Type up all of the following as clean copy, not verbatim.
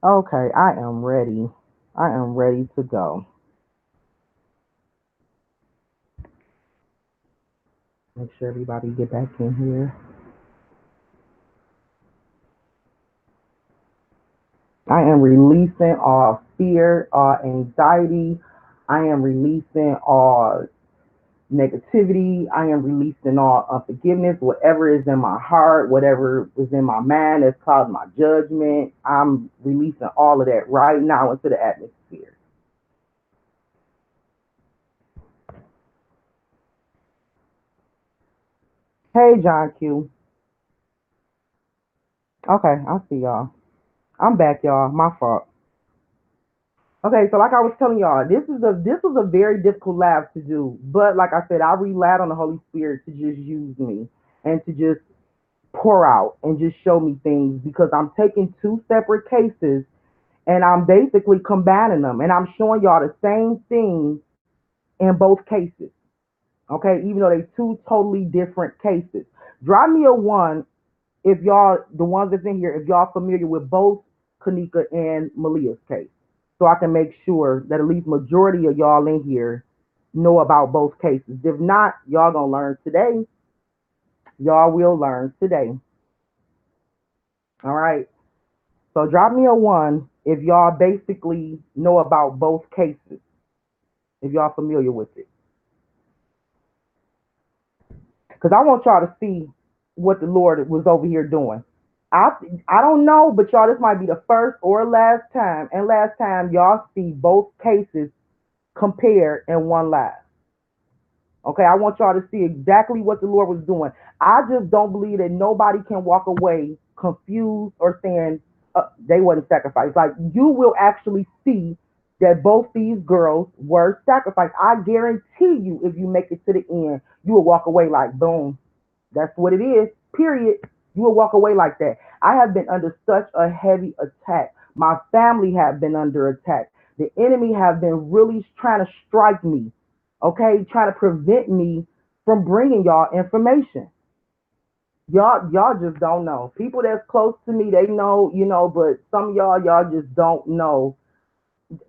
Okay, I am ready. I am ready to go. Make sure everybody get back in here. I am releasing all fear, all anxiety. I am releasing all negativity. I am releasing all unforgiveness, whatever is in my heart, whatever is in my mind that's caused my judgment. I'm releasing all of that right now into the atmosphere. Hey, John Q. Okay, I see y'all. I'm back, y'all. My fault. Okay, so like I was telling y'all, this was a very difficult lab to do, but like I said, I relied on the Holy Spirit to just use me and to just pour out and just show me things because I'm taking two separate cases and I'm basically combining them and I'm showing y'all the same thing in both cases. Okay, even though they two totally different cases. Drop me a one if y'all, the ones that's in here, if y'all familiar with both Kenneka and Maleah's case, so I can make sure that at least majority of y'all in here know about both cases. If not, y'all gonna learn today. Y'all will learn today. All right. So drop me a one if y'all basically know about both cases, if y'all familiar with it. Because I want y'all to see what the Lord was over here doing. I I don't know, but y'all, this might be the first or last time, and last time y'all see both cases compared in one live. Okay, I want y'all to see exactly what the Lord was doing. I just don't believe that nobody can walk away confused or saying they wasn't sacrificed. Like you will actually see that both these girls were sacrificed. I guarantee you, if you make it to the end, you will walk away like boom. That's what it is. Period. You will walk away like that. I have been under such a heavy attack. My family have been under attack. The enemy have been really trying to strike me, okay, trying to prevent me from bringing y'all information. Y'all just don't know. People that's close to me, they know, but some of y'all just don't know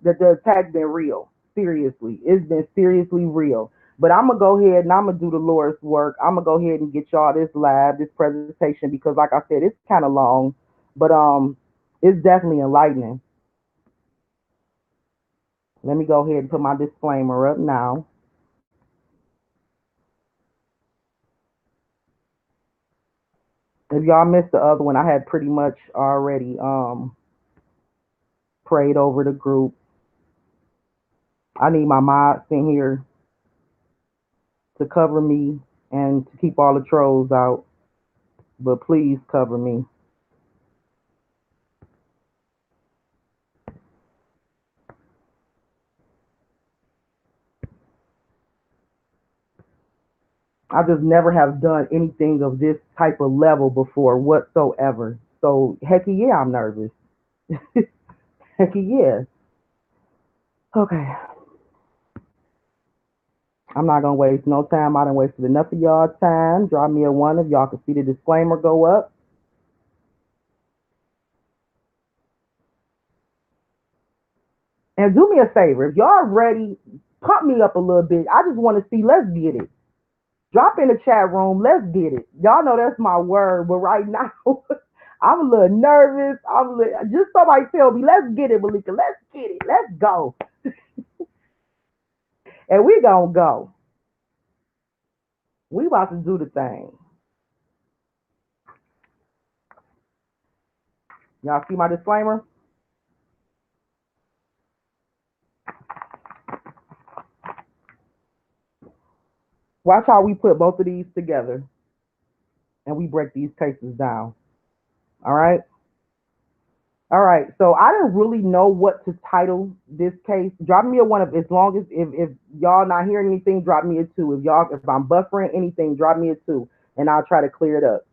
that the attack been real. Seriously, it's been seriously real. But I'm gonna go ahead and I'm gonna do the Lord's work. I'm gonna go ahead and get y'all this live, this presentation, because like I said, it's kind of long, but it's definitely enlightening. Let me go ahead and put my disclaimer up now. If y'all missed the other one, I had pretty much already prayed over the group. I need my mods in here to cover me and to keep all the trolls out. But please cover me. I just never have done anything of this type of level before whatsoever. So hecky yeah, I'm nervous. Hecky yeah. Okay. I'm not gonna waste no time. I done wasted enough of y'all time. Drop me a one if y'all can see the disclaimer go up. And do me a favor, if y'all ready, pump me up a little bit. I just want to see. Let's get it. Drop in the chat room. Let's get it. Y'all know that's my word, but right now I'm a little nervous. Just somebody tell me, let's get it, Malika. Let's get it. Let's go. And we gonna go. We about to do the thing. Y'all see my disclaimer? Watch how we put both of these together and we break these cases down. All right. All right. So I didn't really know what to title this case. Drop me a one of as long as if y'all not hearing anything, drop me a two. If I'm buffering anything, drop me a two. And I'll try to clear it up.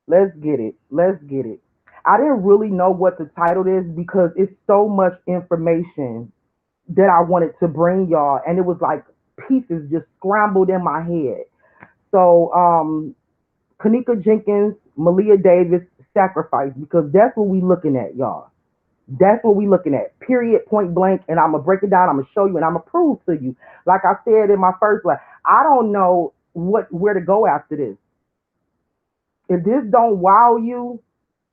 Let's get it. Let's get it. I didn't really know what to title this because it's so much information that I wanted to bring y'all, and it was like pieces just scrambled in my head. So, Kenneka Jenkins, Maleah Davis, sacrifice, because that's what we looking at, y'all. That's what we looking at. Period, point blank. And I'm gonna break it down. I'm gonna show you, and I'm gonna prove to you. Like I said in my first one, I don't know where to go after this. If this don't wow you,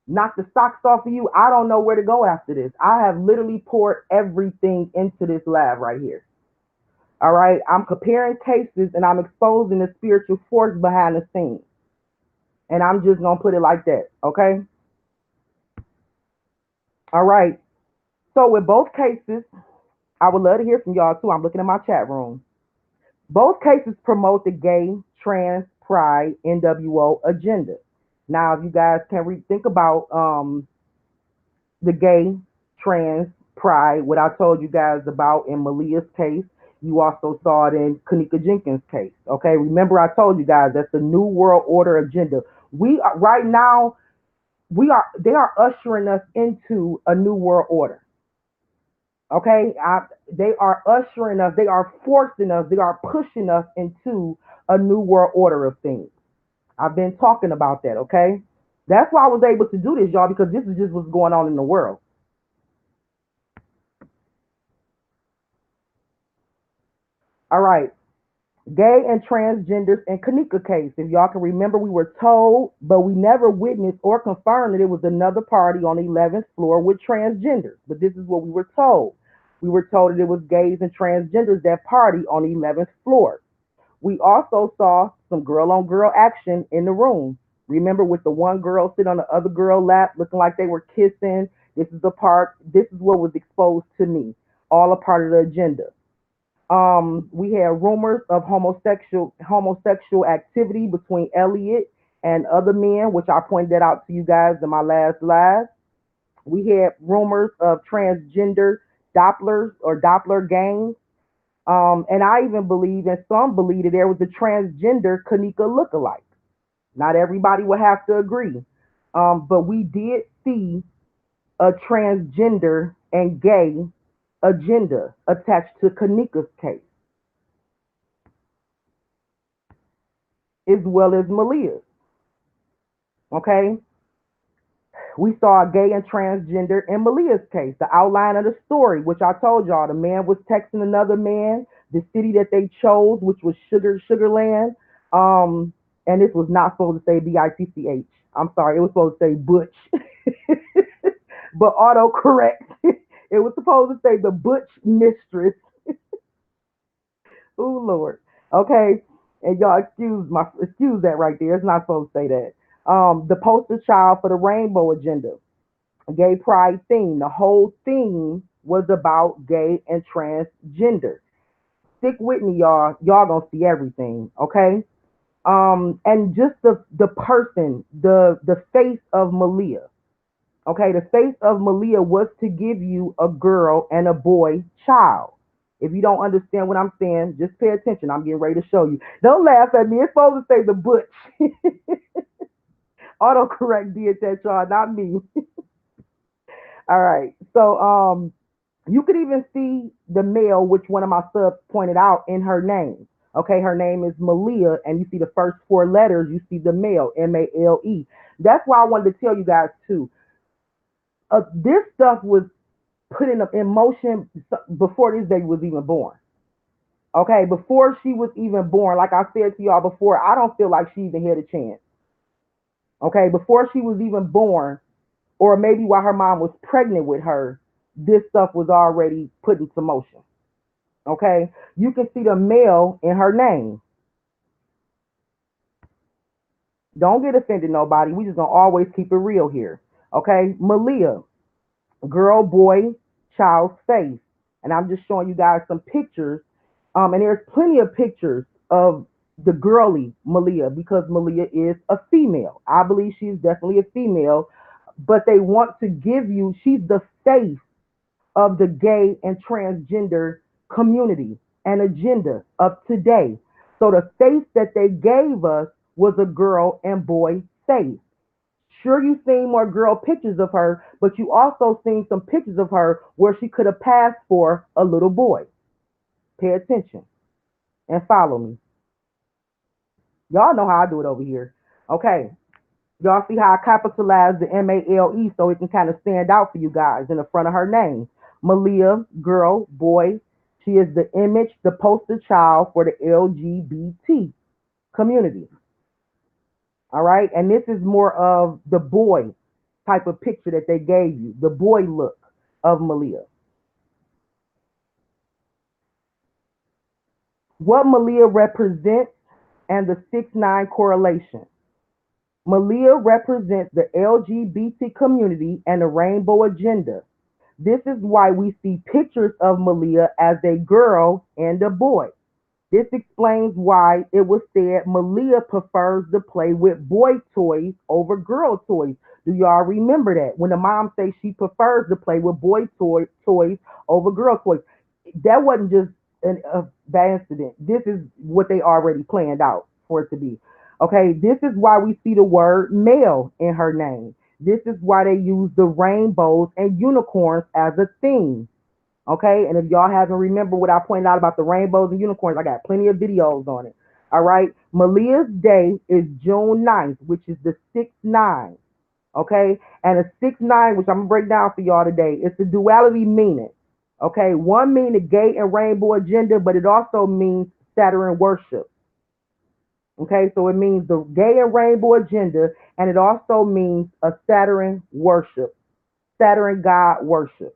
knock the socks off of you, I don't know where to go after this. I have literally poured everything into this lab right here. All right. I'm comparing cases and I'm exposing the spiritual force behind the scenes. And I'm just gonna put it like that. Okay. All right. So with both cases, I would love to hear from y'all too. I'm looking at my chat room. Both cases promote the gay, trans, pride, NWO agenda. Now, if you guys can think about the gay, trans, pride, what I told you guys about in Maleah's case, you also saw it in Kenneka Jenkins' case. Okay, remember I told you guys that's the New World Order agenda. We are right now. They are ushering us into a new world order. Okay, they are ushering us, they are forcing us, they are pushing us into a new world order of things. I've been talking about that. Okay, that's why I was able to do this, y'all, because this is just what's going on in the world. All right, gay and transgenders in Kenneka case. If y'all can remember, we were told, but we never witnessed or confirmed that it was another party on the 11th floor with transgenders. But this is what we were told. We were told that it was gays and transgenders that party on the 11th floor. We also saw some girl on girl action in the room. Remember, with the one girl sitting on the other girl lap looking like they were kissing. This is what was exposed to me. All a part of the agenda. We had rumors of homosexual activity between Elliot and other men, which I pointed out to you guys in my last live. We had rumors of transgender Dopplers or Doppler gangs. And I even believe, and some believe, that there was a transgender Kenneka lookalike. Not everybody would have to agree. But we did see a transgender and gay agenda attached to Kenneka's case, as well as Maleah's. Okay? We saw a gay and transgender in Maleah's case. The outline of the story, which I told y'all, the man was texting another man, the city that they chose, which was Sugarland. And this was not supposed to say BITCH. I'm sorry, it was supposed to say Butch. But autocorrect, it was supposed to say the Butch mistress. Oh Lord. Okay. And y'all excuse that right there. It's not supposed to say that. The poster child for the rainbow agenda, gay pride theme. The whole theme was about gay and transgender. Stick with me, y'all. Y'all gonna see everything, okay? And just the person, the face of Maleah. Okay, the face of Maleah was to give you a girl and a boy child. If you don't understand what I'm saying, just pay attention. I'm getting ready to show you. Don't laugh at me. It's supposed to say the butch. Autocorrect did that, y'all, not me. All right. So you could even see the male, which one of my subs pointed out in her name. Okay, her name is Maleah, and you see the first four letters, you see the male, Male. That's why I wanted to tell you guys too. This stuff was put in motion before this baby was even born. Okay, before she was even born, like I said to y'all before, I don't feel like she even had a chance. Okay, before she was even born, or maybe while her mom was pregnant with her, this stuff was already put into motion. Okay, you can see the male in her name. Don't get offended, nobody. We just gonna always keep it real here. Okay, Maleah, girl, boy, child's face. And I'm just showing you guys some pictures. And there's plenty of pictures of the girly Maleah, because Maleah is a female. I believe she's definitely a female, but they want to give you, she's the face of the gay and transgender community and agenda of today. So the face that they gave us was a girl and boy face. Sure, you've seen more girl pictures of her, but you also seen some pictures of her where she could have passed for a little boy. Pay attention and follow me. Y'all know how I do it over here. Okay. Y'all see how I capitalized the Male so it can kind of stand out for you guys in the front of her name. Maleah, girl, boy. She is the image, the poster child for the LGBT community. All right. And this is more of the boy type of picture that they gave you, the boy look of Maleah. What Maleah represents and the 6-9 correlation. Maleah represents the LGBT community and the rainbow agenda. This is why we see pictures of Maleah as a girl and a boy. This explains why it was said Maleah prefers to play with boy toys over girl toys. Do y'all remember that? When the mom says she prefers to play with boy toys over girl toys. That wasn't just a bad incident. This is what they already planned out for it to be. Okay, this is why we see the word male in her name. This is why they use the rainbows and unicorns as a theme. Okay, and if y'all haven't remembered what I pointed out about the rainbows and unicorns, I got plenty of videos on it. All right, Maleah's day is June 9th, which is the 6-9. Okay, and a 6-9, which I'm gonna break down for y'all today, it's the duality meaning. Okay, one means the gay and rainbow agenda, but it also means Saturn worship. Okay, so it means the gay and rainbow agenda, and it also means a Saturn worship, Saturn God worship.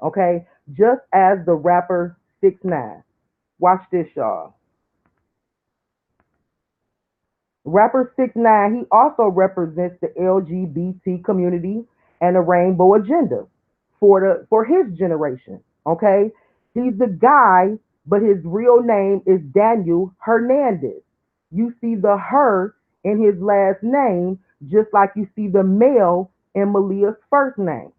Okay, just as the rapper 6ix9ine. Watch this, y'all. Rapper 6ix9ine, he also represents the LGBT community and the rainbow agenda for his generation. Okay, he's the guy, but his real name is Daniel Hernandez. You see the her in his last name, just like you see the male in Maleah's first name.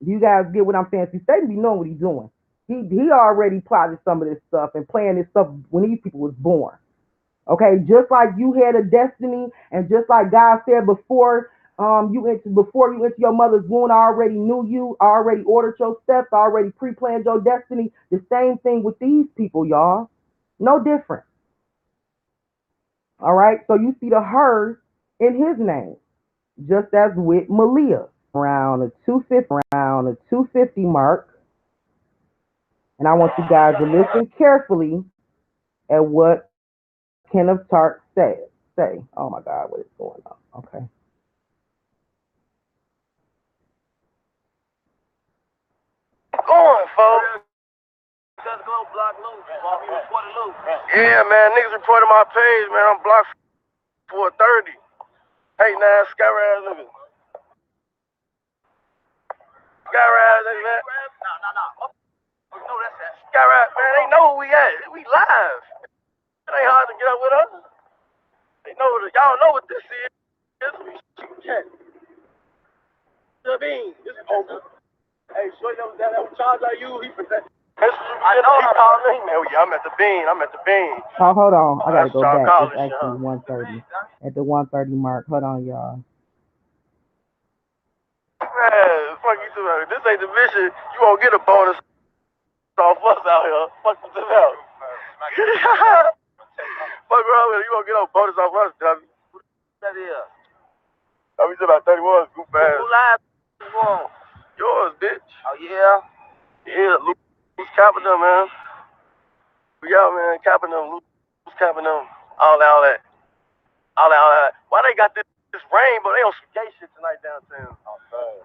You guys get what I'm saying? See, Satan be knowing what he's doing. He already plotted some of this stuff and planned this stuff when these people was born. Okay, just like you had a destiny, and just like God said before you enter your mother's womb, I already knew you, I already ordered your steps, I already pre-planned your destiny. The same thing with these people, y'all. No different. All right, so you see the her in his name, just as with Maleah. Around the 250 mark, and I want you guys to listen carefully at what Kenneth Tark said. Say, oh my God, what is going on? Okay. Going, folks. Yeah, man, niggas reported my page, man. I'm blocked for 30. Hey, now, skyrise niggas. Skyrise niggas, man. No. Skyrise, man, they know who we at. We live. It ain't hard to get up with us. They know y'all know what this is. The bean. This is over. Hey, show you that charge I use. I know. He called me, man. Yeah, I'm at the bean. Oh, hold on. I gotta go back. It's actually 1:30. At the 1:30 mark. Hold on, y'all. Man, fuck you too, man. This ain't the mission. You won't get a bonus off us out here. Fuck this out. Fuck around with you. You won't get no bonus off us, dummy. That is. I'm just about 31. Goof ass. Who live? Yours, bitch. Oh, yeah? Yeah, loose capping them, man. We out, man. Capping them. Loose capping them. All that. Why they got this rainbow? They on some gay shit tonight downtown.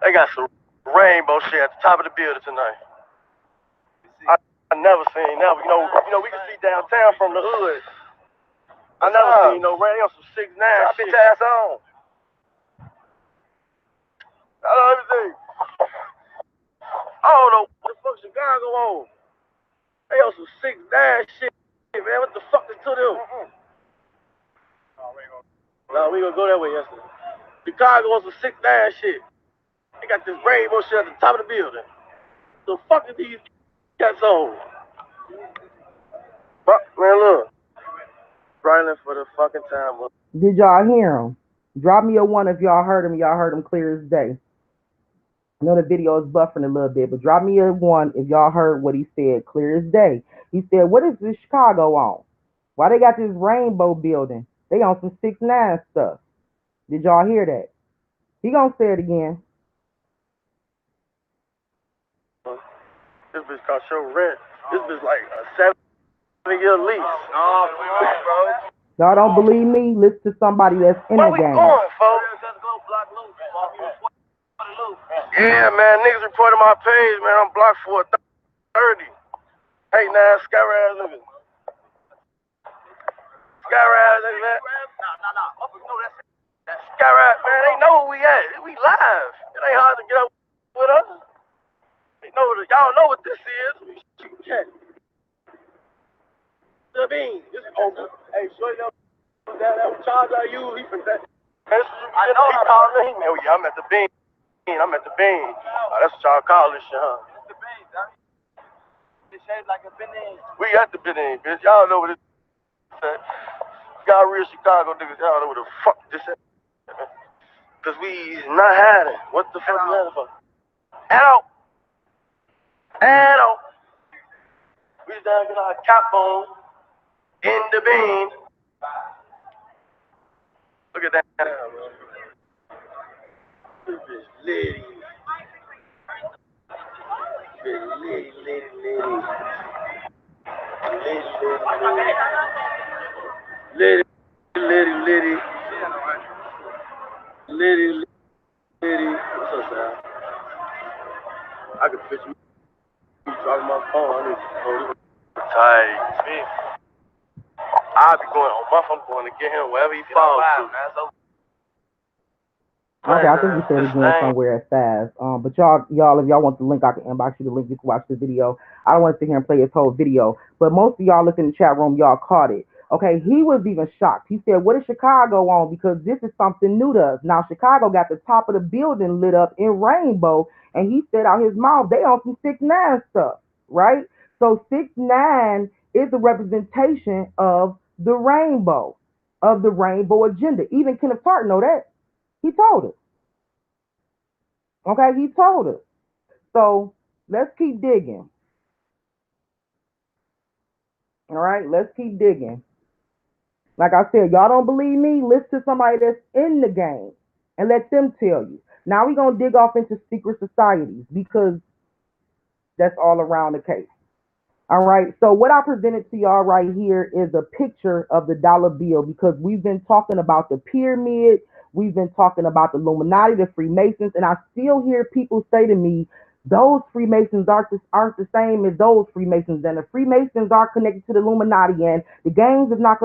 They got some rainbow shit at the top of the building tonight. I never seen that. You know, we can see downtown from the hood. I never seen no rain. They on some 6ix9ine shit. Bitch ass on. Let me see. I don't know what the fuck Chicago on. They on some 6ix9ine shit, man. What the fuck is to them? No, we gonna go that way yesterday. Chicago on some 6ix9ine shit. They got this rainbow shit at the top of the building. The fuck is these cats on? Man, look. Running for the fucking time. Did y'all hear him? Drop me a 1 if y'all heard him. Y'all heard him clear as day. I know the video is buffering a little bit, but drop me a 1 if y'all heard what he said clear as day. He said, what is this Chicago on? Why they got this rainbow building? They on some 6ix9ine stuff. Did y'all hear that? He gonna say it again. This bitch called Show Rent. This bitch like a 7-year lease. Oh, bro. Y'all don't believe me? Listen to somebody that's in the game. Where we going, folks? Yeah, man. Niggas reported my page, man. I'm blocked for 30. Hey, now, scary ass niggas. Scary ass niggas, man. Scary ass, man. They know where we at. We live. It ain't hard to get up with us. They know y'all know what this is. We shoot cat. The bean. This is over. Hey, show you that charge I use. He from that. I know he called me. Man, yeah, I'm at the bean. I'm at the bean. Oh, that's what y'all call this shit, huh? It's the bean, dummy. It's shaped like a bean. We at the bean, bitch. Y'all know what it is. Y'all real Chicago niggas, y'all know what the fuck this is. Cause we not hiding. What the fuck we hiding for? Hello. We just down get our cap on in the bean. Look at that. This bitch litty. Litty. What's up, Sam? I can picture me dropping my phone. I need to hold it tight. I'll be going on buff. I'm going to get him wherever he falls to. Okay, I think you said it again somewhere at fast. But y'all, if y'all want the link, I can inbox you the link. You can watch the video. I don't want to sit here and play his whole video, but most of y'all listen in the chat room, y'all caught it. Okay, he was even shocked. He said, "What is Chicago on? Because this is something new to us." Now, Chicago got the top of the building lit up in rainbow, and he said out his mouth, "They on some 6ix9ine stuff, right?" So 6ix9ine is a representation of the rainbow agenda. Even Kenneth Hart know that. He told us. Okay, he told us. So let's keep digging. All right, let's keep digging. Like I said, y'all don't believe me? Listen to somebody that's in the game and let them tell you. Now we're going to dig off into secret societies because that's all around the case. All right, so what I presented to y'all right here is a picture of the dollar bill because we've been talking about the pyramid, we've been talking about the Illuminati, the Freemasons, and I still hear people say to me, those Freemasons aren't the same as those Freemasons, and the Freemasons are connected to the Illuminati, and the gangs is not.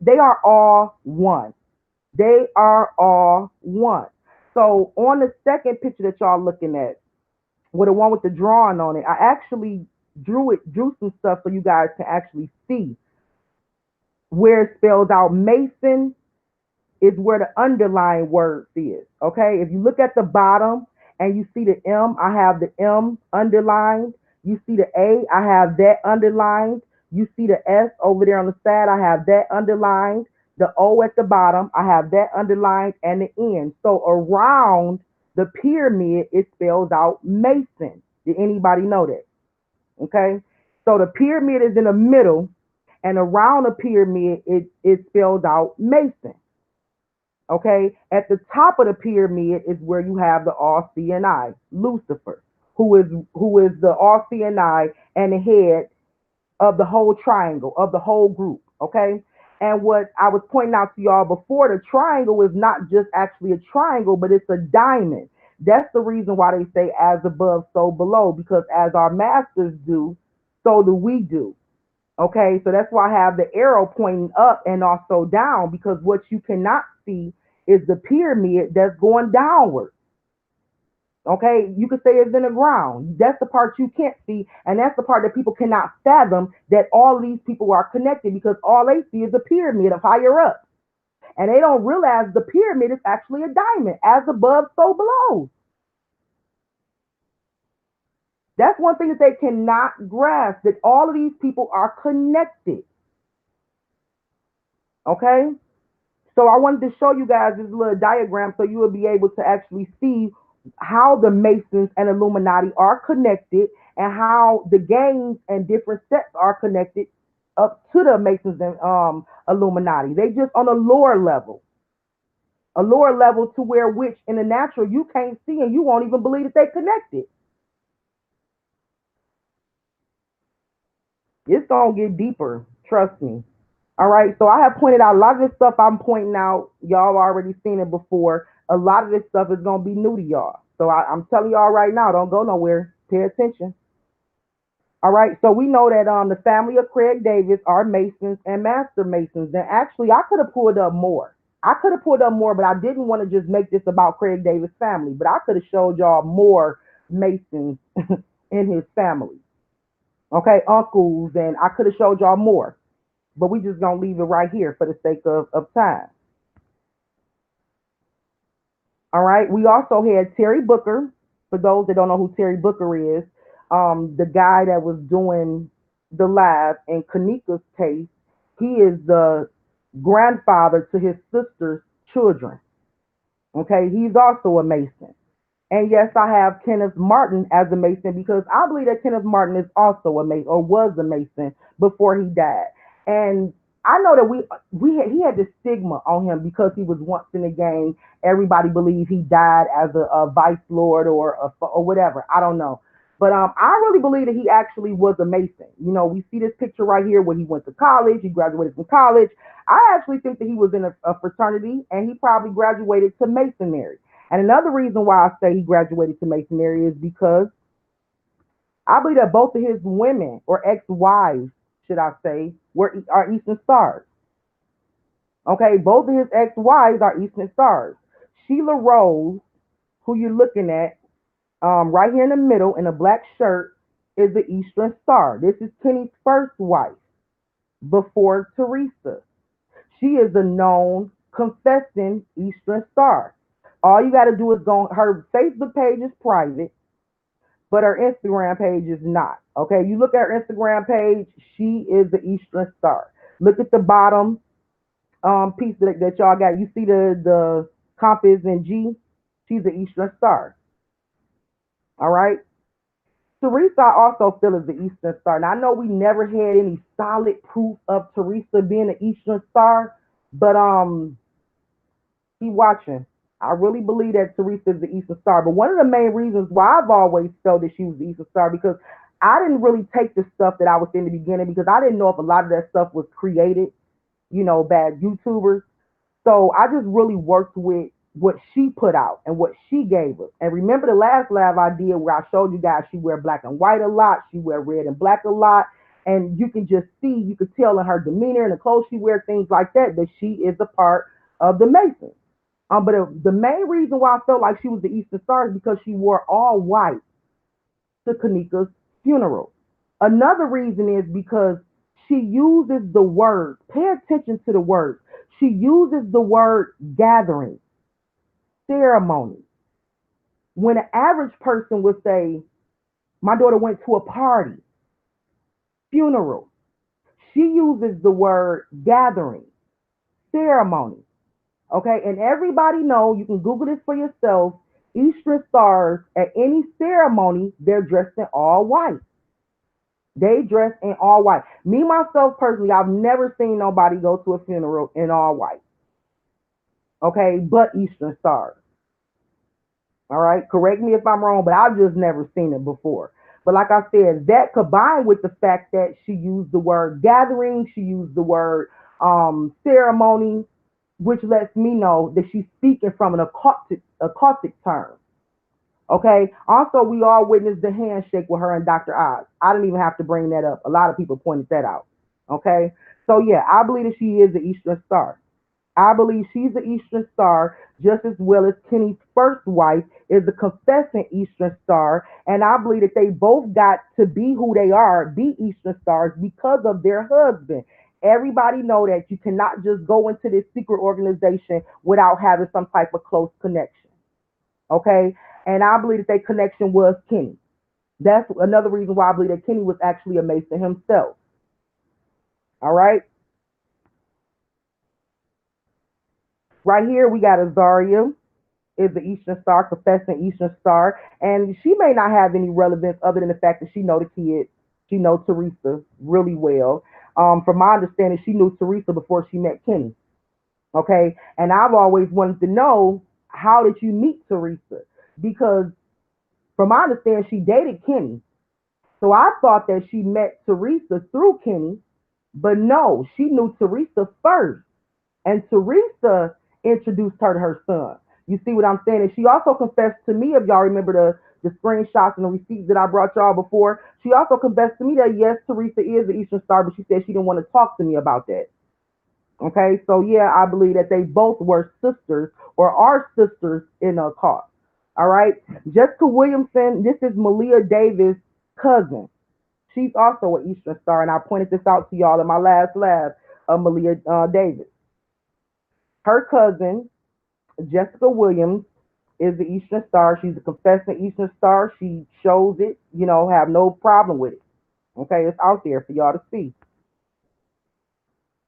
They are all one. They are all one. So on the second picture that y'all looking at, with the one with the drawing on it, I actually drew some stuff so you guys can actually see where it spells out Mason is where the underlying word is. Okay, if you look at the bottom and you see the M, I have the M underlined. You see the A, I have that underlined. You see the S over there on the side, I have that underlined. The O at the bottom, I have that underlined, and the N. So around the pyramid, it spells out Mason. Did anybody know that? Okay, so the pyramid is in the middle, and around the pyramid, it spells out Mason. Okay, at the top of the pyramid is where you have the all-seeing eye, Lucifer, who is the all-seeing eye and the head of the whole triangle, of the whole group. Okay, and what I was pointing out to y'all before, the triangle is not just actually a triangle, but it's a diamond. That's the reason why they say as above, so below, because as our masters do, so do we do. Okay, so that's why I have the arrow pointing up and also down, because what you cannot see is the pyramid that's going downward. Okay, you could say it's in the ground. That's the part you can't see, and that's the part that people cannot fathom, that all these people are connected, because all they see is the pyramid of higher up. And they don't realize the pyramid is actually a diamond, as above, so below. That's one thing that they cannot grasp, that all of these people are connected. Okay? So I wanted to show you guys this little diagram so you will be able to actually see how the Masons and Illuminati are connected, and how the gangs and different sects are connected up to the Masons and Illuminati. They just on a lower level. A lower level to where which in the natural you can't see and you won't even believe that they connected. It's going to get deeper. Trust me. All right. So I have pointed out a lot of this stuff I'm pointing out. Y'all already seen it before. A lot of this stuff is going to be new to y'all. So I'm telling y'all right now, don't go nowhere. Pay attention. All right. So we know that the family of Craig Davis are Masons and Master Masons. And actually, I could have pulled up more. But I didn't want to just make this about Craig Davis' family. But I could have showed y'all more Masons in his family. Okay, uncles, and I could have showed y'all more. But we just gonna leave it right here for the sake of time. All right. We also had Terry Booker. For those that don't know who Terry Booker is, the guy that was doing the live in Kenneka's case, he is the grandfather to his sister's children. Okay, he's also a Mason. And yes, I have Kenneth Martin as a Mason because I believe that Kenneth Martin is also a Mason or was a Mason before he died. And I know that he had this stigma on him because he was once in the gang. Everybody believes he died as a vice lord or whatever. I don't know. But I really believe that he actually was a Mason. You know, we see this picture right here where he went to college. He graduated from college. I actually think that he was in a fraternity and he probably graduated to Masonry. And another reason why I say he graduated to Masonry is because I believe that both of his women or ex-wives, should I say, are Eastern Stars. Okay, both of his ex-wives are Eastern Stars. Sheila Rose, who you're looking at, right here in the middle in a black shirt, is the Eastern Star. This is Kenny's first wife before Teresa. She is a known confessing Eastern Star. All you got to do is go. Her Facebook page is private, but her Instagram page is not. Okay, you look at her Instagram page, she is the Eastern Star. Look at the bottom piece that y'all got. You see the compass and G. She's the Eastern Star. All right. Teresa I also feel is the Eastern Star. Now I know we never had any solid proof of Teresa being the Eastern Star, but keep watching. I really believe that Teresa is the Eastern Star. But one of the main reasons why I've always felt that she was the Eastern Star because I didn't really take the stuff that I was in the beginning because I didn't know if a lot of that stuff was created, bad YouTubers. So I just really worked with what she put out and what she gave us. And remember the last live I did where I showed you guys she wear black and white a lot, she wear red and black a lot. And you can just see, you can tell in her demeanor and the clothes she wears, things like that she is a part of the Masons. But the main reason why I felt like she was the Eastern Star is because she wore all white to Kenneka's funeral. Another reason is because she uses the word, pay attention to the word. She uses the word gathering, ceremony. When an average person would say, my daughter went to a party, funeral, she uses the word gathering, ceremony. Okay, and everybody know, you can Google this for yourself, Eastern Stars at any ceremony, they're dressed in all white. They dress in all white. Me, myself, personally, I've never seen nobody go to a funeral in all white. Okay, but Eastern Stars. All right, correct me if I'm wrong, but I've just never seen it before. But like I said, that combined with the fact that she used the word gathering, she used the word ceremony, which lets me know that she's speaking from an occultic term. Okay. Also, we all witnessed the handshake with her and Dr. Oz. I didn't even have to bring that up. A lot of people pointed that out. Okay. So yeah, I believe that she is the Eastern Star. I believe she's the Eastern Star just as well as Kenny's first wife is the confessing Eastern Star. And I believe that they both got to be who they are, be Eastern Stars because of their husband. Everybody know that you cannot just go into this secret organization without having some type of close connection. Okay. And I believe that their connection was Kenny. That's another reason why I believe that Kenny was actually a Mason himself. All right. Right here, we got Azaria is the Eastern Star, confessing Eastern Star. And she may not have any relevance other than the fact that she know the kid. She know Teresa really well. From my understanding, she knew Teresa before she met Kenny. Okay, and I've always wanted to know, how did you meet Teresa? Because from my understanding, she dated Kenny. So I thought that she met Teresa through Kenny, but no, she knew Teresa first. And Teresa introduced her to her son. You see what I'm saying? And she also confessed to me, if y'all remember the screenshots and the receipts that I brought y'all before, she also confessed to me that yes, Teresa is the Eastern Star, but she said she didn't want to talk to me about that. Okay, so yeah, I believe that they both were sisters or are sisters in a cause. All right, Jessica Williamson, this is Maleah Davis' cousin. She's also an Eastern Star, and I pointed this out to y'all in my last lab of Maleah Davis. Her cousin, Jessica Williams, is the Eastern Star. She's a confessing Eastern Star. She shows it, have no problem with it. Okay, it's out there for y'all to see.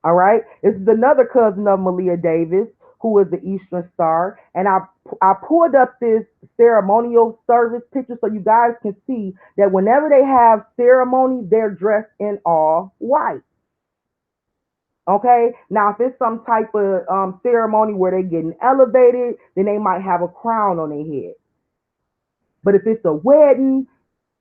All right. This is another cousin of Maleah Davis, who is the Eastern Star. And I pulled up this ceremonial service picture so you guys can see that whenever they have ceremonies, they're dressed in all white. Okay. Now, if it's some type of ceremony where they're getting elevated, then they might have a crown on their head. But if it's a wedding,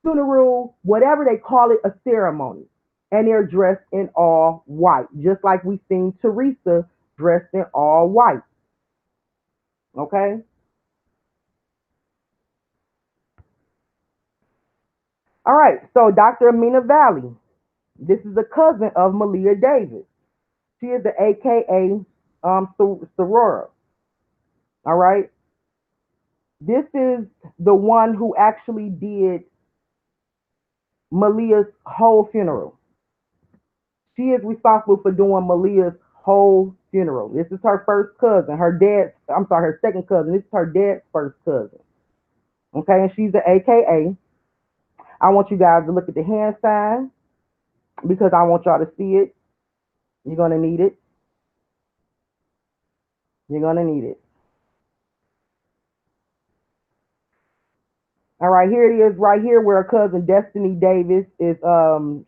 funeral, whatever they call it, a ceremony, and they're dressed in all white, just like we seen Teresa dressed in all white. Okay. All right. So Dr. Amina Valley, this is a cousin of Maleah Davis. She is the AKA Sorority. All right. This is the one who actually did Maleah's whole funeral. She is responsible for doing Maleah's whole funeral. This is her first cousin. Her second cousin. This is her dad's first cousin. Okay, and she's the AKA. I want you guys to look at the hand sign because I want y'all to see it. You're going to need it. You're going to need it. All right, here it is right here where her cousin Destiny Davis is,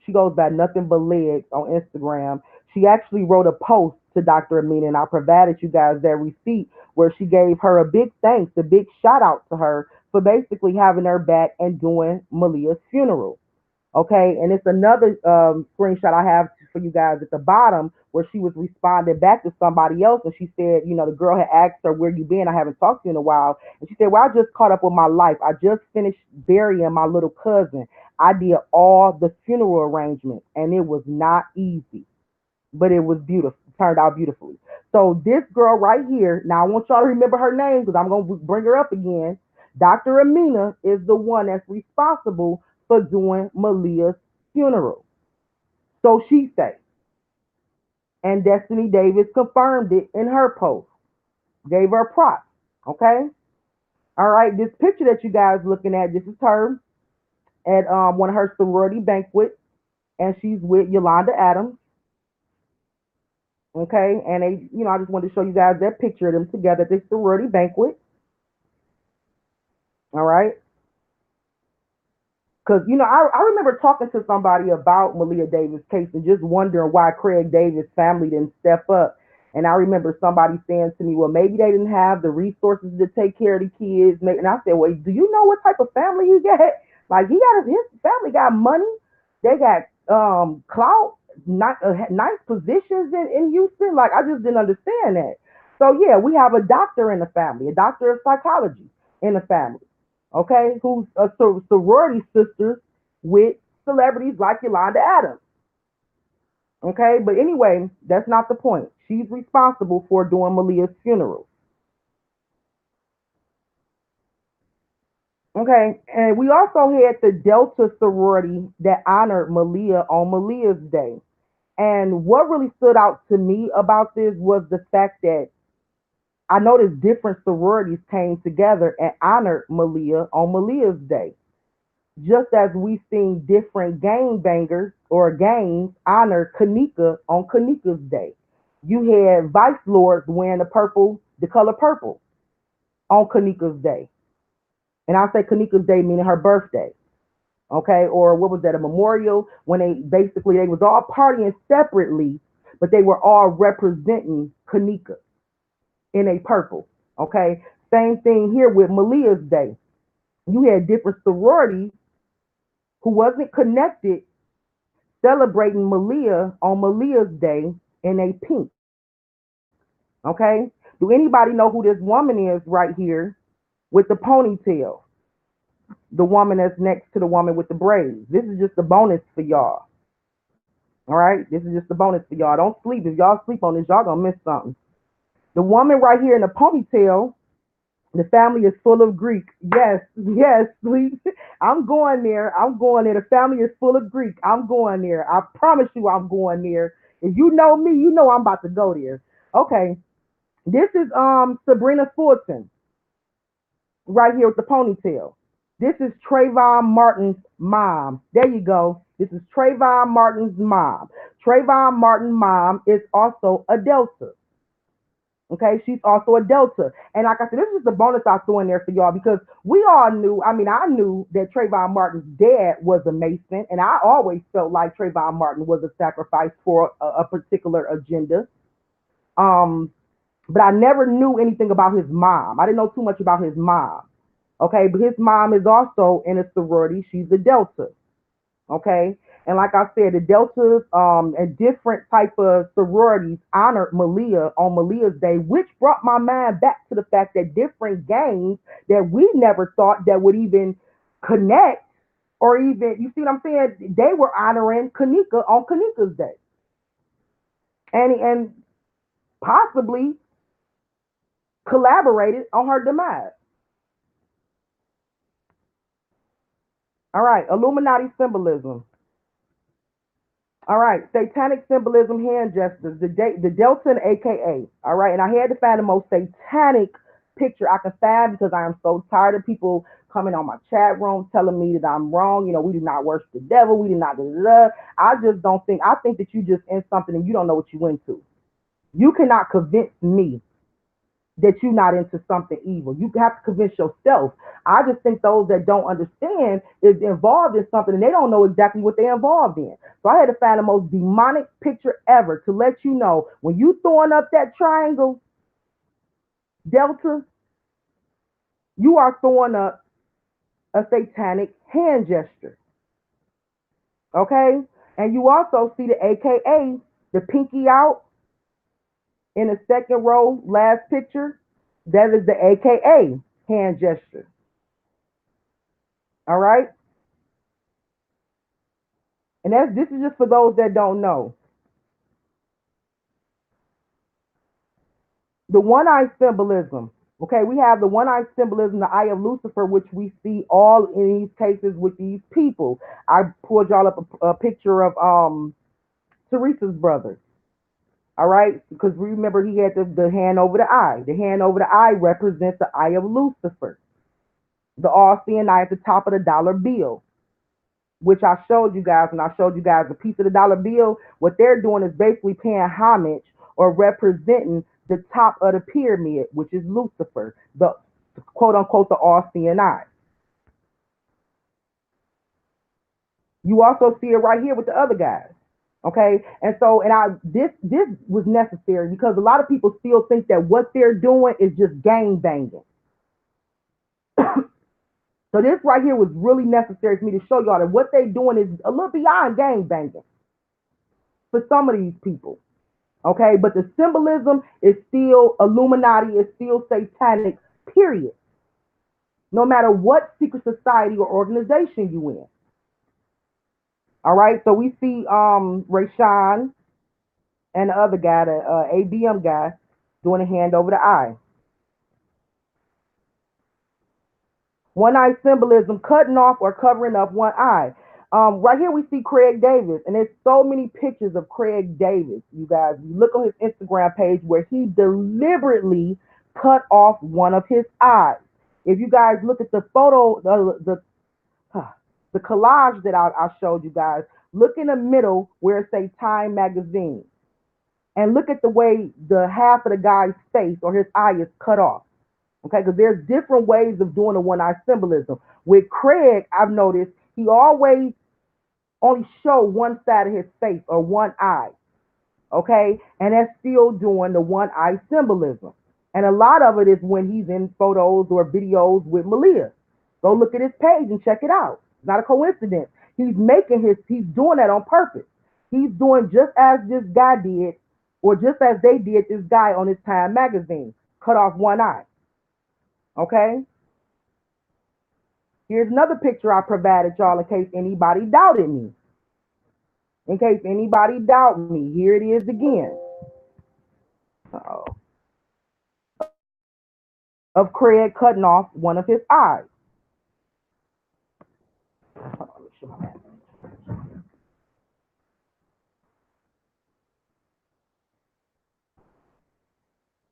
she goes by Nothing But Legs on Instagram. She actually wrote a post to Dr. Amina, and I provided you guys that receipt where she gave her a big thanks, a big shout out to her for basically having her back and doing Maleah's funeral. Okay, and it's another screenshot I have for you guys at the bottom where she was responding back to somebody else, and she said, the girl had asked her, "Where you been? I haven't talked to you in a while." And she said, "Well, I just caught up with my life. I just finished burying my little cousin. I did all the funeral arrangements, and it was not easy, but it was beautiful. Turned out beautifully." So this girl right here, now I want y'all to remember her name because I'm going to bring her up again. Dr. Amina is the one that's responsible for doing Maleah's funeral. So she said. And Destiny Davis confirmed it in her post. Gave her props. Okay? All right, this picture that you guys looking at, this is her at one of her sorority banquets, and she's with Yolanda Adams. Okay, and I just wanted to show you guys that picture of them together at this sorority banquet. All right. Because, I remember talking to somebody about Maleah Davis' case and just wondering why Craig Davis' family didn't step up. And I remember somebody saying to me, well, maybe they didn't have the resources to take care of the kids. And I said, well, do you know what type of family he got? Like, his family got money. They got clout, nice positions in Houston. Like, I just didn't understand that. So, yeah, we have a doctor in the family, a doctor of psychology in the family. Okay, who's a sorority sister with celebrities like Yolanda Adams. Okay, but anyway, that's not the point. She's responsible for doing Maleah's funeral. Okay, and we also had the Delta sorority that honored Maleah on Maleah's day. And what really stood out to me about this was the fact that I noticed different sororities came together and honored Maleah on Maleah's day. Just as we've seen different gangbangers or gangs honor Kenneka on Kenneka's day. You had Vice Lords wearing the color purple on Kenneka's day. And I say Kenneka's day meaning her birthday. Okay, or what was that, a memorial when they was all partying separately, but they were all representing Kenneka. in a purple. Okay. Same thing here with Maleah's day. You had different sororities who wasn't connected celebrating Maleah on Maleah's day in a pink. Okay. Do anybody know who this woman is right here with the ponytail? The woman that's next to the woman with the braids. This is just a bonus for y'all. All right. This is just a bonus for y'all. Don't sleep. If y'all sleep on this, y'all gonna miss something. The woman right here in the ponytail, the family is full of Greek. Yes, yes, sweet. I'm going there. I'm going there. The family is full of Greek. I'm going there. I promise you I'm going there. If you know me, you know I'm about to go there. Okay. This is Sabrina Fulton right here with the ponytail. This is Trayvon Martin's mom. There you go. This is Trayvon Martin's mom. Trayvon Martin's mom is also a Delta. Okay, she's also a Delta. And like I said, this is the bonus I threw in there for y'all because we all knew, I knew that Trayvon Martin's dad was a Mason, and I always felt like Trayvon Martin was a sacrifice for a particular agenda. Um, but I never knew anything about his mom. I didn't know too much about his mom. Okay, but his mom is also in a sorority. She's a Delta. Okay, and like I said, the Deltas and different type of sororities honored Maleah on Maleah's day, which brought my mind back to the fact that different gangs that we never thought that would even connect or even, you see what I'm saying? They were honoring Kenneka on Kenneka's day, and possibly collaborated on her demise. All right, Illuminati symbolism. All right, satanic symbolism, hand gestures, the Delta and AKA. All right, and I had to find the most satanic picture I could find because I am so tired of people coming on my chat room telling me that I'm wrong. You know, we do not worship the devil. We do not. Da, da, da. I just don't think. I think that you just in something and you don't know what you into. You cannot convince me that you're not into something evil. You have to convince yourself. I just think those that don't understand is involved in something and they don't know exactly what they're involved in. So I had to find the most demonic picture ever to let you know when you throwing up that triangle, Delta, you are throwing up a satanic hand gesture. Okay? And you also see the AKA, the pinky out in the second row, last picture. That is the AKA hand gesture. All right? And this is just for those that don't know. The one eye symbolism. Okay, we have the one eye symbolism, the eye of Lucifer, which we see all in these cases with these people. I pulled y'all up a picture of Teresa's brother. All right, because remember he had the hand over the eye. The hand over the eye represents the eye of Lucifer, the all-seeing eye at the top of the dollar bill, which I showed you guys, and I showed you guys a piece of the dollar bill. What they're doing is basically paying homage or representing the top of the pyramid, which is Lucifer, the quote unquote the all-seeing eye. You also see it right here with the other guys. Okay, and so this was necessary because a lot of people still think that what they're doing is just gang banging. So this right here was really necessary for me to show y'all that what they're doing is a little beyond gang banging for some of these people. Okay, but the symbolism is still Illuminati, is still satanic, period. No matter what secret society or organization you in. All right, so we see Rayshawn and the other guy, the ABM guy, doing a hand over the eye. One eye symbolism, cutting off or covering up one eye. Right here we see Craig Davis, and there's so many pictures of Craig Davis. You guys, you look on his Instagram page where he deliberately cut off one of his eyes. If you guys look at the photo, the collage that I showed you guys, look in the middle where it says Time Magazine, and look at the way the half of the guy's face or his eye is cut off. Okay, because there's different ways of doing the one eye symbolism. With Craig, I've noticed he always only show one side of his face or one eye. Okay, and that's still doing the one eye symbolism. And a lot of it is when he's in photos or videos with Maleah. Go look at his page and check it out. It's not a coincidence. He's doing that on purpose. He's doing just as this guy did, or just as they did this guy on his Time magazine. Cut off one eye. Okay? Here's another picture I provided y'all in case anybody doubted me. In case anybody doubt me, here it is again. Uh-oh. Of Craig cutting off one of his eyes.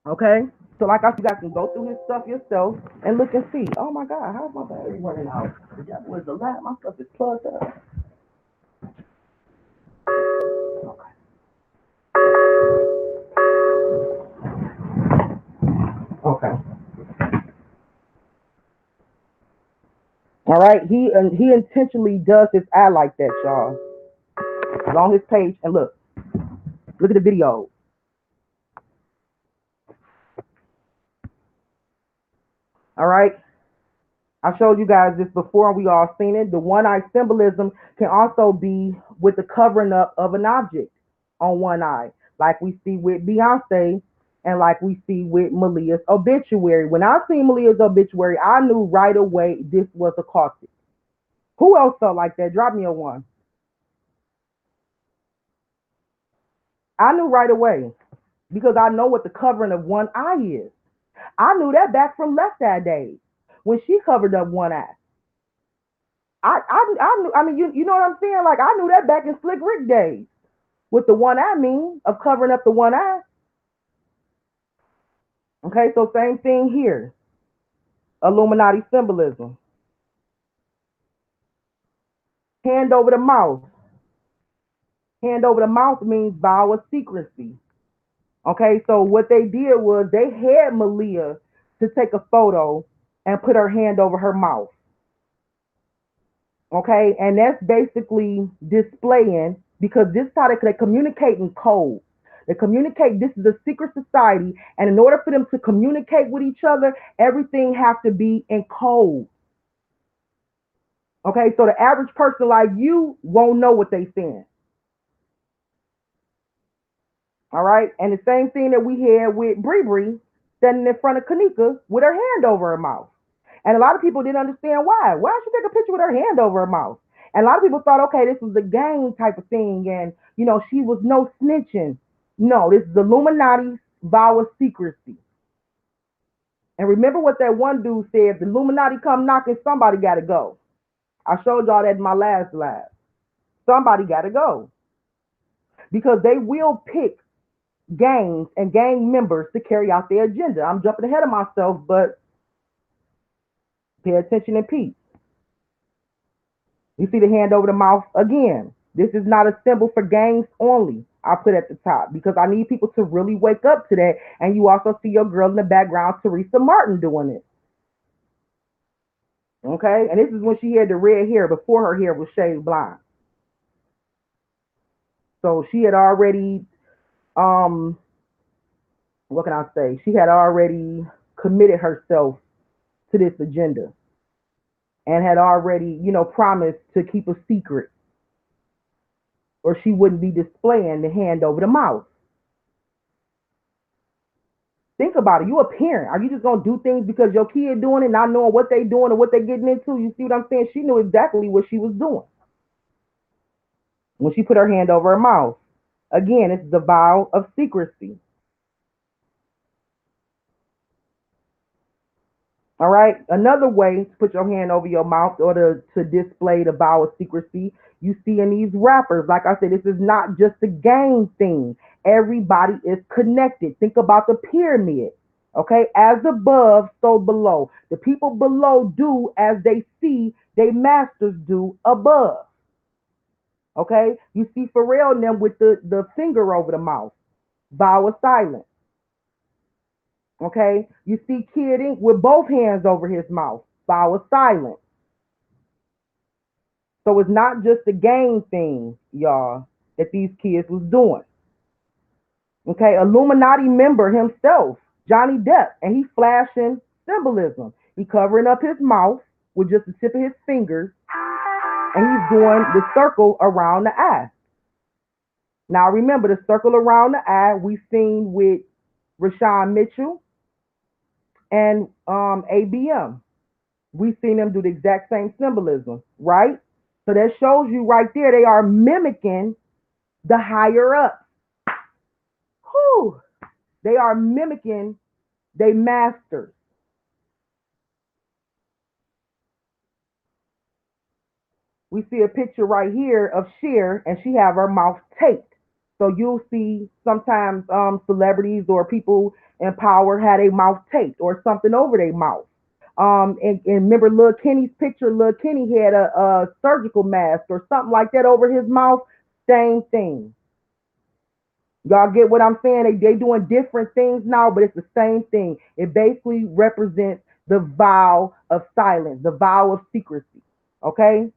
Okay? So like I said, you guys can go through his stuff yourself and look and see. Oh my God, how's my battery running out? That was the last, my stuff is plugged up. Okay. All right. He intentionally does his eye like that, y'all. It's on his page, and look at the video. All right. I showed you guys this before, and we all seen it. The one eye symbolism can also be with the covering up of an object on one eye, like we see with Beyonce and like we see with Maleah's obituary. When I seen Maleah's obituary, I knew right away this was a cultic. Who else felt like that? Drop me a one. I knew right away because I know what the covering of one eye is. I knew that back from Left Eye days when she covered up one eye. I knew. I mean, you know what I'm saying? Like I knew that back in Slick Rick days with the one eye of covering up the one eye. Okay, so same thing here. Illuminati symbolism. Hand over the mouth. Hand over the mouth means vow of secrecy. Okay, so what they did was they had Maleah to take a photo and put her hand over her mouth. Okay, and that's basically displaying because this is how they communicate in code. They communicate. This is a secret society, and in order for them to communicate with each other, everything has to be in code. Okay, so the average person like you won't know what they're saying. All right, and the same thing that we had with Bree standing in front of Kenneka with her hand over her mouth. And a lot of people didn't understand why. Why did she take a picture with her hand over her mouth? And a lot of people thought, okay, this was a gang type of thing, and she was no snitching. No, this is Illuminati's vow of secrecy. And remember what that one dude said: if the Illuminati come knocking, somebody got to go. I showed y'all that in my last live. Somebody got to go because they will pick gangs and gang members to carry out their agenda. I'm jumping ahead of myself, but pay attention and peace. You see the hand over the mouth again. This is not a symbol for gangs only. I put at the top because I need people to really wake up to that. And you also see your girl in the background, Teresa Martin, doing it. Okay, and this is when she had the red hair before her hair was shaved blonde. So she had already, what can I say? She had already committed herself to this agenda and had already, promised to keep a secret, or she wouldn't be displaying the hand over the mouth. Think about it. You a parent. Are you just gonna do things because your kid doing it, not knowing what they doing or what they getting into? You see what I'm saying? She knew exactly what she was doing when she put her hand over her mouth. Again, it's the vow of secrecy. All right. Another way to put your hand over your mouth or to display the vow of secrecy, you see in these rappers. Like I said, this is not just a gang thing. Everybody is connected. Think about the pyramid. Okay, as above, so below. The people below do as they see their masters do above. Okay, you see Pharrell and them with the finger over the mouth, vow of silence. Okay, you see Kid Ink with both hands over his mouth, vow of silence. So it's not just a gang thing, y'all, that these kids was doing. Okay, Illuminati member himself, Johnny Depp, and he flashing symbolism. He covering up his mouth with just the tip of his fingers, and he's doing the circle around the eye. Now remember, the circle around the eye we've seen with Rashawn Mitchell and ABM. We've seen them do the exact same symbolism, right? So that shows you right there they are mimicking the higher ups. Whew. They are mimicking they masters. We see a picture right here of Cher, and she have her mouth taped. So you'll see sometimes celebrities or people in power had a mouth taped or something over their mouth. And remember Lil Kenny's picture. Lil Kenny had a surgical mask or something like that over his mouth. Same thing. Y'all get what I'm saying? They doing different things now, but it's the same thing. It basically represents the vow of silence, the vow of secrecy. Okay?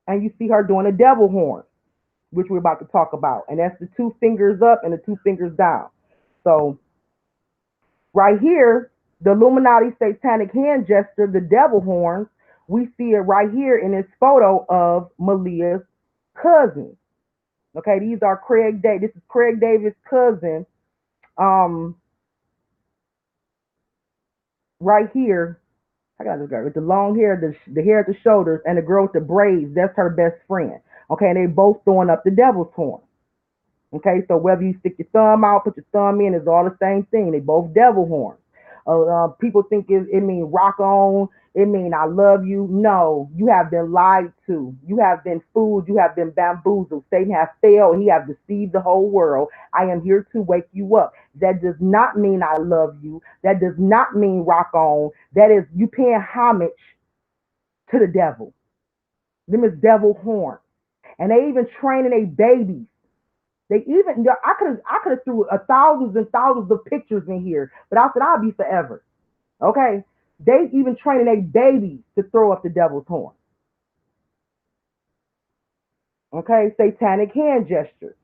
And you see her doing a devil horn, which we're about to talk about. And that's the two fingers up and the two fingers down. So right here, the Illuminati satanic hand gesture, the devil horns, we see it right here in this photo of Maleah's cousin. Okay, these are Craig David. This is Craig David's cousin. Right here, I got this girl with the long hair, the hair at the shoulders, and the girl with the braids. That's her best friend. Okay, and they both throwing up the devil's horn. Okay, so whether you stick your thumb out, put your thumb in, it's all the same thing. They both devil horns. People think it mean rock on, it mean I love you. No, you have been lied to. You have been fooled. You have been bamboozled. Satan has failed. He has deceived the whole world. I am here to wake you up. That does not mean I love you. That does not mean rock on. That is you paying homage to the devil. Them is devil horns. And they even training their babies. They even I could have threw thousands and thousands of pictures in here, but I said I'll be forever. Okay, they even training their babies to throw up the devil's horn. Okay, satanic hand gestures,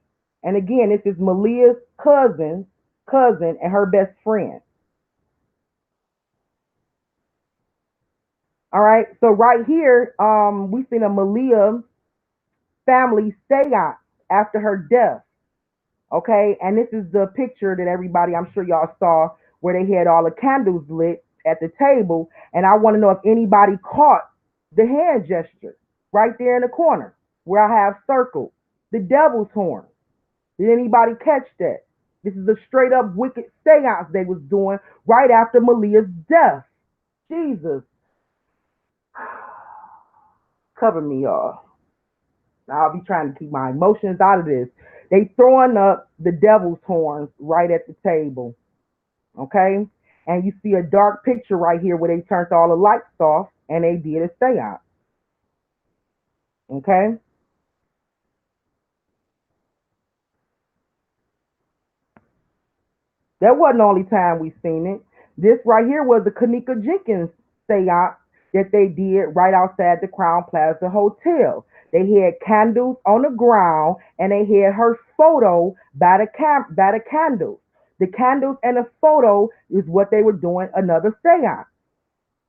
and again, this is Maleah's cousin, and her best friend. All right, so right here, we seen a Maleah family seance after her death. Okay, and this is the picture that everybody, I'm sure y'all saw, where they had all the candles lit at the table. And I want to know if anybody caught the hand gesture right there in the corner where I have circled the devil's horn. Did anybody catch that? This is a straight up wicked seance they was doing right after Maleah's death. Jesus. Cover me, y'all. I'll be trying to keep my emotions out of this. They throwing up the devil's horns right at the table. Okay? And you see a dark picture right here where they turned all the lights off and they did a seance. Okay? That wasn't the only time we seen it. This right here was the Kenneka Jenkins seance that they did right outside the Crown Plaza Hotel. They had candles on the ground and they had her photo by the candles. The candles and the photo is what they were doing another seance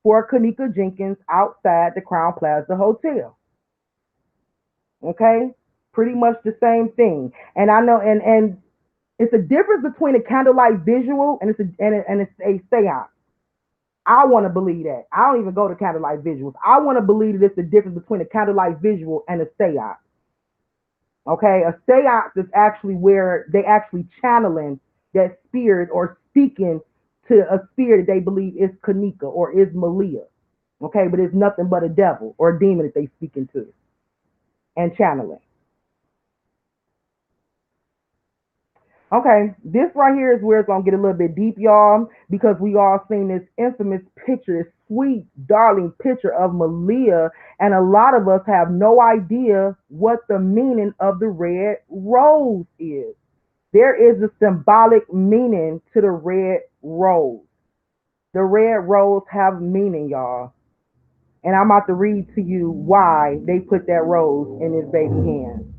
for Kenneka Jenkins outside the Crown Plaza Hotel. Okay? Pretty much the same thing. And I know and it's a difference between a candlelight visual and it's a seance. I want to believe that. I don't even go to candlelight visuals. I want to believe that it's the difference between a candlelight visual and a seance. Okay, a seance is actually where they actually channeling that spirit or speaking to a spirit that they believe is Kenneka or is Maleah. Okay, but it's nothing but a devil or a demon that they speaking to and channeling. Okay, this right here is where it's gonna get a little bit deep, y'all, because we all seen this infamous picture, this sweet, darling picture of Maleah, and a lot of us have no idea what the meaning of the red rose is. There is a symbolic meaning to the red rose. The red rose have meaning, y'all, and I'm about to read to you why they put that rose in his baby hand.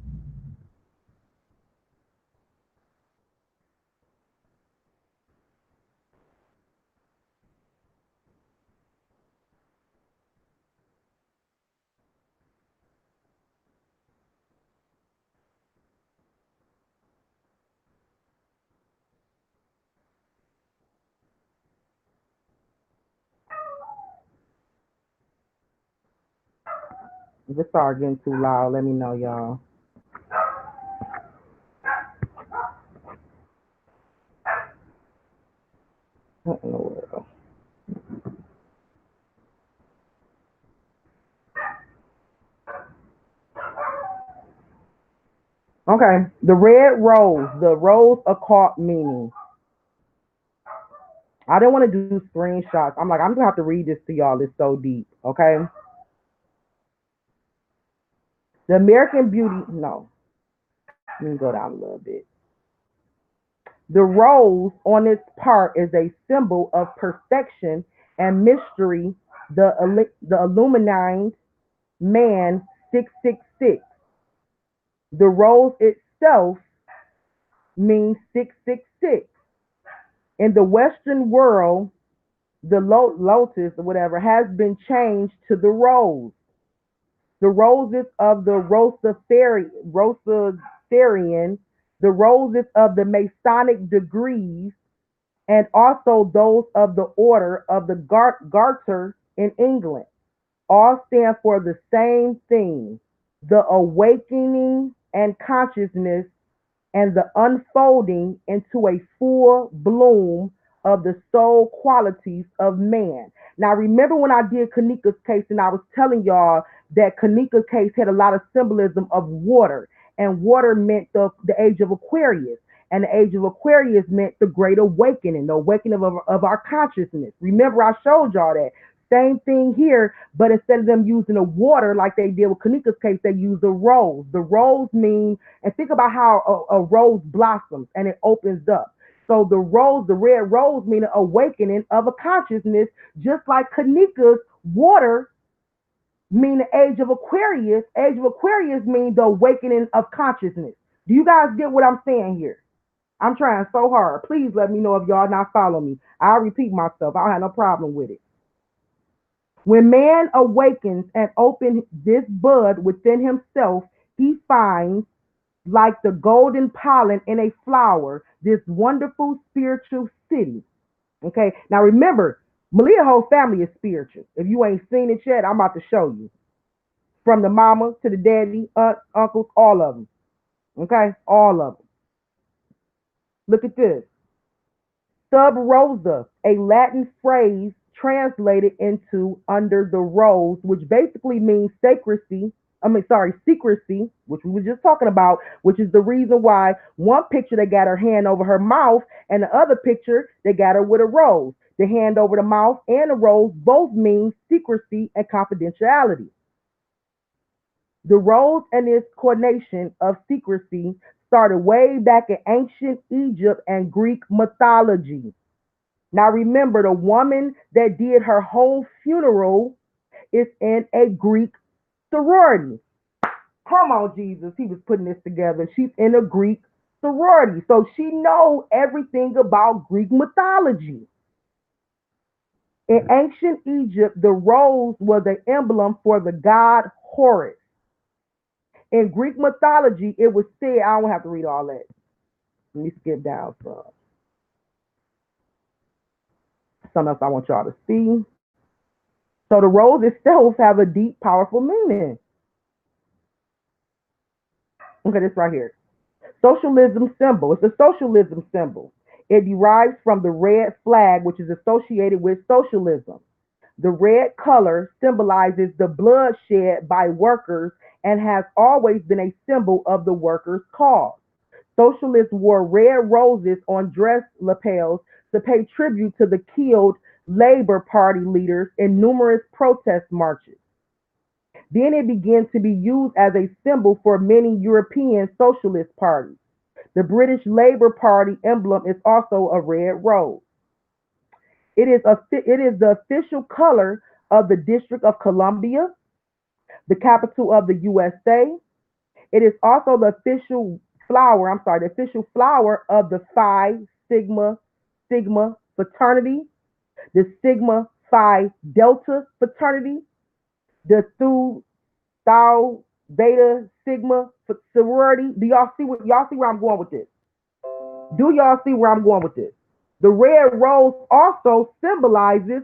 If it start getting too loud, let me know, y'all. What in the world? Okay, the red rose, the rose occult meaning. I didn't want to do screenshots. I'm like, I'm gonna have to read this to y'all. It's so deep. Okay. The American Beauty. No, let me go down a little bit. The rose on its part is a symbol of perfection and mystery. The illumined man 666. The rose itself means 666. In the Western world, the lotus or whatever has been changed to the rose. The roses of the Rosetherian, the roses of the Masonic degrees, and also those of the Order of the Garter in England, all stand for the same thing: the awakening and consciousness and the unfolding into a full bloom of the soul qualities of man. Now, remember when I did Kenneka's case and I was telling y'all that Kenneka's case had a lot of symbolism of water, and water meant the age of Aquarius. And the age of Aquarius meant the great awakening, the awakening of our consciousness. Remember, I showed y'all that. Same thing here, but instead of them using the water like they did with Kenneka's case, they used the rose. The rose means, and think about how a rose blossoms and it opens up. So the rose, the red rose, mean an awakening of a consciousness, just like Kenneka's water mean the age of Aquarius. Age of Aquarius mean the awakening of consciousness. Do you guys get what I'm saying here? I'm trying so hard. Please let me know if y'all not follow me. I'll repeat myself. I don't have no problem with it. When man awakens and opens this bud within himself, he finds, like the golden pollen in a flower, this wonderful spiritual city. Okay, now remember, Maleah whole family is spiritual. If you ain't seen it yet, I'm about to show you. From the mama to the daddy, aunt, uncles, all of them. Okay, all of them. Look at this. Sub rosa, a Latin phrase translated into under the rose, which basically means secrecy. Secrecy, which we were just talking about, which is the reason why one picture they got her hand over her mouth, and the other picture they got her with a rose. The hand over the mouth and the rose both mean secrecy and confidentiality. The rose and its coordination of secrecy started way back in ancient Egypt and Greek mythology. Now remember, the woman that did her whole funeral is in a Greek sorority. Come on, Jesus. He was putting this together. She's in a Greek sorority. So she knows everything about Greek mythology. In ancient Egypt, the rose was an emblem for the god Horus. In Greek mythology, it was said, I don't have to read all that. Let me skip down some. Something else I want y'all to see. So the rose itself have a deep, powerful meaning. Okay, this right here. Socialism symbol. It's a socialism symbol. It derives from the red flag, which is associated with socialism. The red color symbolizes the blood shed by workers and has always been a symbol of the workers' cause. Socialists wore red roses on dress lapels to pay tribute to the killed Labor Party leaders in numerous protest marches. Then it began to be used as a symbol for many European socialist parties. The British Labour Party emblem is also a red rose. It is the official color of the District of Columbia, the capital of the USA. It is also the official flower of the Phi Sigma fraternity, the Sigma Phi Delta fraternity, the Tau Beta Sigma sorority. Do y'all see where I'm going with this? Do y'all see where I'm going with this? The red rose also symbolizes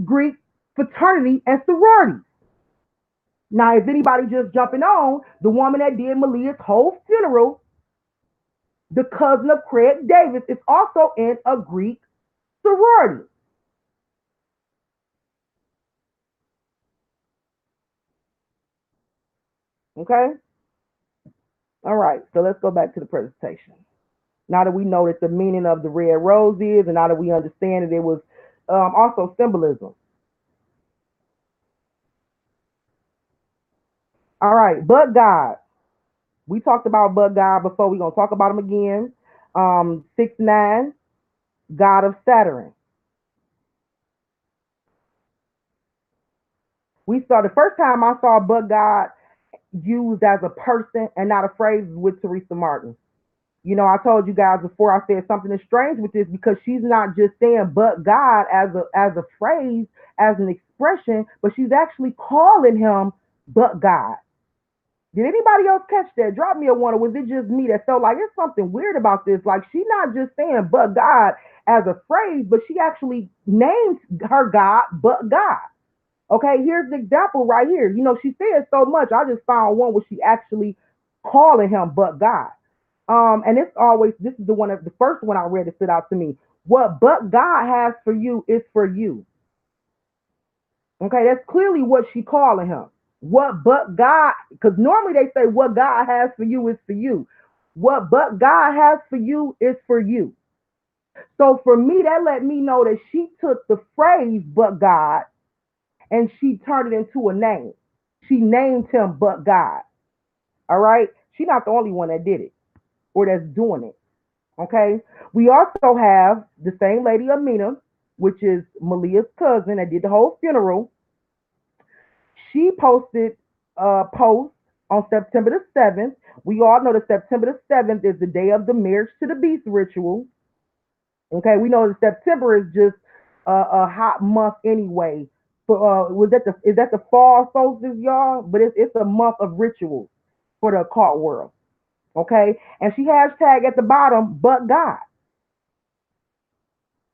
Greek fraternity and sorority. Now, is anybody just jumping on the woman that did Maleah's whole funeral, the cousin of Craig Davis, is also in a Greek sorority. Okay? All right, so let's go back to the presentation. Now that we know that the meaning of the red rose is, and now that we understand that it was also symbolism. All right, but God. We talked about but God before. We're going to talk about him again. 6'9", God of Saturn. We saw the first time I saw but God used as a person and not a phrase with Teresa Martin. You know, I told you guys before, I said something is strange with this because she's not just saying but God as a phrase, as an expression, but she's actually calling him but God. Did anybody else catch that? Drop me a one, or was it just me that felt like it's something weird about this? Like she's not just saying but God as a phrase, but she actually named her God but God. Okay, here's an example right here. You know, she says so much. I just found one where she actually calling him but God. And it's always, this is the first one I read that stood out to me. What but God has for you is for you. Okay, that's clearly what she calling him. What but God, because normally they say what God has for you is for you. What but God has for you is for you. So for me, that let me know that she took the phrase but God and she turned it into a name. She named him but God. All right. She's not the only one that did it or that's doing it. Okay. We also have the same lady, Amina, which is Maleah's cousin that did the whole funeral. She posted a post on September the 7th. We all know that September the 7th is the day of the marriage to the beast ritual. Okay, we know that September is just a hot month anyway. Was that the is that the fall solstice, y'all? But it's a month of rituals for the occult world. Okay, and she hashtag at the bottom, but God.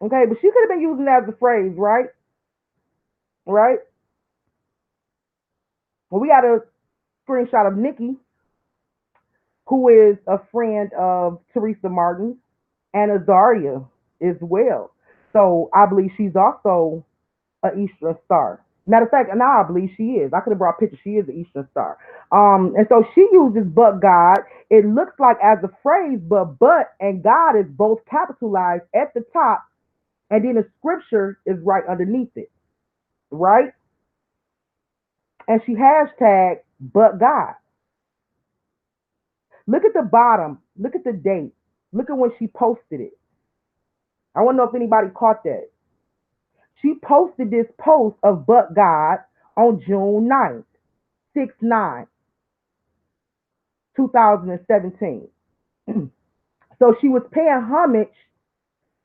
Okay, but she could have been using that as a phrase, right? Right. Well, we got a screenshot of Nikki, who is a friend of Teresa Martin and Azaria as well. So I believe she's also an Eastern Star. Matter of fact, now I believe she is. I could have brought pictures. She is an Eastern Star. And so she uses but God. It looks like as a phrase, but and God is both capitalized at the top, and then the scripture is right underneath it, right? And she hashtag but God. Look at the bottom. Look at the date. Look at when she posted it. I want to know if anybody caught that. She posted this post of but God on June 9th, 6/9, 2017. So she was paying homage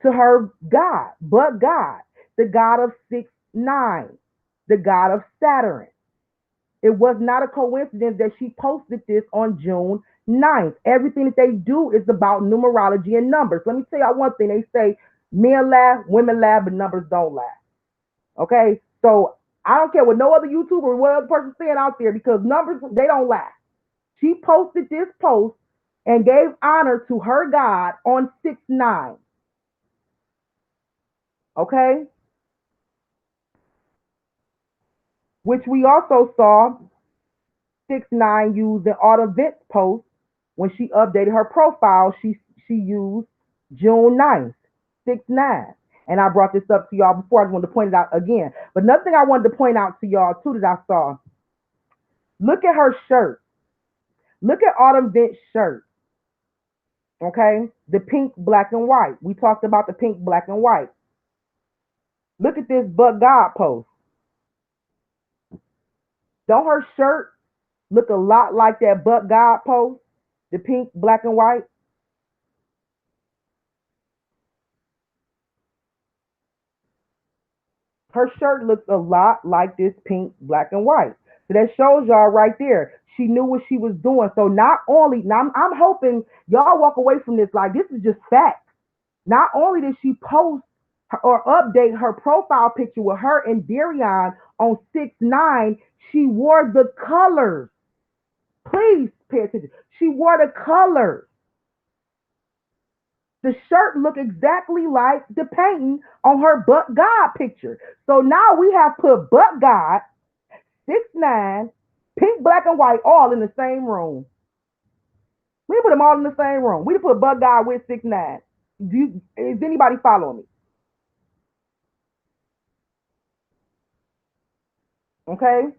to her God, but God, the God of 6/9, the God of Saturn. It was not a coincidence that she posted this on June 9th. Everything that they do is about numerology and numbers. Let me tell you one thing. They say men laugh, women laugh, but numbers don't laugh. Okay? So I don't care what no other YouTuber or what other person saying out there because numbers, they don't laugh. She posted this post and gave honor to her God on 6/9. Okay? Which we also saw 6/9 used in Autumn Vent's post when she updated her profile. She used June 9th, 6/9. And I brought this up to y'all before. I just wanted to point it out again. But another thing I wanted to point out to y'all too that I saw. Look at her shirt. Look at Autumn Vent's shirt. Okay? The pink, black, and white. We talked about the pink, black, and white. Look at this but God post. Don't her shirt look a lot like that but God post? The pink, black, and white? Her shirt looks a lot like this pink, black, and white. So that shows y'all right there. She knew what she was doing. So not only, now I'm hoping y'all walk away from this like this is just facts. Not only did she post or update her profile picture with her and Darion on 6/9, she wore the colors. Please pay attention. She wore the colors. The shirt looked exactly like the painting on her But God picture. So now we have put But God, 6/9, pink, black, and white, all in the same room. We put them all in the same room. We put But God with 6/9. Is anybody following me? Okay.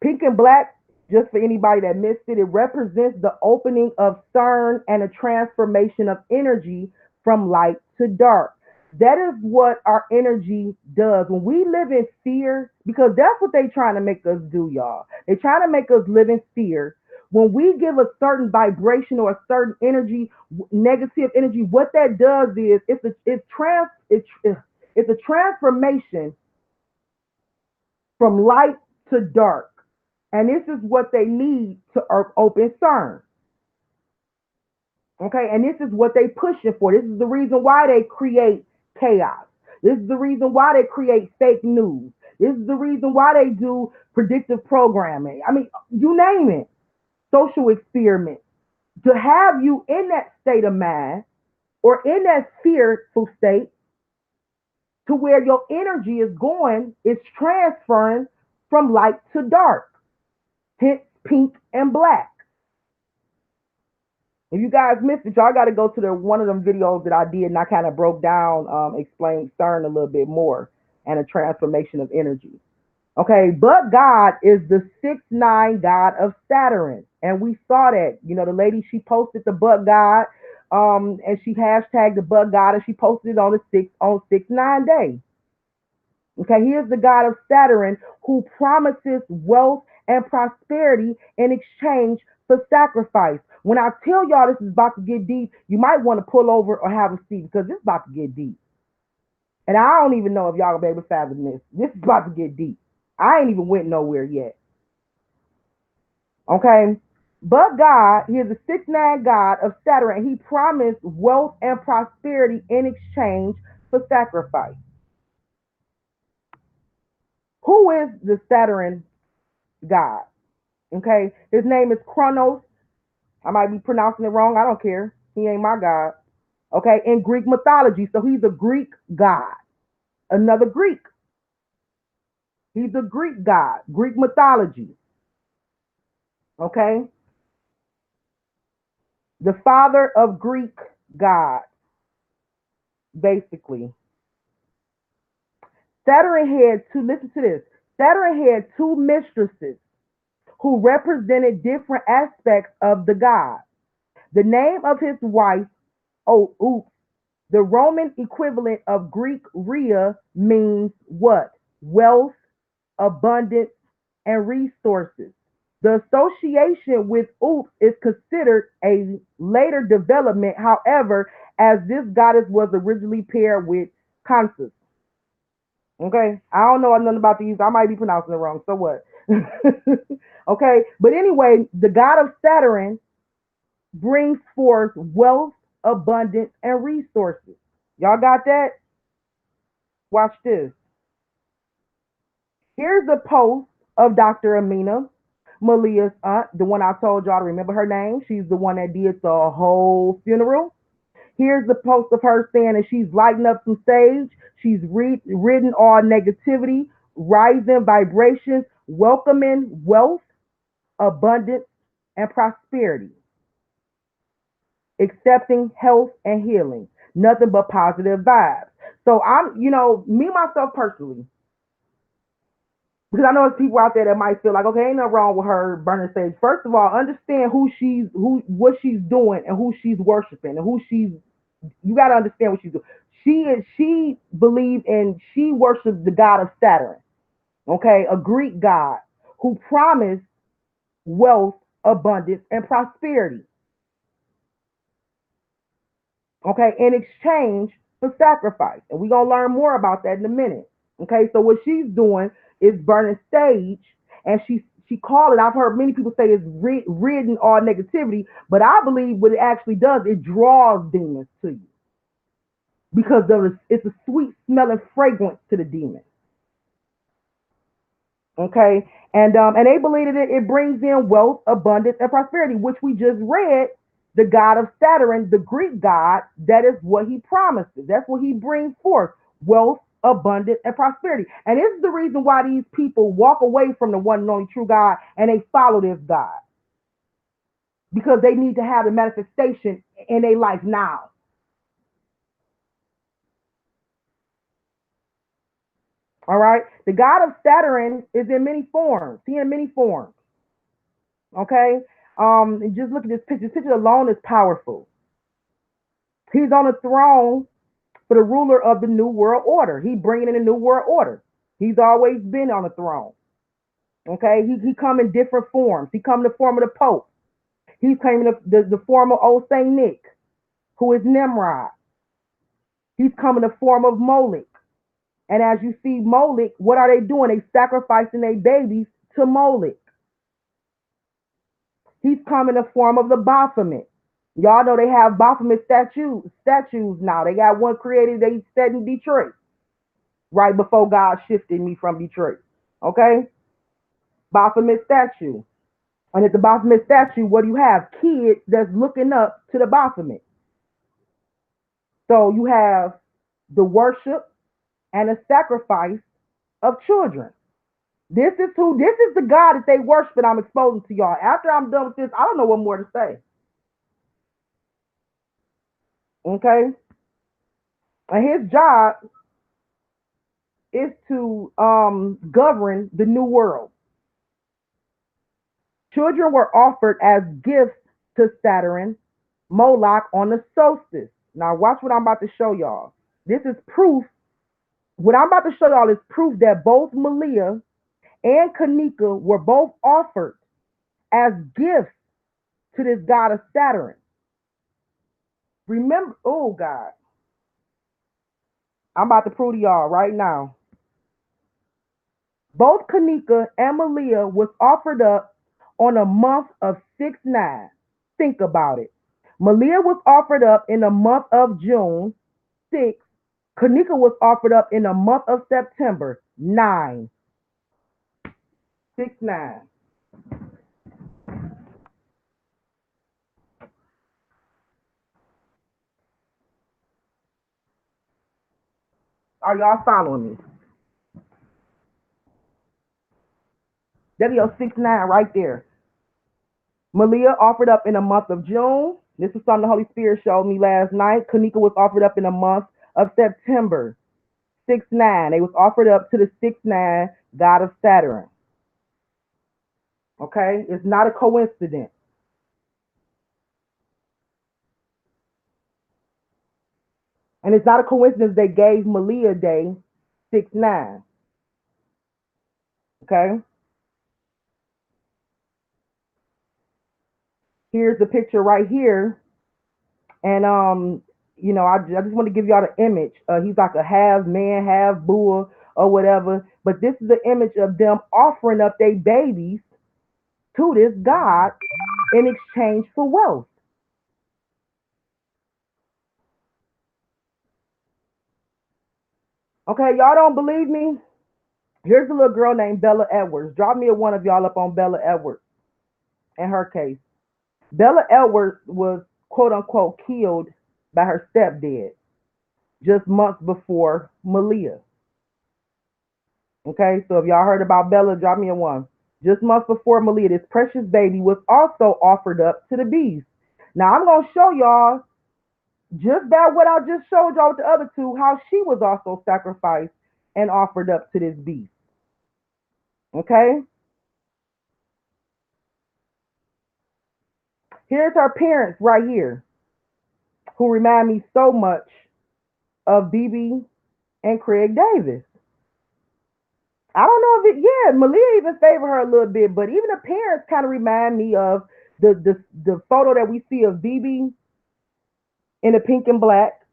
Pink and black, just for anybody that missed it, it represents the opening of CERN and a transformation of energy from light to dark. That is what our energy does. When we live in fear, because that's what they're trying to make us do, y'all. They're trying to make us live in fear. When we give a certain vibration or a certain energy, negative energy, what that does is it's a transformation from light to dark. And this is what they need to open CERN. Okay, and this is what they pushing for. This is the reason why they create chaos. This is the reason why they create fake news. This is the reason why they do predictive programming. I mean, you name it. Social experiments. To have you in that state of mind or in that fearful state to where your energy is going, is transferring from light to dark. Hence pink and black. If you guys missed it, y'all got to go to one of them videos that I did, and I kind of broke down, explained CERN a little bit more and a transformation of energy. Okay, but God is the 6/9 God of Saturn, and we saw that. You know, the lady, she posted the but God, and she hashtagged the but God, and she posted it on the 6/9 day. Okay, here's the God of Saturn who promises wealth and prosperity in exchange for sacrifice. When I tell y'all this is about to get deep, you might want to pull over or have a seat because this is about to get deep. And I don't even know if y'all gonna be able to fathom this. This is about to get deep. I ain't even went nowhere yet. Okay? But God, he is the 6/9 God of Saturn, and he promised wealth and prosperity in exchange for sacrifice. Who is the Saturn God? Okay? His name is Kronos. I might be pronouncing it wrong. I don't care. He ain't my God. Okay? In Greek mythology. So he's a Greek God. Another Greek. He's a Greek God. Greek mythology. Okay? The father of Greek gods, basically. Saturn had two, listen to this. Saturn had two mistresses who represented different aspects of the god. The name of his wife, the Roman equivalent of Greek Rhea means what? Wealth, abundance, and resources. The association with Oops is considered a later development, however, as this goddess was originally paired with Seances. Okay, I don't know nothing about these. I might be pronouncing it wrong. So what? Okay, but anyway, the god of Saturn brings forth wealth, abundance, and resources. Y'all got that? Watch this. Here's a post of Dr. Amina, Maleah's aunt, the one I told y'all to remember her name. She's the one that did the whole funeral. Here's the post of her saying that she's lighting up some sage. She's ridden all negativity, rising vibrations, welcoming wealth, abundance, and prosperity, accepting health and healing. Nothing but positive vibes. So me myself personally, because I know there's people out there that might feel like, okay, ain't nothing wrong with her burning sage. First of all, understand what she's doing and who she's worshiping and you got to understand what she's doing. She believes and she worships the god of Saturn, okay, a Greek god who promised wealth, abundance, and prosperity, okay, in exchange for sacrifice. And we're going to learn more about that in a minute, okay? So what she's doing is burning sage, and she called it, I've heard many people say it's ridden all negativity, but I believe what it actually does, it draws demons to you. Because it's a sweet smelling fragrance to the demon. Okay, and they believe that it brings in wealth, abundance, and prosperity, which we just read. The god of Saturn, the Greek god, that is what he promises. That's what he brings forth: wealth, abundance, and prosperity. And this is the reason why these people walk away from the one and only true God and they follow this God, because they need to have the manifestation in their life now. All right, the god of Saturn is in many forms. He in many forms. Okay, and just look at this picture. This picture alone is powerful. He's on a throne for the ruler of the new world order. He bringing in a new world order. He's always been on the throne. Okay, he come in different forms. He come in the form of the Pope. He's coming in the form of old Saint Nick, who is Nimrod. He's coming in the form of Moloch. And as you see Moloch, what are they doing? They sacrificing their babies to Moloch. He's coming in the form of the Baphomet. Y'all know they have Baphomet statues now. They got one created, they said in Detroit, right before God shifted me from Detroit. Okay? Baphomet statue. And at the Baphomet statue, what do you have? Kids that's looking up to the Baphomet. So you have the worship and the sacrifice of children. This is the God that they worship and I'm exposing to y'all. After I'm done with this, I don't know what more to say. Okay? And his job is to govern the new world. Children were offered as gifts to Saturn, Moloch on the solstice. Now watch what I'm about to show y'all. This is proof. What I'm about to show y'all is proof that both Maleah and Kenneka were both offered as gifts to this god of Saturn. Remember, oh God, I'm about to prove to y'all right now. Both Kenneka and Maleah was offered up on a month of 6/9. Think about it. Maleah was offered up in the month of June 6. Kenneka was offered up in the month of September 9. 6/9. Are y'all following me? That's your 6/9 right there. Maleah offered up in the month of June. This is something the Holy Spirit showed me last night. Kenneka was offered up in the month of September. 6/9. They was offered up to the 6/9 god of Saturn. Okay? It's not a coincidence. And it's not a coincidence they gave Maleah Day 6/9. Okay? Here's the picture right here. And I just want to give y'all the image. He's like a half man, half bull, or whatever. But this is the image of them offering up their babies to this God in exchange for wealth. Okay, y'all don't believe me? Here's a little girl named Bella Edwards. Drop me a one of y'all up on Bella Edwards in her case. Bella Edwards was quote unquote killed by her stepdad just months before Maleah. Okay, so if y'all heard about Bella, drop me a one. Just months before Maleah, this precious baby was also offered up to the beast. Now I'm gonna show y'all just that what I just showed y'all with the other two, how she was also sacrificed and offered up to this beast. Okay? Here's her parents right here, who remind me so much of BB and Craig Davis. I don't know if it, yeah, Maleah even favor her a little bit, but even the parents kind of remind me of the photo that we see of BB in the pink and black,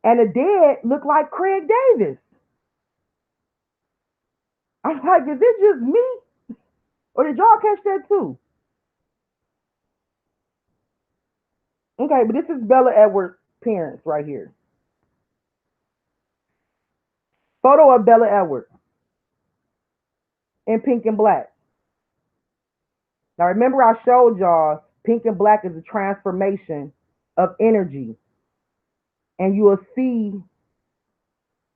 and the dad looked like Craig Davis. I'm like, is this just me? Or did y'all catch that too? Okay, but this is Bella Edwards' parents right here. Photo of Bella Edwards. in pink and black. Now remember I showed y'all pink and black is a transformation of energy. And you will see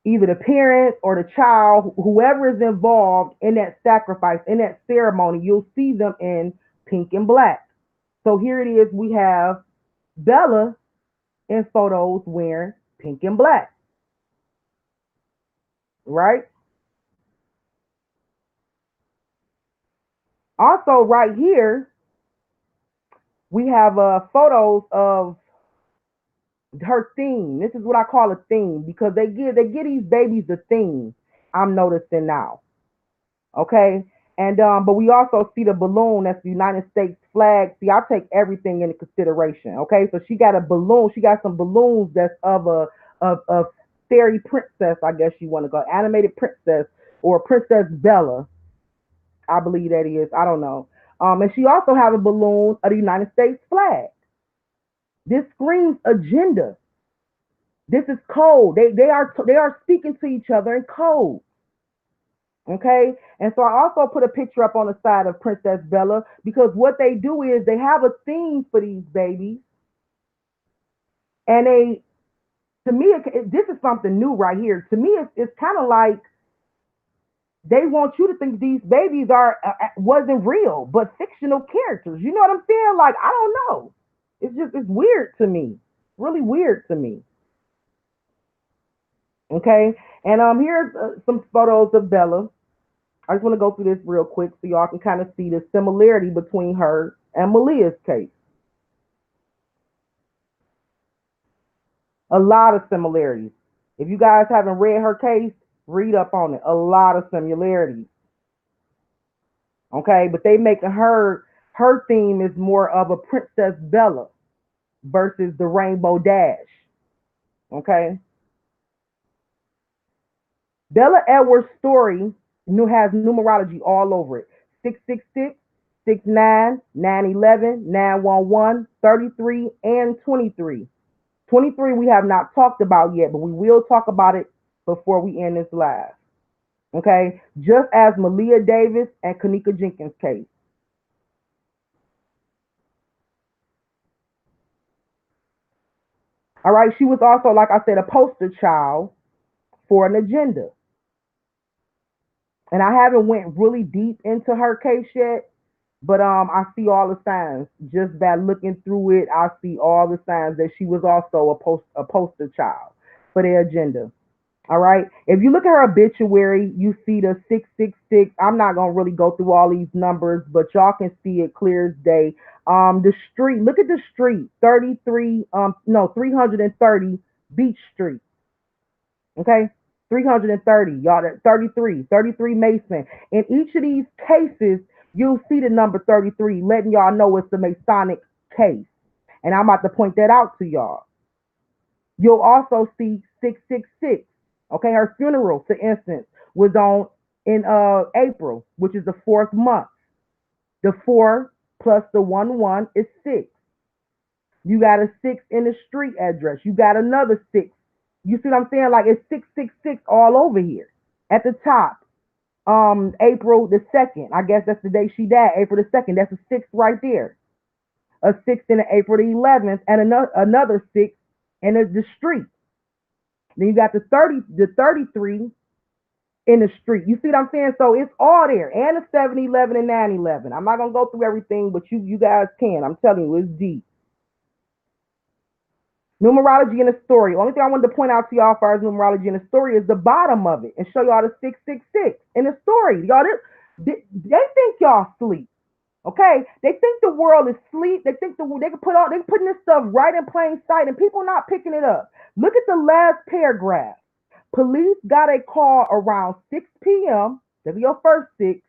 either the parent or the child, whoever is involved in that sacrifice, in that ceremony, you'll see them in pink and black. So here it is, we have Bella in photos wearing pink and black, right? Also right here, we have photos of her theme. This is what I call a theme because they give these babies a theme. I'm noticing now. Okay. And but we also see the balloon. That's the United States flag. See, I take everything into consideration. Okay, so she got a balloon. She got some balloons that's of a fairy princess, I guess you want to go, animated princess or Princess Bella, I believe that is. I don't know. And she also have a balloon of the United States flag. This screams agenda. This is code. They are speaking to each other in code. Okay, and so I also put a picture up on the side of Princess Bella because what they do is they have a theme for these babies, and to me, this is something new right here. To me, it's kind of like they want you to think these babies wasn't real, but fictional characters. You know what I'm saying? Like, I don't know. It's weird to me. Really weird to me. Okay, and here's some photos of Bella. I just want to go through this real quick so y'all can kind of see the similarity between her and Maleah's case. A lot of similarities. If you guys haven't read her case, read up on it. A lot of similarities. Okay, but they making her theme is more of a Princess Bella versus the Rainbow Dash. Okay. Bella Edwards' story has numerology all over it. 666, 69, 911, 911, 33, and 23. 23 we have not talked about yet, but we will talk about it before we end this live. Okay? Just as Maleah Davis and Kenneka Jenkins' case. All right, she was also, like I said, a poster child for an agenda. And I haven't went really deep into her case yet, but I see all the signs. Just by looking through it, I see all the signs that she was also a poster child for their agenda. All right. If you look at her obituary, you see the 666. I'm not gonna really go through all these numbers, but y'all can see it clear as day. The street. Look at the street. 330 Beach Street. Okay. 330. Y'all, 33 Mason. In each of these cases, you'll see the number 33, letting y'all know it's the Masonic case. And I'm about to point that out to y'all. You'll also see 666. Okay, her funeral, for instance, was in April, which is the 4th month. The 4 plus the 1 is 6. You got a 6 in the street address. You got another 6. You see what I'm saying? Like, it's 666 all over here. At the top, April the 2nd. I guess that's the day she died. April the 2nd. That's a 6 right there. A 6 in the April the 11th, and another 6 in the street. Then you got the 33 in the street. You see what I'm saying? So it's all there. And the 7-11 and 9-11. I'm not gonna go through everything, but you guys can. I'm telling you, it's deep. Numerology in the story. Only thing I wanted to point out to y'all as far as numerology in the story is the bottom of it and show y'all the 666 in the story. Y'all, they think y'all sleep. Okay, they think the world is asleep. They think they can putting this stuff right in plain sight, and people not picking it up. Look at the last paragraph. Police got a call around 6 p.m. There go your first 6.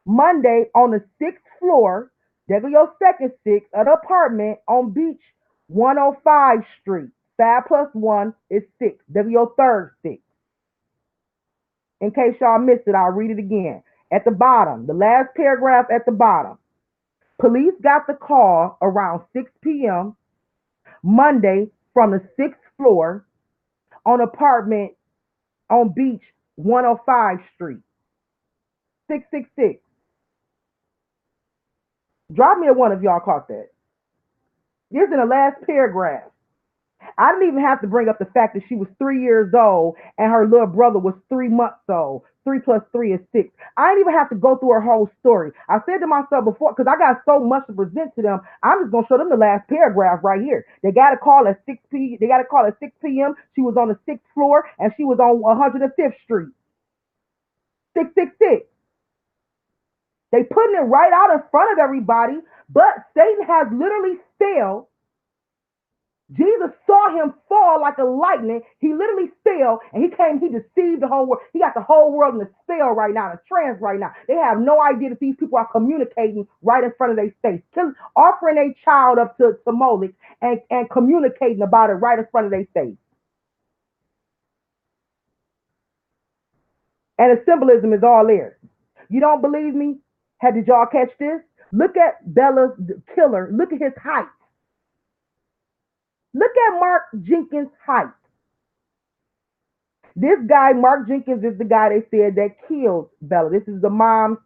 Monday on the 6th floor. There go your second 6 of the apartment on Beach 105 Street. 5 plus 1 is 6. There go your third 6. In case y'all missed it, I'll read it again. At the bottom, the last paragraph at the bottom. Police got the call around 6 p.m. Monday from the 6th floor on apartment on Beach 105 Street. 666. Drop me a one if y'all caught that. This in the last paragraph. I didn't even have to bring up the fact that she was 3 years old and her little brother was 3 months old. 3 plus 3 is 6. I didn't even have to go through her whole story. I said to myself before, because I got so much to present to them, I'm just gonna show them the last paragraph right here. They got a call at 6 p. They got a call at 6 p.m. She was on the 6th floor and she was on 105th Street. 666. They putting it right out in front of everybody, but Satan has literally failed. Jesus saw him fall like a lightning. He literally fell and he deceived the whole world. He got the whole world in a spell right now, in a trance right now. They have no idea that these people are communicating right in front of their face, offering a child up to Moloch and communicating about it right in front of their face. And the symbolism is all there. You don't believe me? Did y'all catch this? Look at Bella's killer. Look at his height. Look at Mark Jenkins' height. This guy, Mark Jenkins, is the guy they said that killed Bella. This is the mom's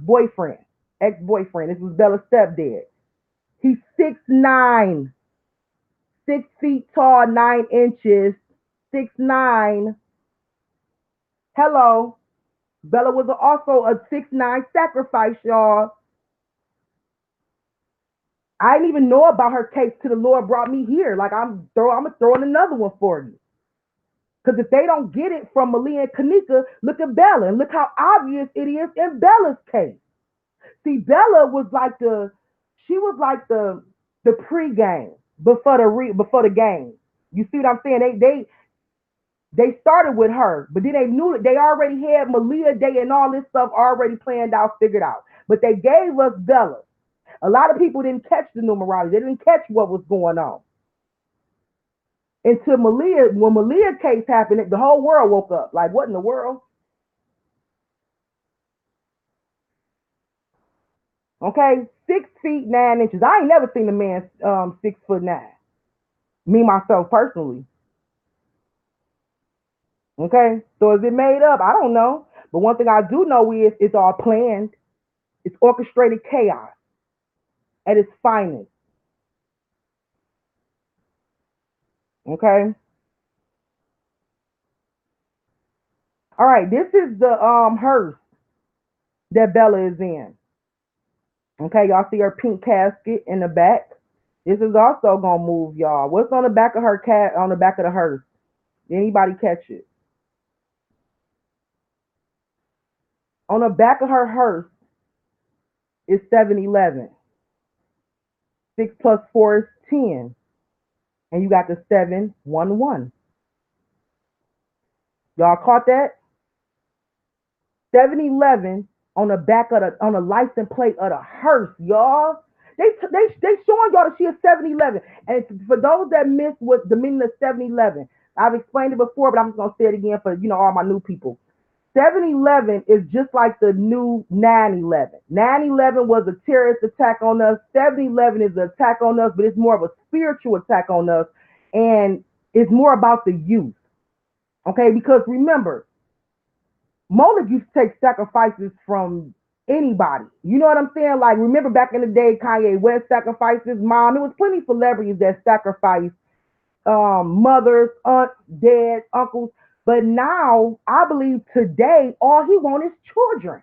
boyfriend, ex-boyfriend. This was Bella's stepdad. He's 6'9", 6 feet tall, 9 inches, 6'9". Hello. Bella was also a 6'9" sacrifice, y'all. I didn't even know about her case till the Lord brought me here. Like I'm gonna throw in another one for you. Because if they don't get it from Maleah and Kenneka, look at Bella and look how obvious it is in Bella's case. See, Bella was like the pregame before the game. You see what I'm saying? They started with her, but then they knew that they already had Maleah Day and all this stuff already planned out, figured out. But they gave us Bella. A lot of people didn't catch the numerology. They didn't catch what was going on. Until Maleah, when Maleah case happened, the whole world woke up. Like, what in the world? Okay, 6 feet 9 inches. I ain't never seen a man 6'9". Me myself personally. Okay, so is it made up? I don't know. But one thing I do know is it's all planned. It's orchestrated chaos at its finest. Okay. All right, this is the hearse that Bella is in. Okay, y'all see her pink casket in the back. This is also gonna move, y'all. What's on the back of her on the back of the hearse? Did anybody catch it? On the back of her hearse is 711. 6 plus 4 is 10. And you got the 711. Y'all caught that? 711 on the back of the license plate of the hearse, y'all. They showing y'all that she is 711. And for those that missed what the meaning of 711, I've explained it before, but I'm just gonna say it again for all my new people. 711 is just like the new 9/11. 9/11 was a terrorist attack on us. 7/11 is an attack on us, but it's more of a spiritual attack on us, and it's more about the youth. Okay, because remember, Moloch used to take sacrifices from anybody. You know what I'm saying? Like, remember back in the day, Kanye West sacrifices mom. There was plenty of celebrities that sacrificed mothers, aunts, dads, uncles. But now, I believe today, all he wants is children.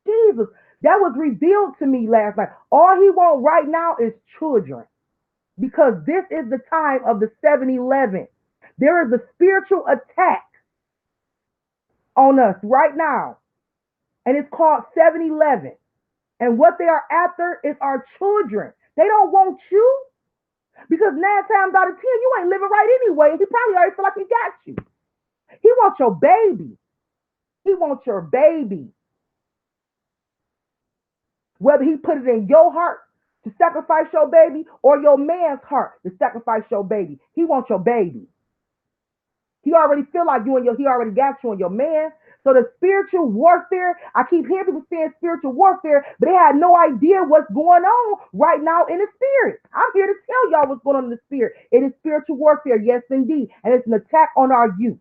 Jesus, that was revealed to me last night. All he wants right now is children. Because this is the time of the 711. There is a spiritual attack on us right now. And it's called 711. And what they are after is our children. They don't want you. Because 9 times out of 10, you ain't living right anyway. He probably already feel like he got you. He wants your baby. He wants your baby. Whether he put it in your heart to sacrifice your baby or your man's heart to sacrifice your baby, he wants your baby. He already feel like he already got you and your man. So the spiritual warfare, I keep hearing people saying spiritual warfare, but they had no idea what's going on right now in the spirit. I'm here to tell y'all what's going on in the spirit. It is spiritual warfare, yes, indeed. And it's an attack on our youth.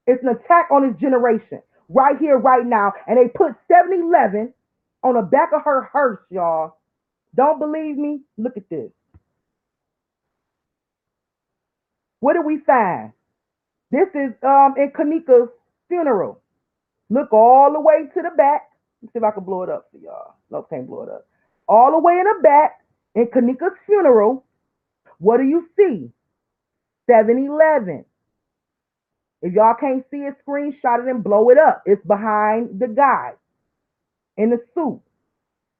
It's an attack on his generation right here, right now. And they put 7-Eleven on the back of her hearse, y'all. Don't believe me? Look at this. What do we find? This is in Kenneka's funeral. Look all the way to the back. Let's see if I can blow it up for y'all. No, can't blow it up. All the way in the back in Kenneka's funeral. What do you see? 7-Eleven. If y'all can't see it, screenshot it and blow it up. It's behind the guy in the suit.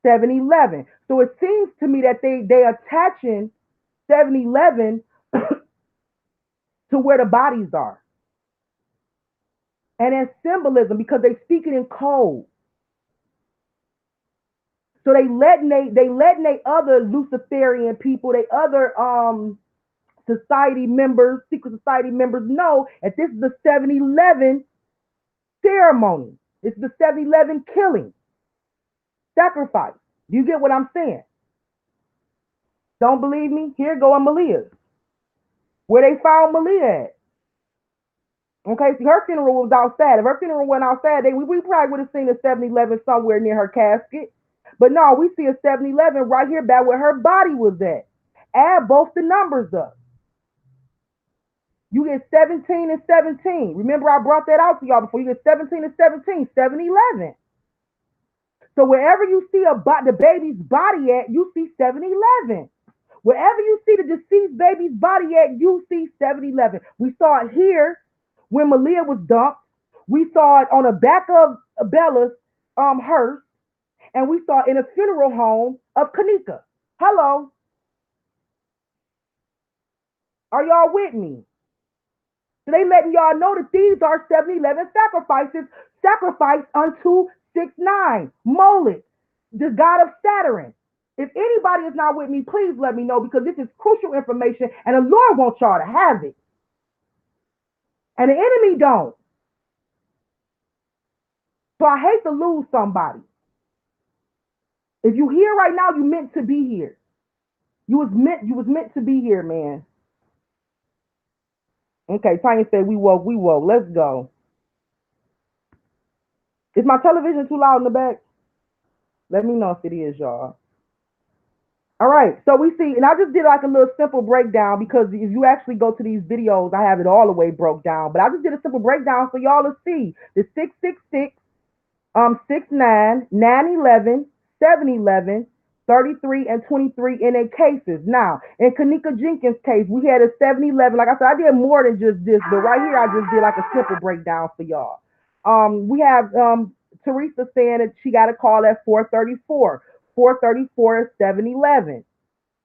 7-Eleven. So it seems to me that they attaching 7-Eleven to where the bodies are. And it's symbolism because they speak it in code. So they letting they other Luciferian people, they other society members, secret society members know that this is the 7-Eleven ceremony. It's the 7-Eleven killing, sacrifice. Do you get what I'm saying? Don't believe me? Here go on Maleah. Where they found Maleah at. Okay, see, her funeral was outside. If her funeral went outside, we probably would have seen a 7-Eleven somewhere near her casket. But no, we see a 7-Eleven right here back where her body was at. Add both the numbers up. You get 17 and 17. Remember, I brought that out to y'all before. You get 17 and 17, 7-Eleven. So wherever you see the baby's body at, you see 7-Eleven. Wherever you see the deceased baby's body at, you see 7-Eleven. We saw it here when Maleah was dumped. We saw it on the back of Bella's hearse. And we saw it in a funeral home of Kenneka. Hello. Are y'all with me? So they letting y'all know that these are 7-Eleven sacrifices, sacrificed unto 6-9, Molech, the god of Saturn. If anybody is not with me, please let me know because this is crucial information and the Lord wants y'all to have it. And the enemy don't. So I hate to lose somebody. If you here right now, you meant to be here. You was meant to be here, man. Okay, Tanya said we woke. Let's go. Is my television too loud in the back? Let me know if it is, y'all. All right, so we see, and I just did like a little simple breakdown because if you actually go to these videos, I have it all the way broke down. But I just did a simple breakdown for y'all to see the 666, 6-9, 9-11, 7-Eleven, 33 and 23 in their cases. Now, in Kenneka Jenkins' case, we had a 7-Eleven. Like I said, I did more than just this, but right here I just did like a simple breakdown for y'all. We have Teresa saying that she got a call at 434. 434 is 7-Eleven.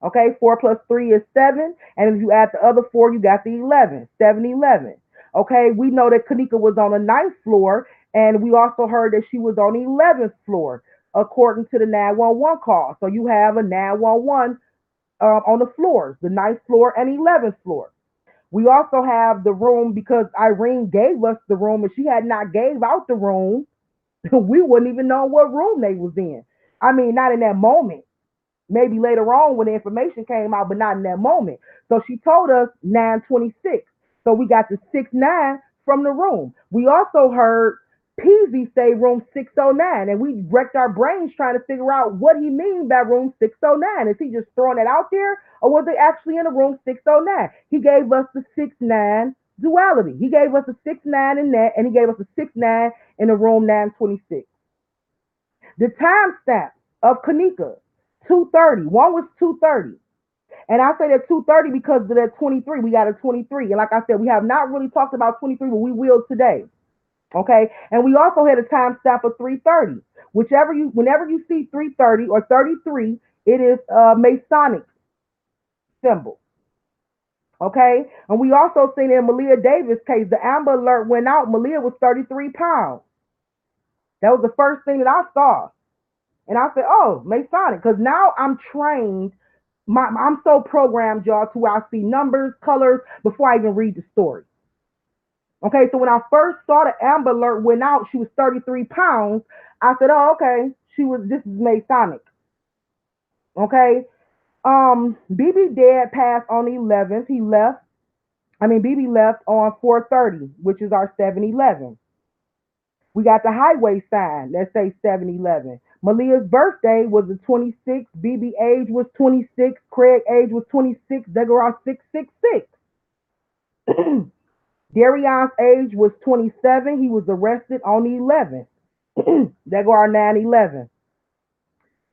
Okay, 4 plus 3 is 7. And if you add the other 4, you got the 11, 7-Eleven. Okay, we know that Kenneka was on the 9th floor, and we also heard that she was on the 11th floor, according to the 911 call. So you have a 911 on the floors, the 9th floor and 11th floor. We also have the room because Irene gave us the room. If she had not gave out the room, we wouldn't even know what room they was in. I mean, not in that moment. Maybe later on when the information came out, but not in that moment. So she told us 926. So we got the 6-9 from the room. We also heard Peasy say room 609, and we wrecked our brains trying to figure out what he means by room 609. Is he just throwing it out there, or was they actually in the room 609? He gave us the 6-9 duality. He gave us a 6-9 in that, and he gave us a 6-9 in the room 926. The timestamp of Kenneka, 2:30. One was 2:30. And I say that 2:30 because of that 23. We got a 23. And like I said, we have not really talked about 23, but we will today. Okay. And we also had a timestamp of 3:30. Whenever you see 3:30 or 33, it is a Masonic symbol. Okay. And we also seen in Maleah Davis' case, the Amber Alert went out. Maleah was 33 pounds. That was the first thing that I saw. And I said, oh, Masonic, because now I'm trained. I'm so programmed, y'all, to where I see numbers, colors, before I even read the story. Okay, so when I first saw the Amber Alert went out, she was 33 pounds. I said, oh, okay, this is Masonic. Okay, BB Dad passed on the 11th. He left BB left on 4/30, which is our 7/11. We got the highway sign. Let's say 7/11. Maleah's birthday was the 26th. BB age was 26. Craig age was 26. They go on 666. Darion's age was 27. He was arrested on the 11th. There go our 9/11.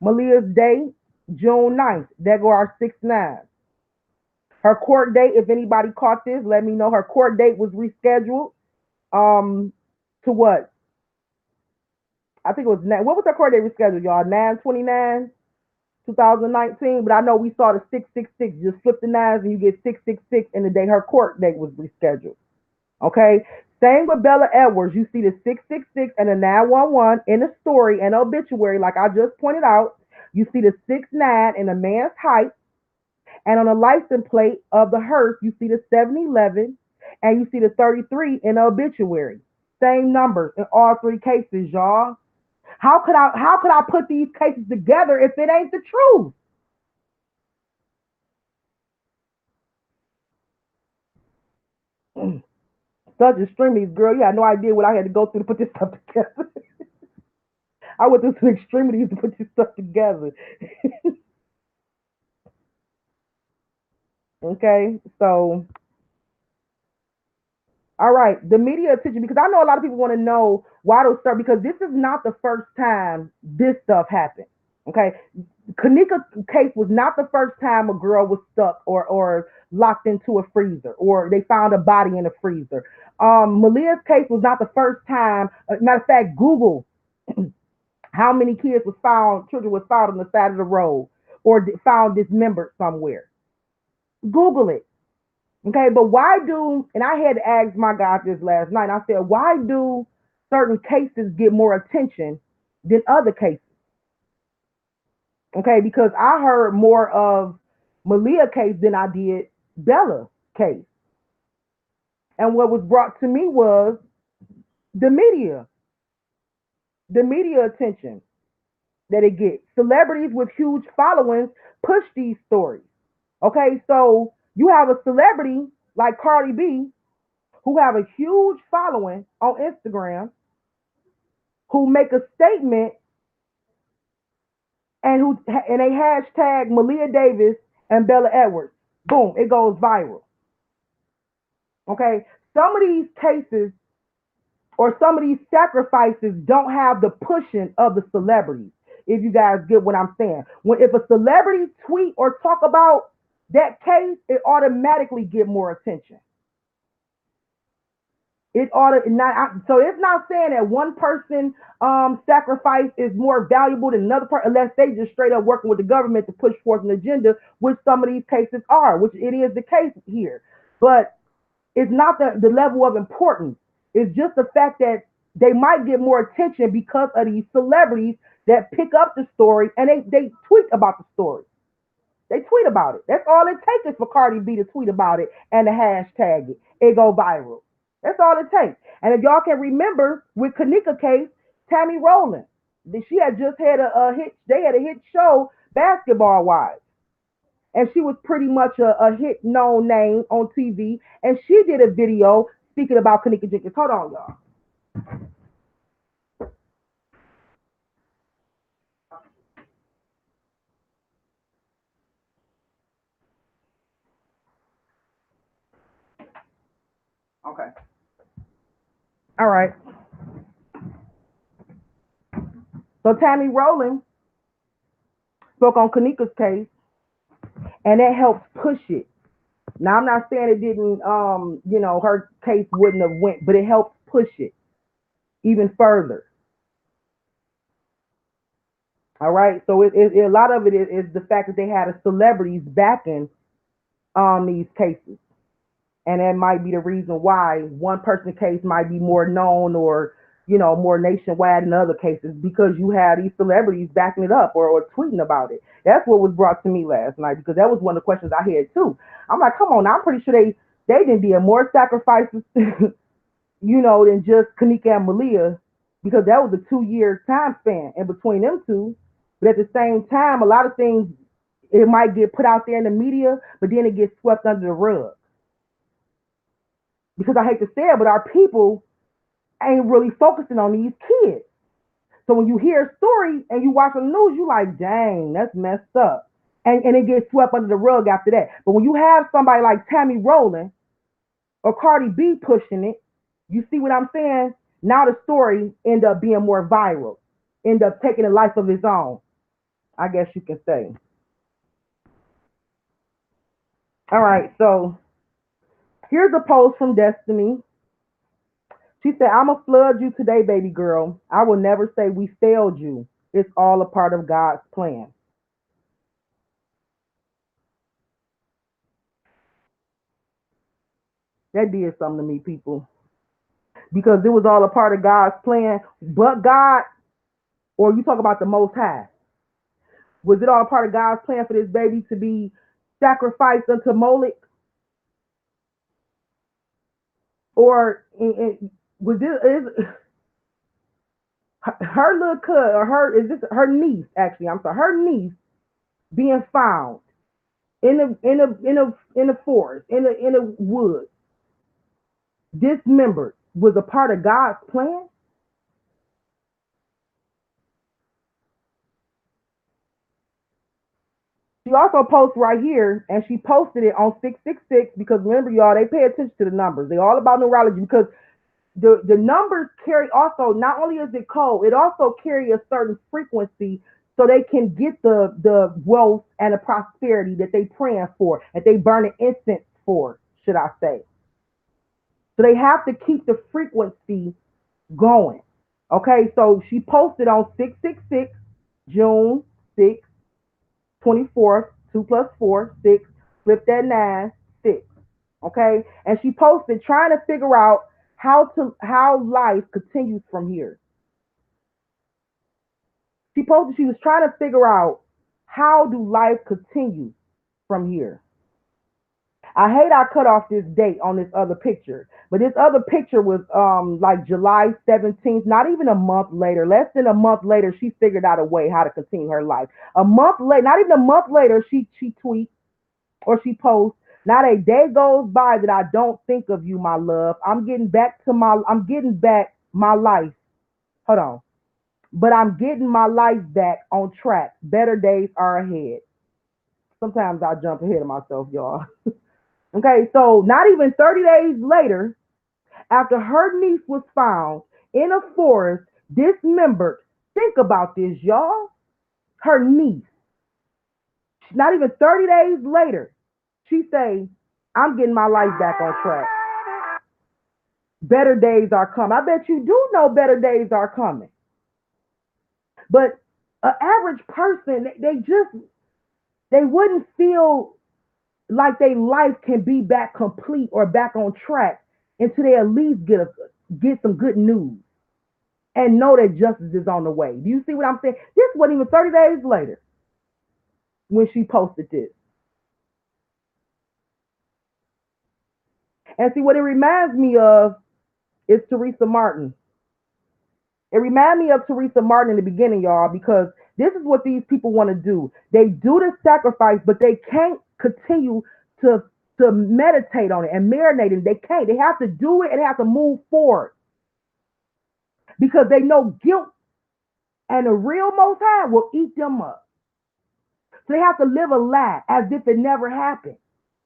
Maleah's day, June 9th. There go our 6/9. Her court date, if anybody caught this, let me know. Her court date was rescheduled to what? I think it was, what was her court date rescheduled, y'all? 9/29, 2019. But I know we saw the 666. Just flip the nines and you get 666 in the day her court date was rescheduled. Okay? Same with Bella Edwards. You see the 666 and the 911 in the story and obituary, like I just pointed out. You see the 6'9" in a man's height. And on the license plate of the hearse, you see the 7/11 and you see the 33 in the obituary. Same numbers in all three cases, y'all. How could I put these cases together if it ain't the truth? Such extremities, girl. You had no idea what I had to go through to put this stuff together. I went through some extremities to put this stuff together. Okay, so all right, the media attention, because I know a lot of people want to know why those start, because this is not the first time this stuff happened. Okay, Kenneka case was not the first time a girl was stuck or locked into a freezer, or they found a body in a freezer. Maleah's case was not the first time. Matter of fact, Google how many children was found on the side of the road, or found dismembered somewhere. Google it. Okay, but why do, and I had to ask my God this last night, I said, why do certain cases get more attention than other cases? Okay, because I heard more of Maleah case than I did Bella case. And what was brought to me was the media attention that it gets. Celebrities with huge followings push these stories. Okay, so you have a celebrity like Cardi B who have a huge following on Instagram, who make a statement and they hashtag Maleah Davis and Bella Edwards. Boom, it goes viral. Okay, some of these cases or some of these sacrifices don't have the pushing of the celebrities. If you guys get what I'm saying, if a celebrity tweet or talk about that case, it automatically get more attention. It ought to not. So it's not saying that one person sacrifice is more valuable than another person, unless they just straight up working with the government to push forth an agenda, which some of these cases are, which it is the case here. But it's not the level of importance. It's just the fact that they might get more attention because of these celebrities that pick up the story and they tweet about the story. They tweet about it. That's all it takes is for Cardi B to tweet about it and to hashtag it. It go viral. That's all it takes. And if y'all can remember with Kenneka case, Tammy Rowland, she had just had a hit. They had a hit show, Basketball Wives, and she was pretty much a hit known name on TV. And she did a video speaking about Kenneka Jenkins. Hold on, y'all. Okay. All right. So Tammy Rowland spoke on Kenneka's case, and that helped push it. Now I'm not saying it didn't, her case wouldn't have went, but it helped push it even further. All right. So a lot of it is the fact that they had a celebrities backing these cases, and that might be the reason why one person case might be more known or more nationwide than other cases, because you had these celebrities backing it up or tweeting about it. That's what was brought to me last night, because that was one of the questions I had too. I'm like, come on, I'm pretty sure they didn't do more sacrifices, than just Kenneka and Maleah, because that was a 2-year time span in between them two. But at the same time, a lot of things, it might get put out there in the media, but then it gets swept under the rug. Because I hate to say it, but our people ain't really focusing on these kids. So when you hear a story and you watch the news, you like, dang, that's messed up. And it gets swept under the rug after that. But when you have somebody like Tammy Rowland or Cardi B pushing it, you see what I'm saying? Now the story end up being more viral, end up taking a life of its own, I guess you can say. All right, so here's a post from Destiny. She said, I'ma flood you today, baby girl. I will never say we failed you. It's all a part of God's plan. That did something to me, people. Because it was all a part of God's plan. But God, or you talk about the Most High, was it all a part of God's plan for this baby to be sacrificed unto Moloch? Or was this her little cut or her is this her niece actually? I'm sorry, her niece being found in a forest in a wood, dismembered, was a part of God's plan. She also posts right here, and she posted it on 666 because remember, y'all, they pay attention to the numbers. They're all about numerology because the numbers carry also, not only is it code, it also carry a certain frequency so they can get the wealth and the prosperity that they praying for, that they burn an incense for, should I say. So they have to keep the frequency going. Okay, so she posted on 666, June 6th, 24th, 2 plus 4, 6, flip that 9, 6. Okay, and she posted trying to figure out how life continues from here. She posted she was trying to figure out how do life continue from here. I hate I cut off this date on this other picture, but this other picture was like July 17th, not even a month later, less than a month later, she figured out a way how to continue her life. A month later, not even a month later, she tweets or she posts, not a day goes by that I don't think of you, my love. I'm getting back my life. Hold on. But I'm getting my life back on track. Better days are ahead. Sometimes I jump ahead of myself, y'all. Okay, so not even 30 days later, after her niece was found in a forest, dismembered, think about this, y'all. Her niece, not even 30 days later, she say, I'm getting my life back on track. Better days are coming. I bet you do know better days are coming. But an average person, they wouldn't feel like their life can be back complete or back on track until they at least get some good news and know that justice is on the way. Do you see what I'm saying? This wasn't even 30 days later when she posted this. And see, what it reminds me of is Teresa Martin. It reminds me of Teresa Martin in the beginning, y'all, because this is what these people want to do. They do the sacrifice, but they can't continue to meditate on it and marinate it. They can't. They have to do it and they have to move forward because they know guilt and the real Most High will eat them up. So they have to live a lie as if it never happened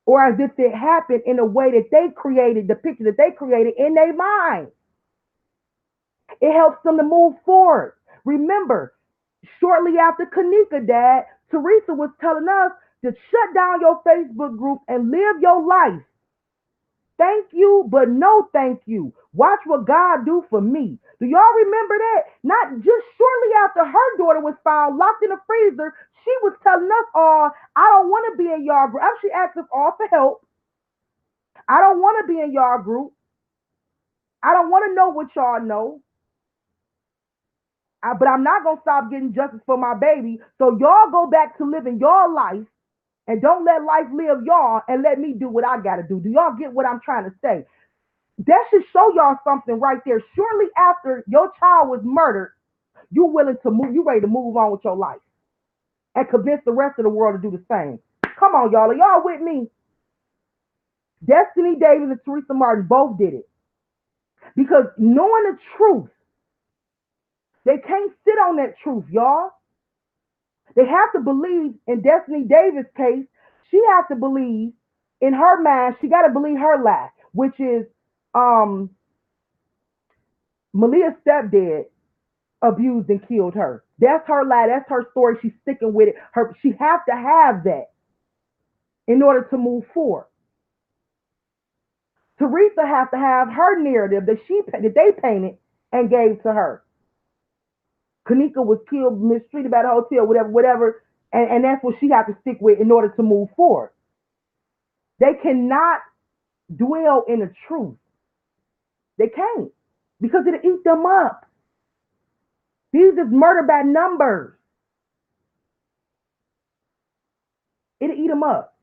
or as if it happened in a way that they created, the picture that they created in their mind. It helps them to move forward. Remember, shortly after Kenneka died, Teresa was telling us to shut down your Facebook group and live your life. Thank you, but no thank you. Watch what God do for me. Do y'all remember that? Not just shortly after her daughter was found locked in a freezer, she was telling us all, I don't want to be in y'all group. She asked us all for help. I don't want to be in y'all group. I don't want to know what y'all know. But I'm not going to stop getting justice for my baby. So y'all go back to living your life and don't let life live y'all and let me do what I got to do. Do y'all get what I'm trying to say? That should show y'all something right there. Shortly after your child was murdered, you willing to move, you ready to move on with your life and convince the rest of the world to do the same. Come on, y'all. Are y'all with me? Destiny Davis and Teresa Martin both did it. Because knowing the truth, they can't sit on that truth, y'all. They have to believe in Destiny Davis' case. She has to believe in her mind. She got to believe her lie, which is Maleah's stepdad abused and killed her. That's her lie. That's her story. She's sticking with it. She has to have that in order to move forward. Teresa has to have her narrative that they painted and gave to her. Kenneka was killed, mistreated by the hotel, whatever, and that's what she has to stick with in order to move forward. They cannot dwell in the truth. They can't, because it'll eat them up. These is murder by numbers. It'll eat them up.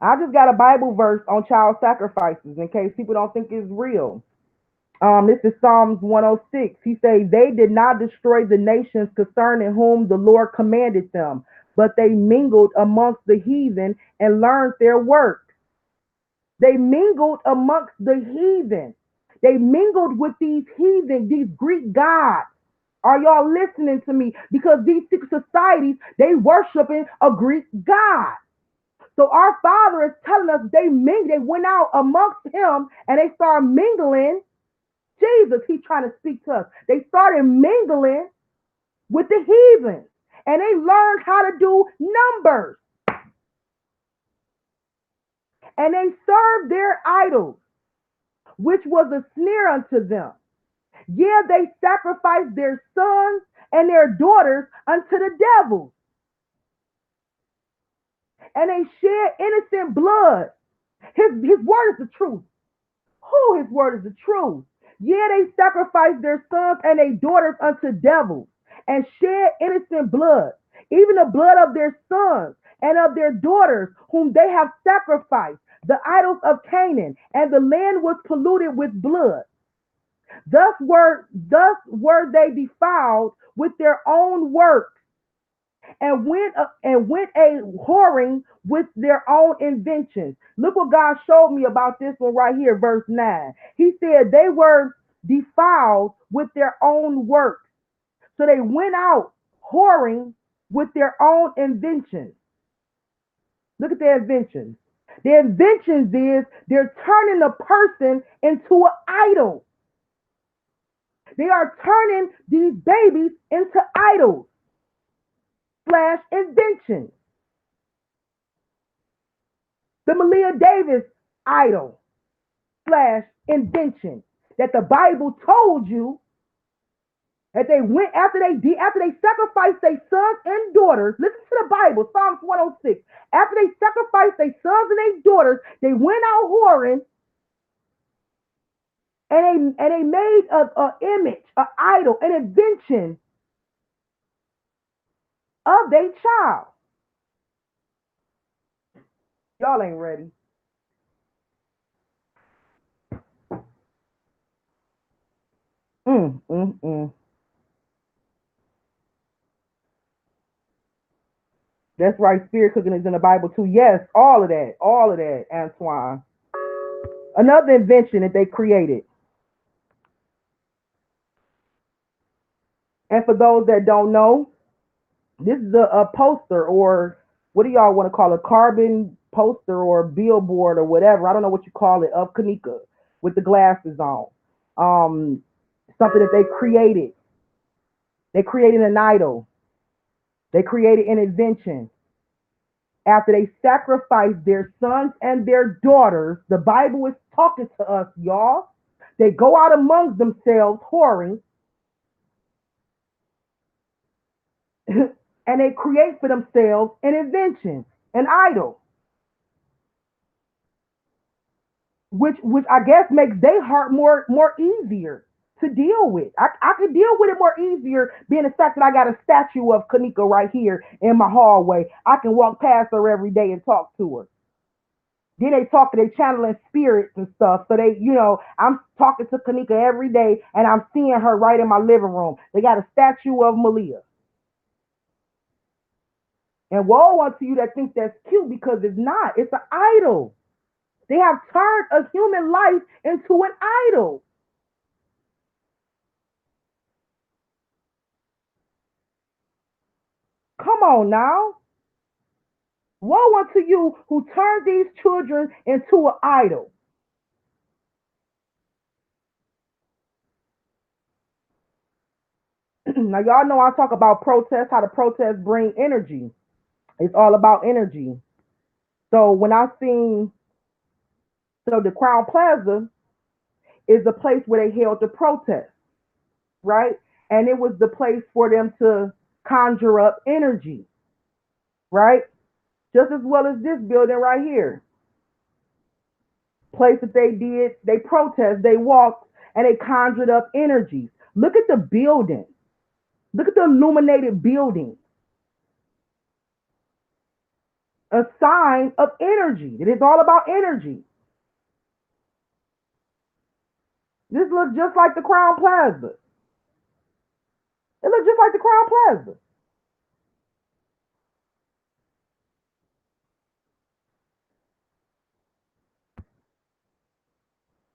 I just got a Bible verse on child sacrifices in case people don't think it's real. This is Psalms 106. He says, they did not destroy the nations concerning whom the Lord commanded them, but they mingled amongst the heathen and learned their work. They mingled amongst the heathen. They mingled with these heathen, these Greek gods. Are y'all listening to me? Because these six societies, they worshiping a Greek god. So our Father is telling us they went out amongst him and they started mingling. Jesus, he's trying to speak to us. They started mingling with the heathens and they learned how to do numbers. And they served their idols, which was a snare unto them. Yeah, they sacrificed their sons and their daughters unto the devil. And they shed innocent blood. His word is the truth. His word is the truth. Yeah, they sacrificed their sons and their daughters unto devils and shed innocent blood, even the blood of their sons and of their daughters, whom they have sacrificed, the idols of Canaan, and the land was polluted with blood. Thus were they defiled with their own works, and went a whoring with their own inventions. Look what God showed me about this one right here, verse 9. He said they were defiled with their own works. So they went out whoring with their own inventions. Look at their inventions. Their inventions is they're turning a person into an idol. They are turning these babies into idols / inventions. The Maleah Davis idol / invention that the Bible told you that they went after they sacrificed their sons and daughters. Listen to the Bible, Psalms 106. After they sacrificed their sons and their daughters, they went out whoring and they made an image, an idol, an invention of their child. Y'all ain't ready. That's right. Spirit cooking is in the Bible too. Yes, all of that, Antoine. Another invention that they created. And for those that don't know, this is a poster, or what do y'all want to call it? Carbon poster or billboard or whatever. I don't know what you call it, of Kenneka with the glasses on. Something that they created. They created an idol. They created an invention. After they sacrificed their sons and their daughters, the Bible is talking to us, y'all. They go out amongst themselves whoring, and they create for themselves an invention, an idol, which I guess makes their heart more easier to deal with. I could deal with it more easier being the fact that I got a statue of Kenneka right here in my hallway. I can walk past her every day and talk to her. Then they channeling spirits and stuff. So I'm talking to Kenneka every day and I'm seeing her right in my living room. They got a statue of Maleah. And woe unto you that think that's cute, because it's not. It's an idol. They have turned a human life into an idol. Come on now. Woe unto you who turned these children into an idol. Now, y'all know I talk about protest, how the protests bring energy. It's all about energy. So when I seen, so the Crown Plaza is the place where they held the protest, right? And it was the place for them to conjure up energy, right? Just as well as this building right here. Place that they did, they protest, they walked, and they conjured up energies. Look at the building. Look at the illuminated building. A sign of energy. It is all about energy. This looks just like the Crown Plaza. It looks just like the Crown Plaza.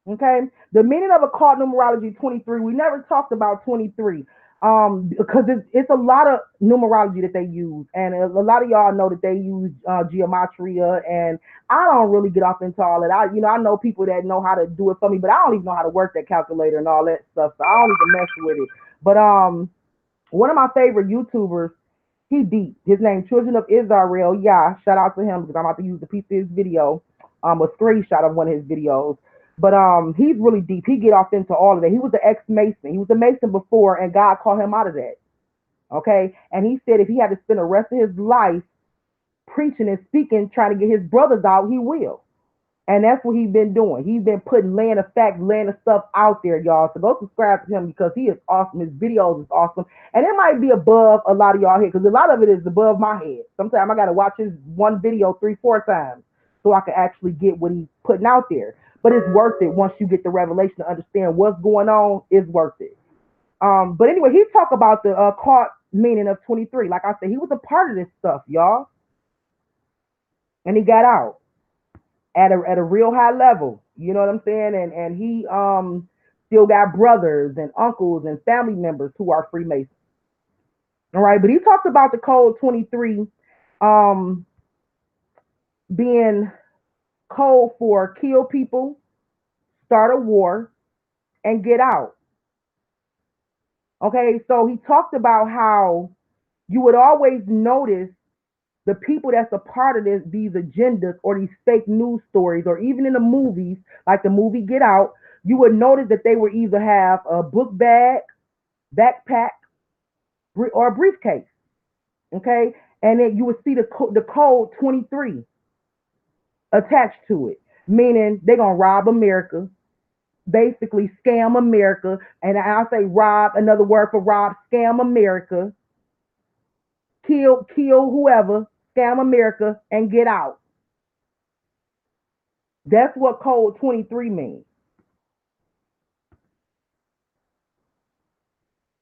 Okay, the meaning of occult numerology 23. We never talked about 23, because it's a lot of numerology that they use, and a lot of y'all know that they use geometria, and I don't really get off into all that. I know people that know how to do it for me, but I don't even know how to work that calculator and all that stuff, so I don't even mess with it. But one of my favorite YouTubers, he deep. His name Children of Israel. Yeah, shout out to him because I'm about to use a piece of his video, a screenshot of one of his videos. But he's really deep. He get off into all of that. He was an ex-Mason. He was a Mason before, and God called him out of that. Okay, and he said if he had to spend the rest of his life preaching and speaking, trying to get his brothers out, he will. And that's what he's been doing. He's been putting laying of facts, laying of stuff out there, y'all. So go subscribe to him because he is awesome. His videos is awesome. And it might be above a lot of y'all here because a lot of it is above my head. Sometimes I got to watch his one video 3-4 times so I can actually get what he's putting out there. But it's worth it once you get the revelation to understand what's going on. It's worth it. But anyway, he talked about the caught meaning of 23. Like I said, he was a part of this stuff, y'all. And he got out at a real high level. You know what I'm saying? And he still got brothers and uncles and family members who are Freemasons. All right, but he talked about the code 23 um being code for kill people, start a war, and get out. Okay, so he talked about how you would always notice the people that's a part of these agendas or these fake news stories, or even in the movies, like the movie Get Out, you would notice that they would either have a book bag, backpack, or a briefcase. Okay, and then you would see the code 23 attached to it, meaning they're gonna rob America, basically scam America, and I'll say rob, another word for rob, scam America, kill whoever, scam America, and get out. That's what code 23 means.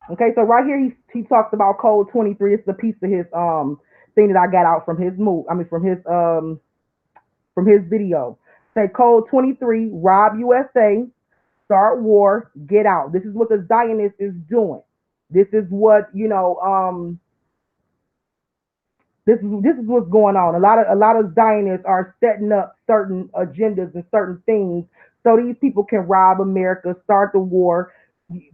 Okay, so right here he talks about code 23. It's a piece of his thing that I got out from his move. I mean from his video. Say code 23, rob USA, start war, get out. This is what the Zionist is doing. This is what, this is what's going on. A lot of Zionists are setting up certain agendas and certain things so these people can rob America, start the war,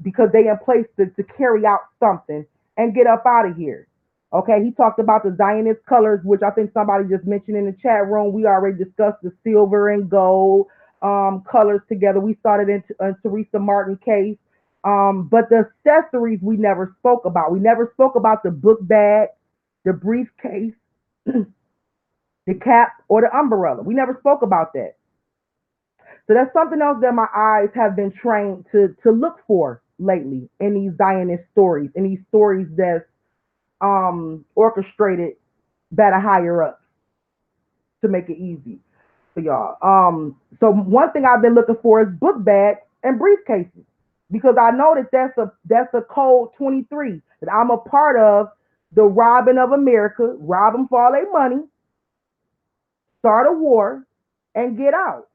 because they in place to carry out something and get up out of here. Okay, he talked about the Zionist colors, which I think somebody just mentioned in the chat room. We already discussed the silver and gold colors together. We started in Teresa Martin case. But the accessories we never spoke about. We never spoke about the book bag, the briefcase, the cap, or the umbrella. We never spoke about that. So that's something else that my eyes have been trained to look for lately in these Zionist stories, in these stories that's orchestrated by the higher ups to make it easy for y'all. So one thing I've been looking for is book bags and briefcases because I know that that's a code 23 that I'm a part of the robbing of America, rob them for all their money, start a war, and get out.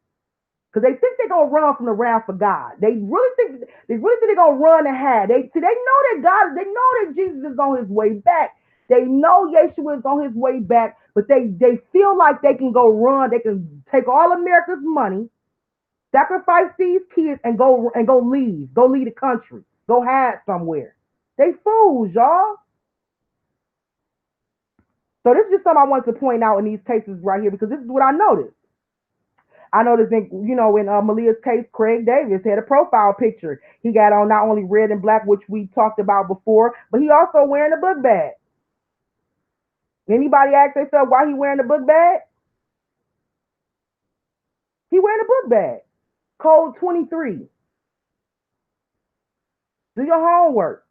Because they think they're gonna run from the wrath of God. They really think they're gonna run and hide. They know that God, they know that Jesus is on his way back. They know Yeshua is on his way back, but they feel like they can go run, they can take all America's money, sacrifice these kids, and go leave the country, go hide somewhere. They fools, y'all. So this is just something I wanted to point out in these cases right here, because this is what I noticed. I noticed, in Maleah's case, Craig Davis had a profile picture. He got on not only red and black, which we talked about before, but he also wearing a book bag. Anybody ask themselves why he wearing a book bag? He wearing a book bag. Code 23. Do your homework.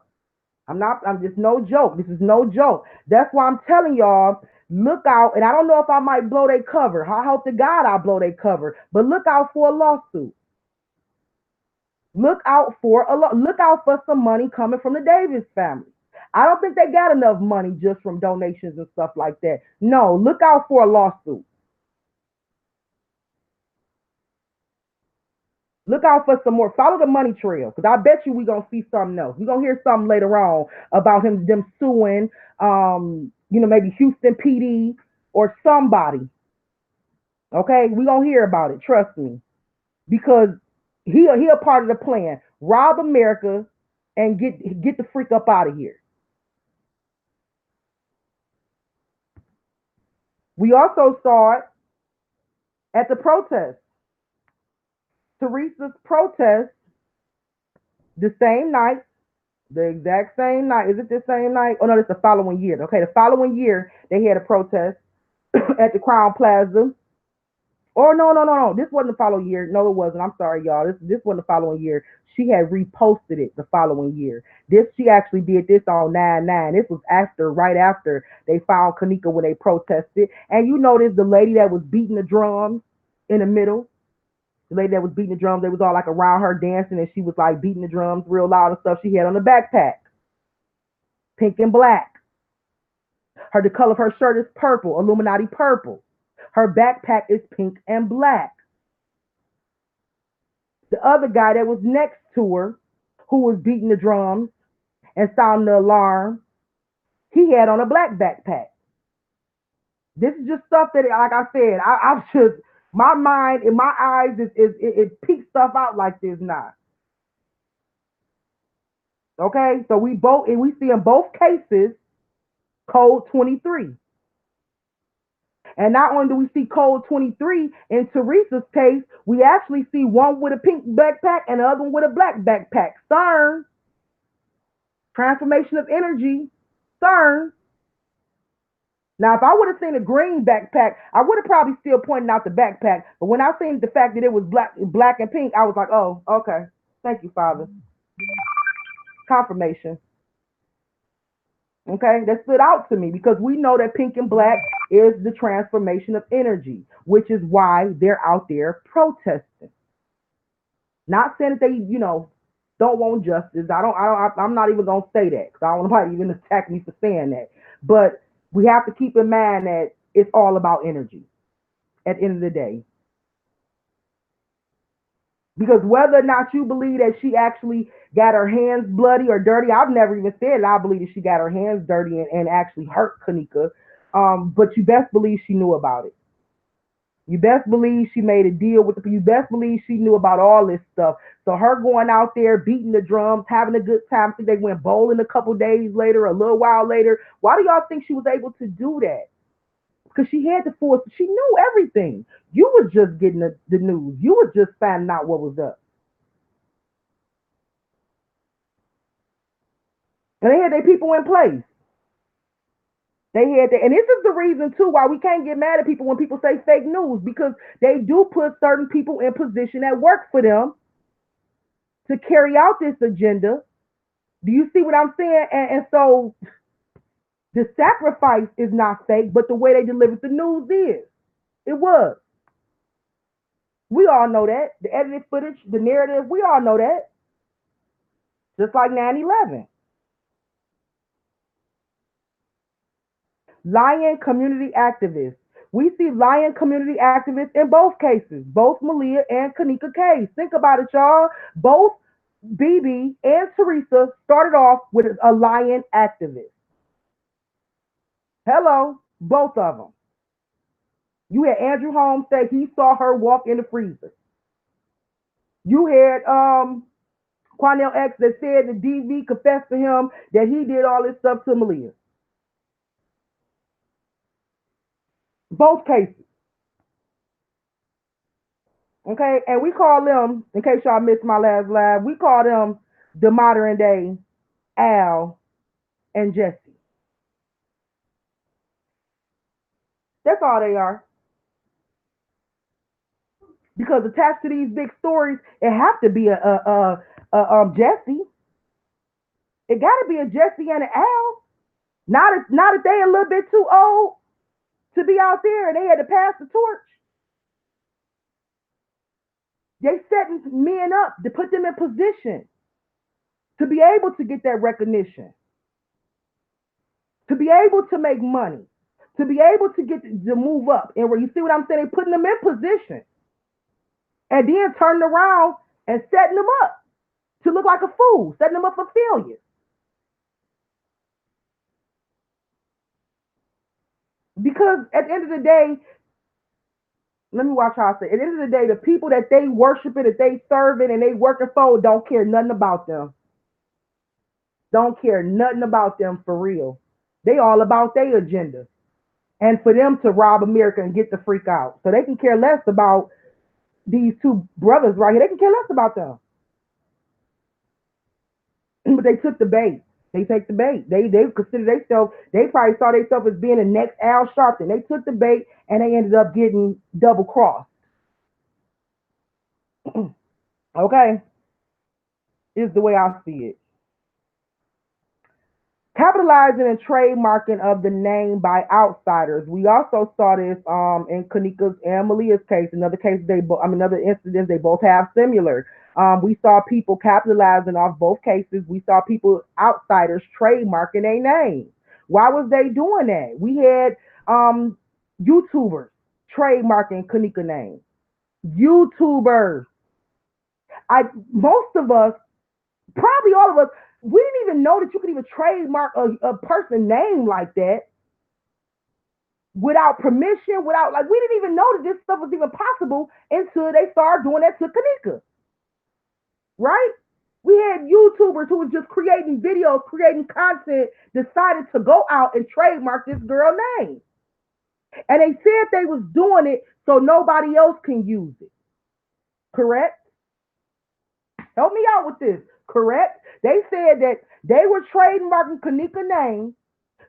I'm just no joke. This is no joke. That's why I'm telling y'all, look out. And I don't know if I might blow their cover. I hope to God I'll blow their cover. But look out for a lawsuit. Look out for some money coming from the Davis family. I don't think they got enough money just from donations and stuff like that. No, look out for a lawsuit. Look out for some more. Follow the money trail, because I bet you we're going to see something else. We're going to hear something later on about them suing, maybe Houston PD or somebody. Okay? We're going to hear about it. Trust me. Because he a part of the plan. Rob America and get the freak up out of here. We also saw it at the protest. Teresa's protest, the same night, the exact same night. Is it the same night? Oh, no, it's the following year. Okay, the following year, they had a protest at the Crown Plaza. Oh, no. This wasn't the following year. No, it wasn't. I'm sorry, y'all. This wasn't the following year. She had reposted it the following year. She actually did this on 9/9. This was right after they found Kenneka when they protested. And you notice the lady that was beating the drums in the middle, the lady that was beating the drums, they was all like around her dancing, and she was like beating the drums real loud and stuff. She had on a backpack, pink and black. The color of her shirt is purple, Illuminati purple. Her backpack is pink and black. The other guy that was next to her, who was beating the drums and sounding the alarm, he had on a black backpack. This is just stuff that, like I said, I'm just, my mind and my eyes, it peeks stuff out like this now. Okay, so we see in both cases code 23. And not only do we see code 23 in Teresa's case, we actually see one with a pink backpack and the other one with a black backpack. CERN, transformation of energy, CERN. Now, if I would have seen a green backpack, I would have probably still pointed out the backpack. But when I seen the fact that it was black and pink, I was like, oh, okay. Thank you, Father. Confirmation. Okay, that stood out to me because we know that pink and black is the transformation of energy, which is why they're out there protesting. Not saying that they, don't want justice. I'm not even gonna say that because I don't want nobody even attack me for saying that. But we have to keep in mind that it's all about energy at the end of the day. Because whether or not you believe that she actually got her hands bloody or dirty, I've never even said that I believe that she got her hands dirty and actually hurt Kenneka. But you best believe she knew about it. You best believe she made a deal with you best believe she knew about all this stuff. So her going out there, beating the drums, having a good time. I think they went bowling a couple days later, a little while later. Why do y'all think she was able to do that? Because she had the force. She knew everything. You was just getting the news. You was just finding out what was up. And they had their people in place. They had that. And this is the reason, too, why we can't get mad at people when people say fake news, because they do put certain people in position that work for them to carry out this agenda. Do you see what I'm saying? And so the sacrifice is not fake, but the way they delivered the news is. It was. We all know that. The edited footage, the narrative, we all know that. Just like 9/11. Lion community activists. We see lion community activists in both cases, both Maleah and Kenneka case. Think about it, y'all. Both BB and Teresa started off with a lion activist. Hello, both of them. You had Andrew Holmes say he saw her walk in the freezer. You had Quanell X that said the DV confessed to him that he did all this stuff to Maleah. Both cases. Okay, and we call them, in case y'all missed my last live, we call them the modern day Al and Jesse. That's all they are. Because attached to these big stories, it have to be a Jesse. It got to be a Jesse and an Al. Not if they a little bit too old to be out there and they had to pass the torch. They setting men up to put them in position to be able to get that recognition, to be able to make money, to be able to get to move up. And where you see what I'm saying, they putting them in position and then turning around and setting them up to look like a fool, setting them up for failure. Because at the end of the day, let me watch how I say. At the end of the day, the people that they worshiping, that they serving, and they working for, don't care nothing about them. Don't care nothing about them for real. They all about their agenda. And for them to rob America and get the freak out. So they can care less about these two brothers right here. They can care less about them. But they took the bait. They take the bait. They consider themselves, they probably saw themselves as being the next Al Sharpton. They took the bait and they ended up getting double crossed. Okay? Is the way I see it. Capitalizing and trademarking of the name by outsiders. We also saw this in Kenneka's and Maleah's case. Another case, another incident, they both have similar. We saw people capitalizing off both cases. We saw people, outsiders, trademarking a name. Why was they doing that? We had YouTubers trademarking Kenneka name. YouTubers. Most of us, probably all of us, we didn't even know that you could even trademark a person's name like that without permission, we didn't even know that this stuff was even possible until they started doing that to Kenneka. Right? We had YouTubers who were just creating videos, creating content, decided to go out and trademark this girl name. And they said they was doing it so nobody else can use it. Correct? Help me out with this. Correct? They said that they were trademarking Kenneka name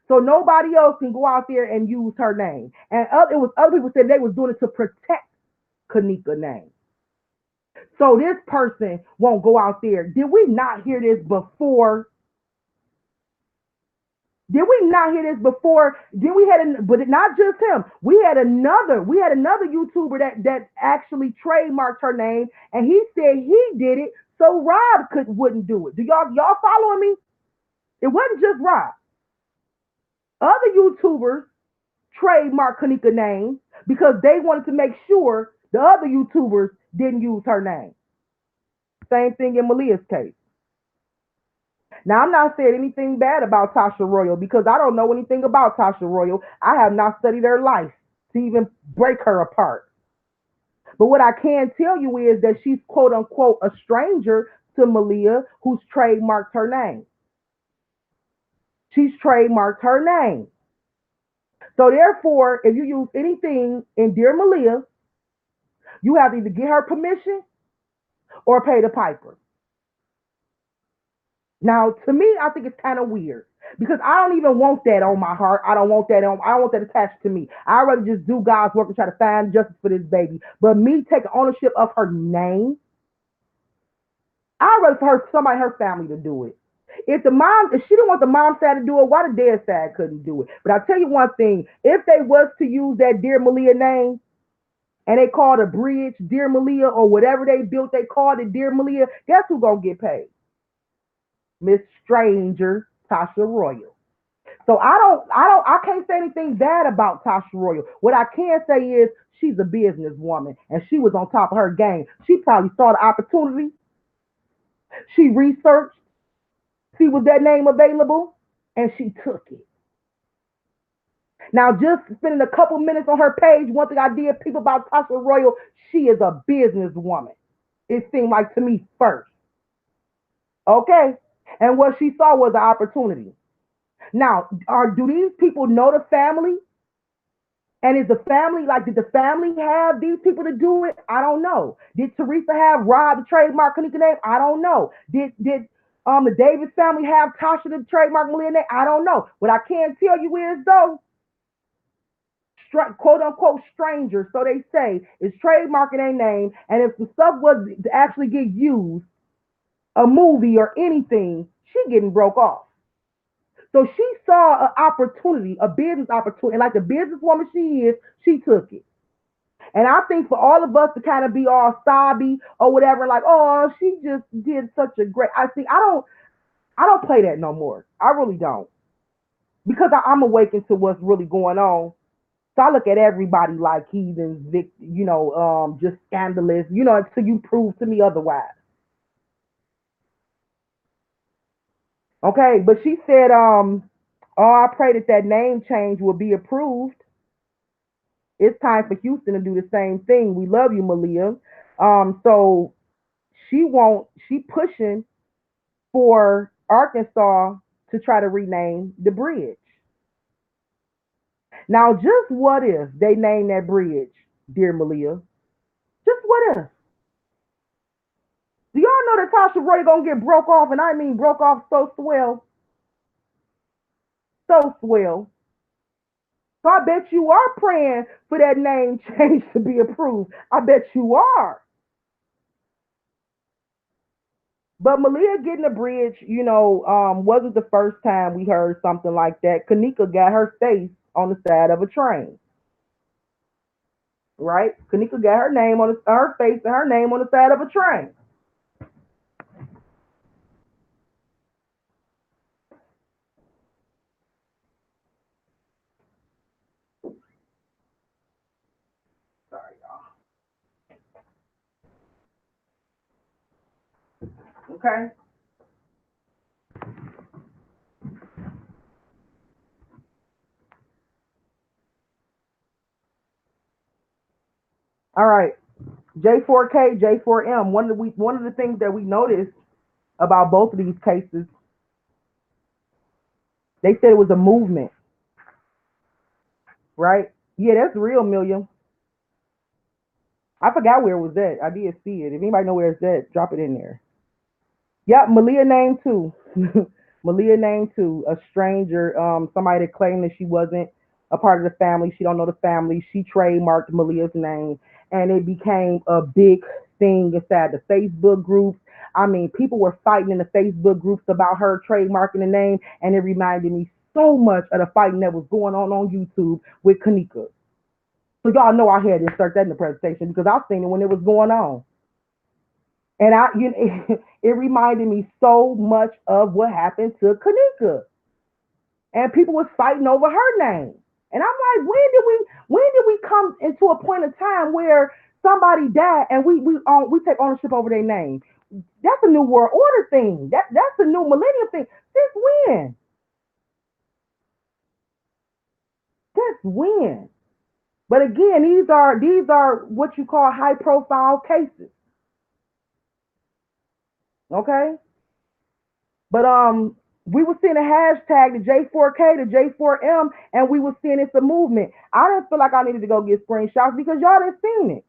so nobody else can go out there and use her name. And it was other people said they was doing it to protect Kenneka name. So this person won't go out there. Did we not hear this before? Did we not hear this before? Then we had, but not just him. We had another YouTuber that actually trademarked her name, and he said he did it so Rob wouldn't do it. Do y'all following me? It wasn't just Rob. Other YouTubers trademarked Kenneka name because they wanted to make sure the other YouTubers didn't use her name. Same thing in Maleah's case. Now, I'm not saying anything bad about Tasha Royal because I don't know anything about Tasha Royal. I have not studied her life to even break her apart. But what I can tell you is that she's quote unquote a stranger to Maleah who's trademarked her name. She's trademarked her name. So therefore, if you use anything in Dear Maleah, you have to either get her permission or pay the piper. Now, to me, I think it's kind of weird because I don't even want that on my heart. I don't want that attached to me. I'd rather just do God's work and try to find justice for this baby. But me taking ownership of her name, I'd rather for her family to do it. If she didn't want the mom side to do it, why the dad side couldn't do it? But I'll tell you one thing, if they was to use that Dear Maleah name, and they called a bridge Dear Maleah or whatever they built, they called it Dear Maleah, guess who's gonna get paid? Miss Stranger Tasha Royal. So I can't say anything bad about Tasha Royal. What I can say is she's a businesswoman and she was on top of her game. She probably saw the opportunity. She researched, see was that name available, and she took it. Now, just spending a couple minutes on her page, one thing I did peep about Tasha Royal, she is a businesswoman. It seemed like to me first. Okay? And what she saw was an opportunity. Now, do these people know the family? And is the family, like, did the family have these people to do it? I don't know. Did Teresa have Rob the trademark Kenneka name? I don't know. Did the Davis family have Tasha the trademark Maleah name? I don't know. What I can tell you is, though, quote unquote strangers, so they say, is trademarking a name. And if the stuff was to actually get used, a movie or anything, she getting broke off. So she saw an opportunity, a business opportunity, and like the businesswoman she is, she took it. And I think for all of us to kind of be all sobby or whatever, like, oh, she just did such a great. I don't play that no more. I really don't, because I'm awakened to what's really going on. So I look at everybody like heathens, just scandalous, until you prove to me otherwise. Okay, but she said, oh, I pray that name change will be approved. It's time for Houston to do the same thing. We love you, Maleah. So she pushing for Arkansas to try to rename the bridge. Now, just what if they name that bridge, dear Maleah? Just what if? Do y'all know that Tasha Roy gonna get broke off, and I mean broke off so swell, so swell. So I bet you are praying for that name change to be approved. I bet you are. But Maleah getting a bridge, wasn't the first time we heard something like that. Kenneka got her face on the side of a train, right? Kenneka got her name on her face and her name on the side of a train. Sorry, y'all. Okay. All right. J4K, J4M. One of the things that we noticed about both of these cases, they said it was a movement, right? Yeah, that's real, Million. I forgot where it was at. I did see it. If anybody know where it's at, drop it in there. Yep, Maleah name too. Maleah name too. A stranger, somebody that claimed that she wasn't a part of the family. She don't know the family. She trademarked Maleah's name, and it became a big thing inside the Facebook groups. I mean, people were fighting in the Facebook groups about her trademarking the name, and it reminded me so much of the fighting that was going on YouTube with Kenneka. So y'all know I had to insert that in the presentation because I've seen it when it was going on. And it reminded me so much of what happened to Kenneka. And people was fighting over her name. And I'm like, when did we come into a point of time where somebody died and we take ownership over their name? That's a new world order thing. That's a new millennium thing. Since when? Since when? But again, these are what you call high profile cases. Okay? But we were seeing a hashtag, the J4K, the J4M, and we were seeing it's a movement. I didn't feel like I needed to go get screenshots because y'all didn't seen it.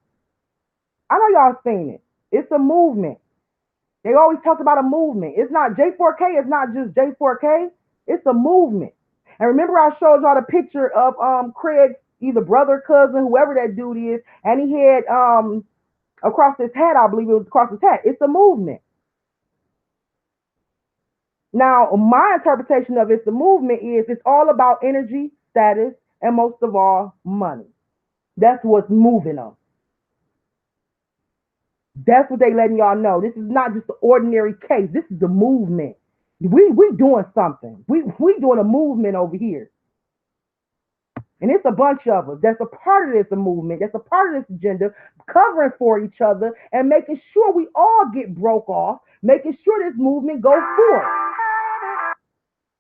I know y'all seen it. It's a movement. They always talk about a movement. It's not J4K, it's not just J4K, it's a movement. And remember I showed y'all the picture of Craig's either brother, cousin, whoever that dude is, and he had across his head, I believe it was across his head. It's a movement. Now, my interpretation of it's the movement is it's all about energy, status, and most of all, money. That's what's moving them. That's what they letting y'all know. This is not just an ordinary case. This is the movement. We doing something. We doing a movement over here. And it's a bunch of us that's a part of this movement, that's a part of this agenda, covering for each other and making sure we all get broke off, making sure this movement goes forth.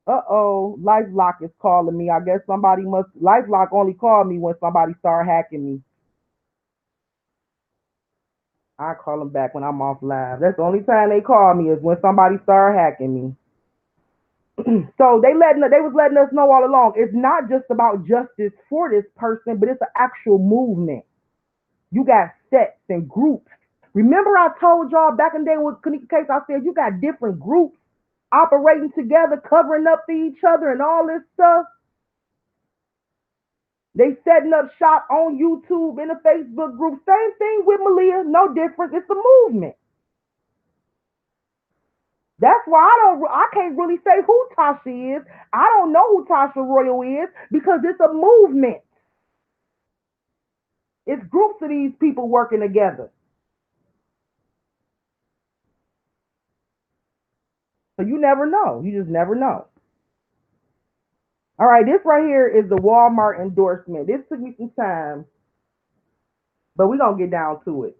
Uh-oh, LifeLock is calling me. I guess somebody must, LifeLock only called me when somebody started hacking me. I call them back when I'm off live. That's the only time they call me is when somebody started hacking me. So they was letting us know all along. It's not just about justice for this person, but it's an actual movement. You got sets and groups. Remember, I told y'all back in the day with Kenneka case, I said you got different groups operating together, covering up for each other, and all this stuff. They setting up shop on YouTube in a Facebook group. Same thing with Maleah, no difference. It's a movement. That's why I can't really say who Tasha is. I don't know who Tasha Royal is because it's a movement. It's groups of these people working together. So you never know. You just never know. All right, this right here is the Walmart endorsement. This took me some time, but we're going to get down to it.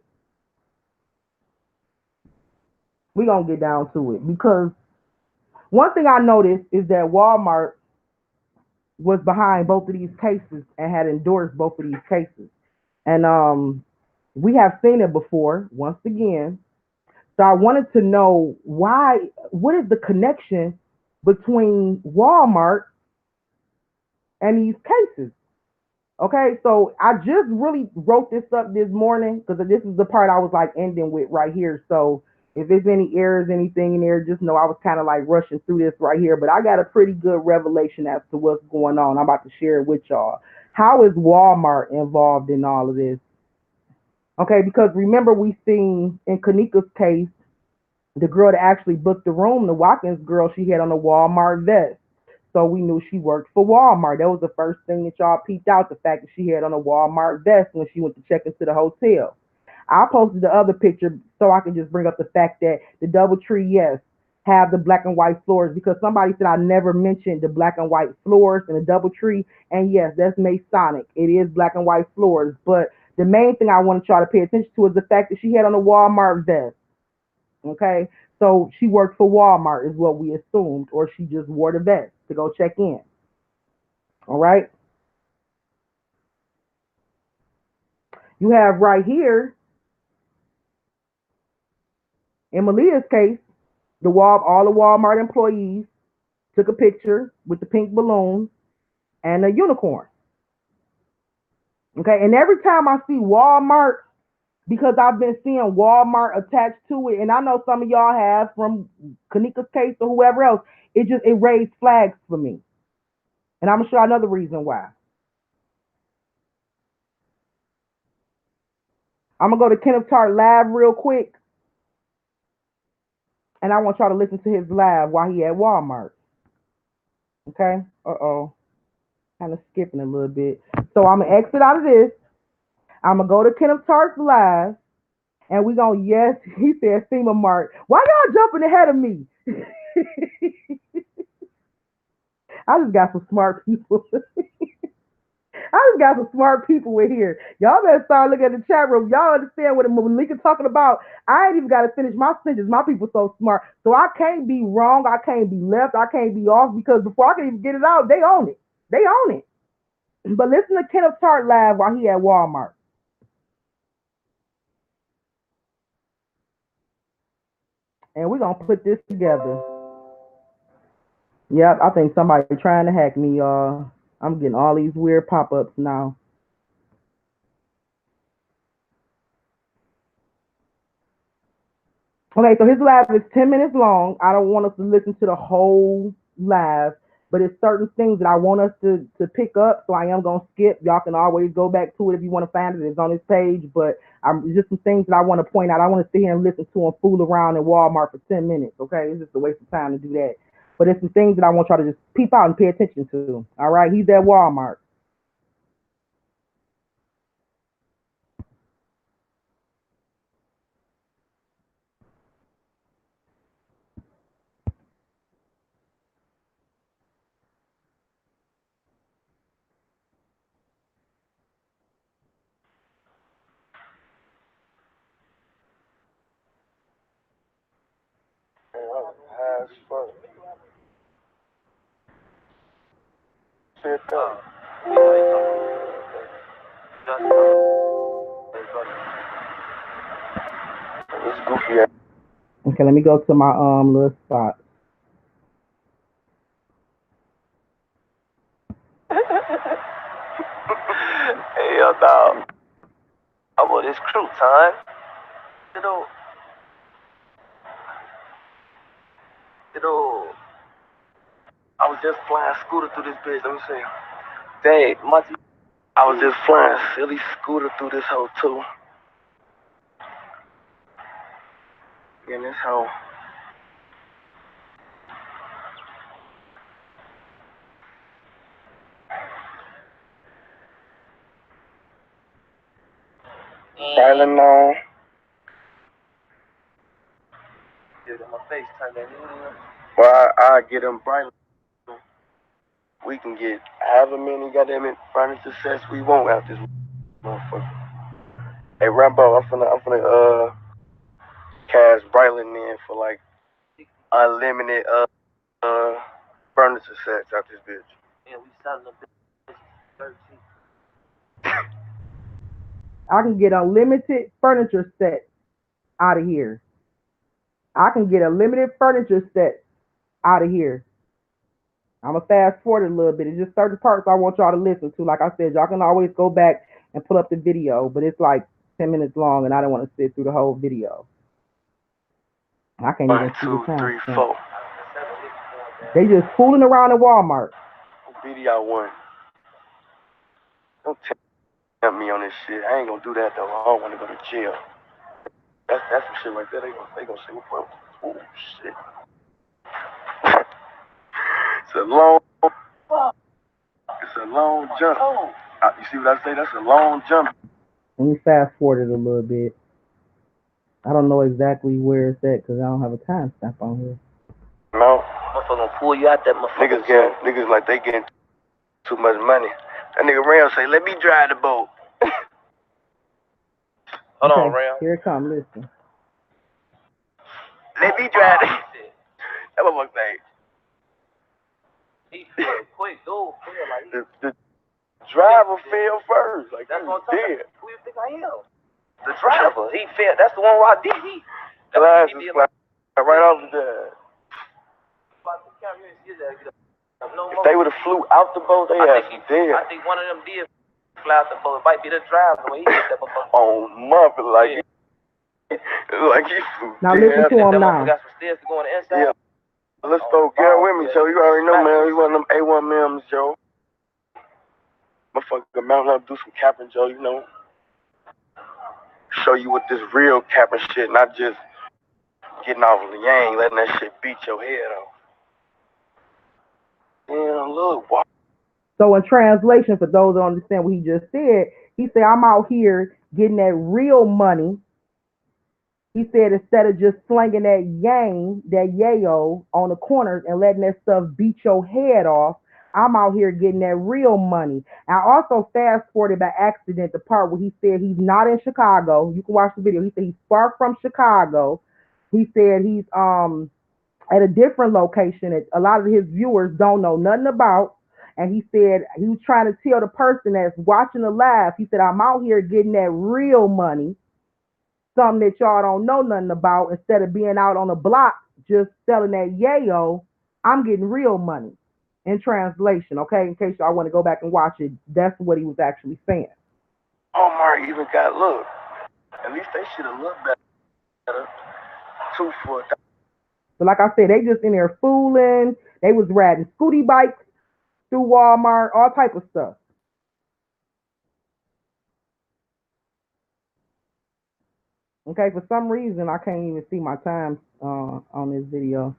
We're going to get down to it because one thing I noticed is that Walmart was behind both of these cases and had endorsed both of these cases. And we have seen it before, once again. So I wanted to know what is the connection between Walmart and these cases? Okay, so I just really wrote this up this morning because this is the part I was like ending with right here. So if there's any errors, anything in there, just know I was kind of like rushing through this right here. But I got a pretty good revelation as to what's going on. I'm about to share it with y'all. How is Walmart involved in all of this? Okay, because remember we seen in Kenneka's case, the girl that actually booked the room, the Watkins girl, she had on a Walmart vest. So we knew she worked for Walmart. That was the first thing that y'all peeped out, the fact that she had on a Walmart vest when she went to check into the hotel. I posted the other picture so I can just bring up the fact that the DoubleTree, yes, have the black and white floors because somebody said I never mentioned the black and white floors in the DoubleTree. And yes, that's Masonic. It is black and white floors. But the main thing I wanted y'all to pay attention to is the fact that she had on a Walmart vest. Okay, so she worked for Walmart is what we assumed, or she just wore the vest to go check in. All right. You have right here in Maleah's case, all the Walmart employees took a picture with the pink balloons and a unicorn. Okay, and every time I see Walmart, because I've been seeing Walmart attached to it, and I know some of y'all have from Kenneka's case or whoever else, it raised flags for me. And I'm gonna show you another reason why. I'm gonna go to Kenneth Tart live real quick, and I want y'all to listen to his live while he at Walmart. Okay? Uh-oh. Kind of skipping a little bit. So I'm gonna exit out of this. I'm gonna go to Kenneth Tart's live, and we gonna, yes, he said SEMA Mark. Why y'all jumping ahead of me? I just got some smart people. I just got some smart people in here. Y'all better start looking at the chat room. Y'all understand what Malika talking about. I ain't even got to finish my sentence. My people so smart. So I can't be wrong. I can't be left. I can't be off because before I can even get it out, they own it. They own it. But listen to Kenneth Tart live while he at Walmart. And we're going to put this together. Yep, I think somebody trying to hack me, y'all. I'm getting all these weird pop-ups now. Okay, so his live is 10 minutes long. I don't want us to listen to the whole live, but it's certain things that I want us to pick up. So I am going to skip. Y'all can always go back to it if you want to find it. It's on his page, but just some things that I want to point out. I want to sit here and listen to him fool around in Walmart for 10 minutes, okay? It's just a waste of time to do that. But it's some things that I want y'all to just peep out and pay attention to, all right? He's at Walmart. as fuck. Said that. It's goofy. Okay, let me go to my little spot. Hell no. I want this crew time. You know. I was just flying scooter through this bitch. Let me see. Dang, I was just flying silly scooter through this hoe too. In this hoe. Silent on. Get in my face, turn that in. Well, I get them bright. We can get however many goddamn furniture sets we want out this motherfucker. Hey Rambo, I'm finna cash Brightland in for like unlimited furniture sets out this bitch. Yeah, we selling the bitch 13. I can get unlimited furniture sets out of here. I can get a limited furniture set out of here. I'm going to fast forward a little bit. It's just certain parts I want y'all to listen to. Like I said, y'all can always go back and pull up the video, but it's like 10 minutes long, and I don't want to sit through the whole video. I can't even see the time. 1, 2, 3, 4. They just fooling around at Walmart. Video 1. Don't tempt me on this shit. I ain't gonna do that though. I don't want to go to jail. That's some shit right there. They gonna say, oh shit. It's a long jump. You see what I say? That's a long jump. Let me fast forward it a little bit. I don't know exactly where it's at because I don't have a timestamp on here. No. Motherfucker gonna pull you out that motherfucker. Niggas like they getting too much money. That nigga Ram say, let me drive the boat. Hold on, Ram. Here it comes, listen. Let me drive it. That motherfucker say. He feel quick, dude. The driver fell first. Like, that's what I'm talking about. Who you think I am? The driver. He fell. That's the one where I did. Glasses right off the dive. If they would have flew out the boat, they had some dead. I think one of them did fly out the boat. It might be the driver when he hit that motherfucker. Oh, mother, like he flew. Now listen to him now. Got some stairs to go on the inside. Yeah. Let's go. Get with me, Joe. You already know, man. We one of them A1 memes, Joe. Motherfucker, mount up, do some capping, Joe. You know. Show you what this real capping shit, not just getting off of the yang, letting that shit beat your head off. Yeah, look. So in translation, for those who understand what he just said, he said, I'm out here getting that real money. He said, instead of just slinging that yang, that yayo on the corners and letting that stuff beat your head off, I'm out here getting that real money. I also fast forwarded by accident the part where he said he's not in Chicago. You can watch the video. He said he's far from Chicago. He said he's at a different location that a lot of his viewers don't know nothing about. And he said he was trying to tell the person that's watching the live, he said, I'm out here getting that real money, something that y'all don't know nothing about. Instead of being out on the block just selling that yayo, I'm getting real money. In translation, okay? In case y'all want to go back and watch it, that's what he was actually saying. Omar even got, look, at least they should have looked better. 2 for $1. So like I said, they just in there fooling. They was riding scooty bikes through Walmart, all type of stuff. Okay, for some reason, I can't even see my time on this video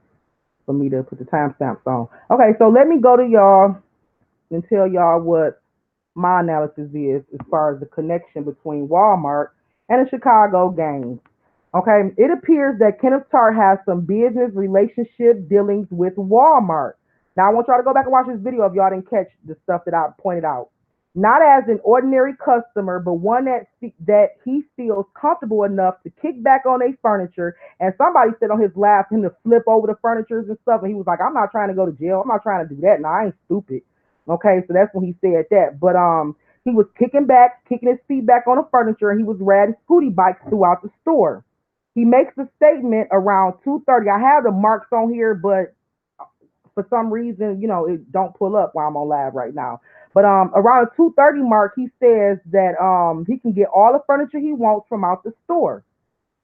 for me to put the timestamps on. Okay, so let me go to y'all and tell y'all what my analysis is as far as the connection between Walmart and the Chicago gangs. Okay, it appears that Kenneth Tartt has some business relationship dealings with Walmart. Now, I want y'all to go back and watch this video if y'all didn't catch the stuff that I pointed out. not as an ordinary customer, but one that he feels comfortable enough to kick back on their furniture. And somebody said on his lap him to flip over the furnitures and stuff, and he was like, "I'm not trying to go to jail. I'm not trying to do that. No, I ain't stupid." Okay, so that's when he said that. But he was kicking his feet back on the furniture, and he was riding scooty bikes throughout the store. He makes a statement around 2:30. I have the marks on here, but for some reason, it don't pull up while I'm on live right now. But around the 2:30 mark, he says that he can get all the furniture he wants from out the store.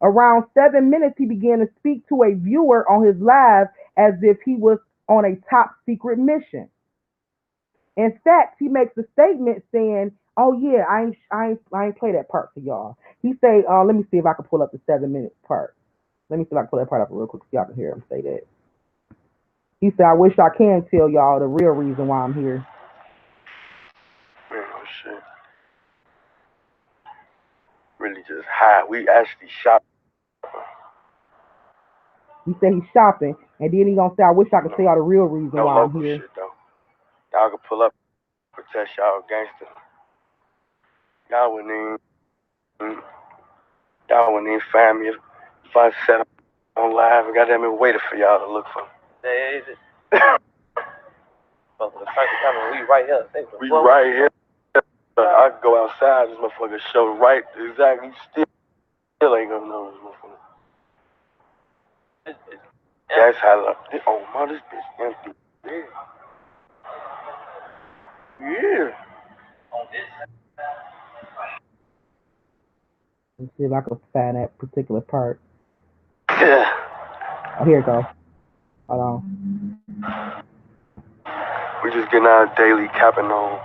Around 7 minutes, he began to speak to a viewer on his live as if he was on a top secret mission. In fact, he makes a statement saying, "Oh yeah, I ain't play that part for y'all." He say, "Let me see if I can pull up the 7 minutes part. Let me see if I can pull that part up real quick so y'all can hear him say that." He said, "I wish I can tell y'all the real reason why I'm here." Man, oh shit. Really just high. We actually shop. He said he's shopping, and then he gonna say, "I wish I could tell y'all the real reason why I'm here." Shit, though. Y'all can pull up, protect y'all gangster. Y'all wouldn't even find me if I set up on live and goddamn it waited for y'all to look for me. Yeah, but the first time we right here. We right here. I can go outside, this motherfucker show right exactly. Still ain't gonna know this motherfucker. That's how. Oh man, this bitch empty. Yeah. Let's see if I can find that particular part. Yeah. Oh, here it goes. Hold on. We just getting our daily capping on.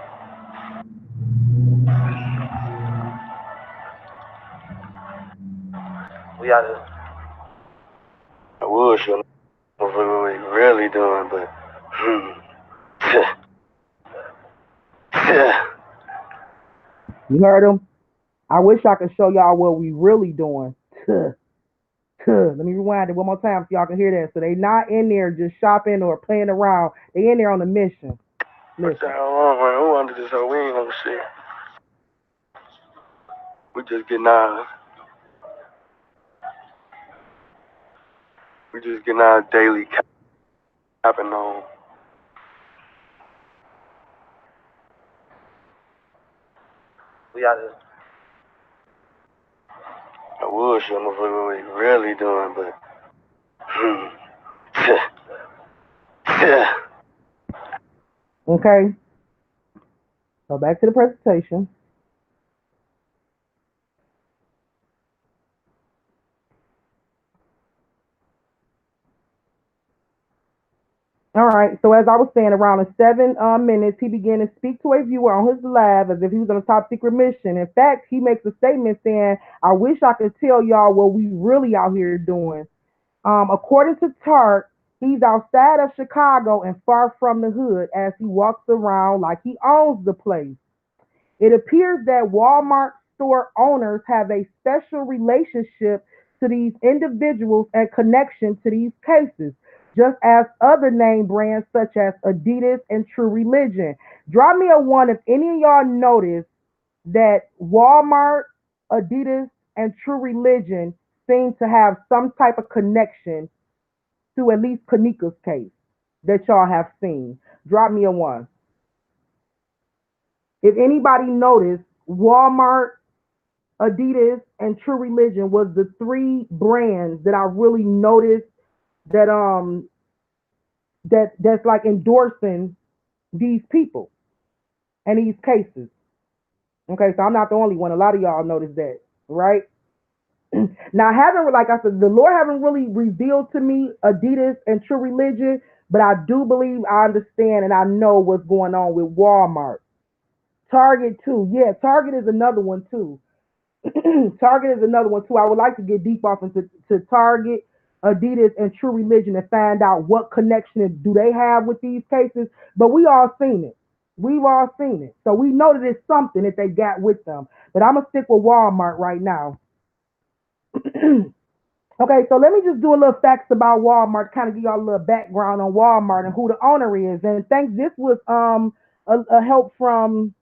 We out of. I would show what we really doing, but. You heard him? I wish I could show y'all what we really doing. Let me rewind it one more time so y'all can hear that. So they not in there just shopping or playing around. They in there on a mission. What the hell wrong, man? Who under this hoe? We ain't on shit. We just getting our daily capping on. We out of. I would show them what we really doing, but. Okay. So back to the presentation. All right. So as I was saying, around the 7 minutes, he began to speak to a viewer on his live as if he was on a top secret mission. In fact, he makes a statement saying, "I wish I could tell y'all what we really out here doing." According to Tark, he's outside of Chicago and far from the hood as he walks around like he owns the place. It appears that Walmart store owners have a special relationship to these individuals and connection to these cases, just as other name brands such as Adidas and True Religion. Drop me a one if any of y'all notice that Walmart, Adidas, and True Religion seem to have some type of connection to at least Kenneka's case that y'all have seen. Drop me a one. If anybody noticed, Walmart, Adidas, and True Religion was the three brands that I really noticed that that's like endorsing these people and these cases. Okay, so I'm not the only one. A lot of y'all noticed that, right? Now, I haven't, like I said, the Lord haven't really revealed to me Adidas and True Religion, but I do believe I understand and I know what's going on with Walmart. Target too. Yeah, Target is another one too. Target is another one too. I would like to get deep off into Target, Adidas, and True Religion and find out what connection do they have with these cases. But we all seen it. We've all seen it. So we know that it's something that they got with them. But I'm going to stick with Walmart right now. Okay, so let me just do a little facts about Walmart, kind of give y'all a little background on Walmart and who the owner is. And thanks, this was a help from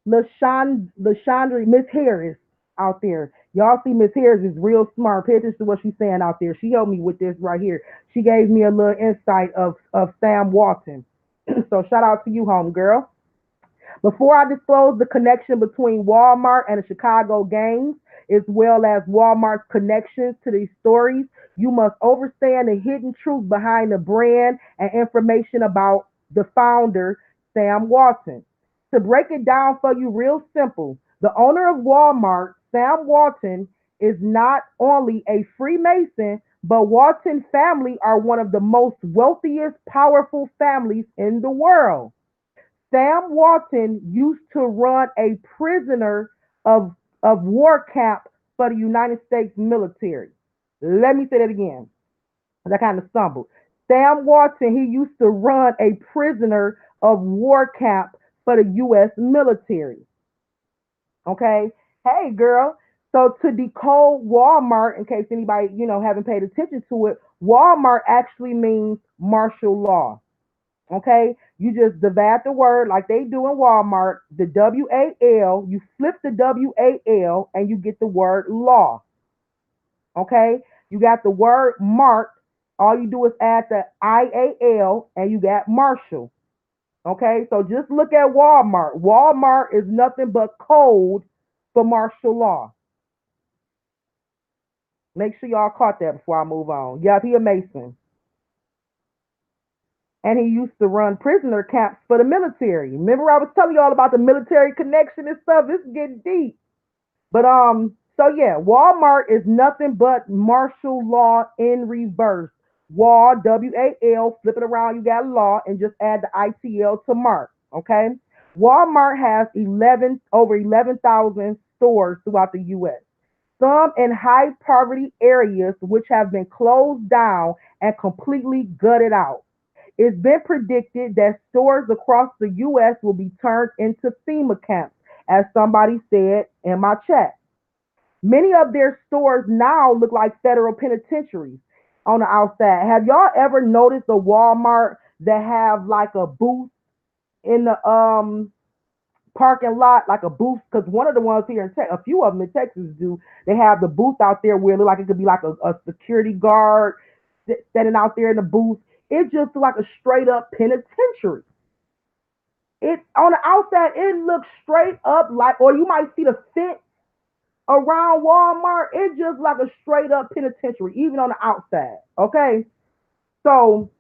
LaShondra, Miss Harris out there. Y'all see Miss Harris is real smart. Pay attention to what she's saying out there. She helped me with this right here. She gave me a little insight of Sam Walton. So shout out to you, homegirl. Before I disclose the connection between Walmart and the Chicago gangs, as well as Walmart's connections to these stories, you must understand the hidden truth behind the brand and information about the founder, Sam Walton. To break it down for you real simple, the owner of Walmart, Sam Walton, is not only a Freemason, but Walton family are one of the most wealthiest, powerful families in the world. Sam Walton used to run a prisoner of war camp for the United States military. Let me say that again, because I kind of stumbled. Sam Walton, he used to run a prisoner of war camp for the U.S. military. Okay? Hey, girl. So to decode Walmart, in case anybody, haven't paid attention to it, Walmart actually means martial law. Okay, you just divide the word like they do in Walmart, the WAL, you flip the WAL and you get the word law. Okay, you got the word mark, all you do is add the IAL and you got martial. Okay, so just look at Walmart. Walmart is nothing but code for martial law. Make sure y'all caught that before I move on. Yeah, he a Mason. And he used to run prisoner camps for the military. Remember, I was telling y'all about the military connection and stuff. This is getting deep. But so yeah, Walmart is nothing but martial law in reverse. Wall, WAL, flip it around, you got law, and just add the ITL to mark. Okay. Walmart has 11,000 stores throughout the U.S. Some in high poverty areas, which have been closed down and completely gutted out. It's been predicted that stores across the U.S. will be turned into FEMA camps, as somebody said in my chat. Many of their stores now look like federal penitentiaries on the outside. Have y'all ever noticed a Walmart that have like a booth in the parking lot, like a booth? Because one of the ones here in Texas, a few of them in Texas do. They have the booth out there where it look like it could be like a security guard standing out there in the booth. It just like a straight up penitentiary. It on the outside, it looks straight up like, or you might see the fence around Walmart. It's just like a straight up penitentiary, even on the outside. Okay, so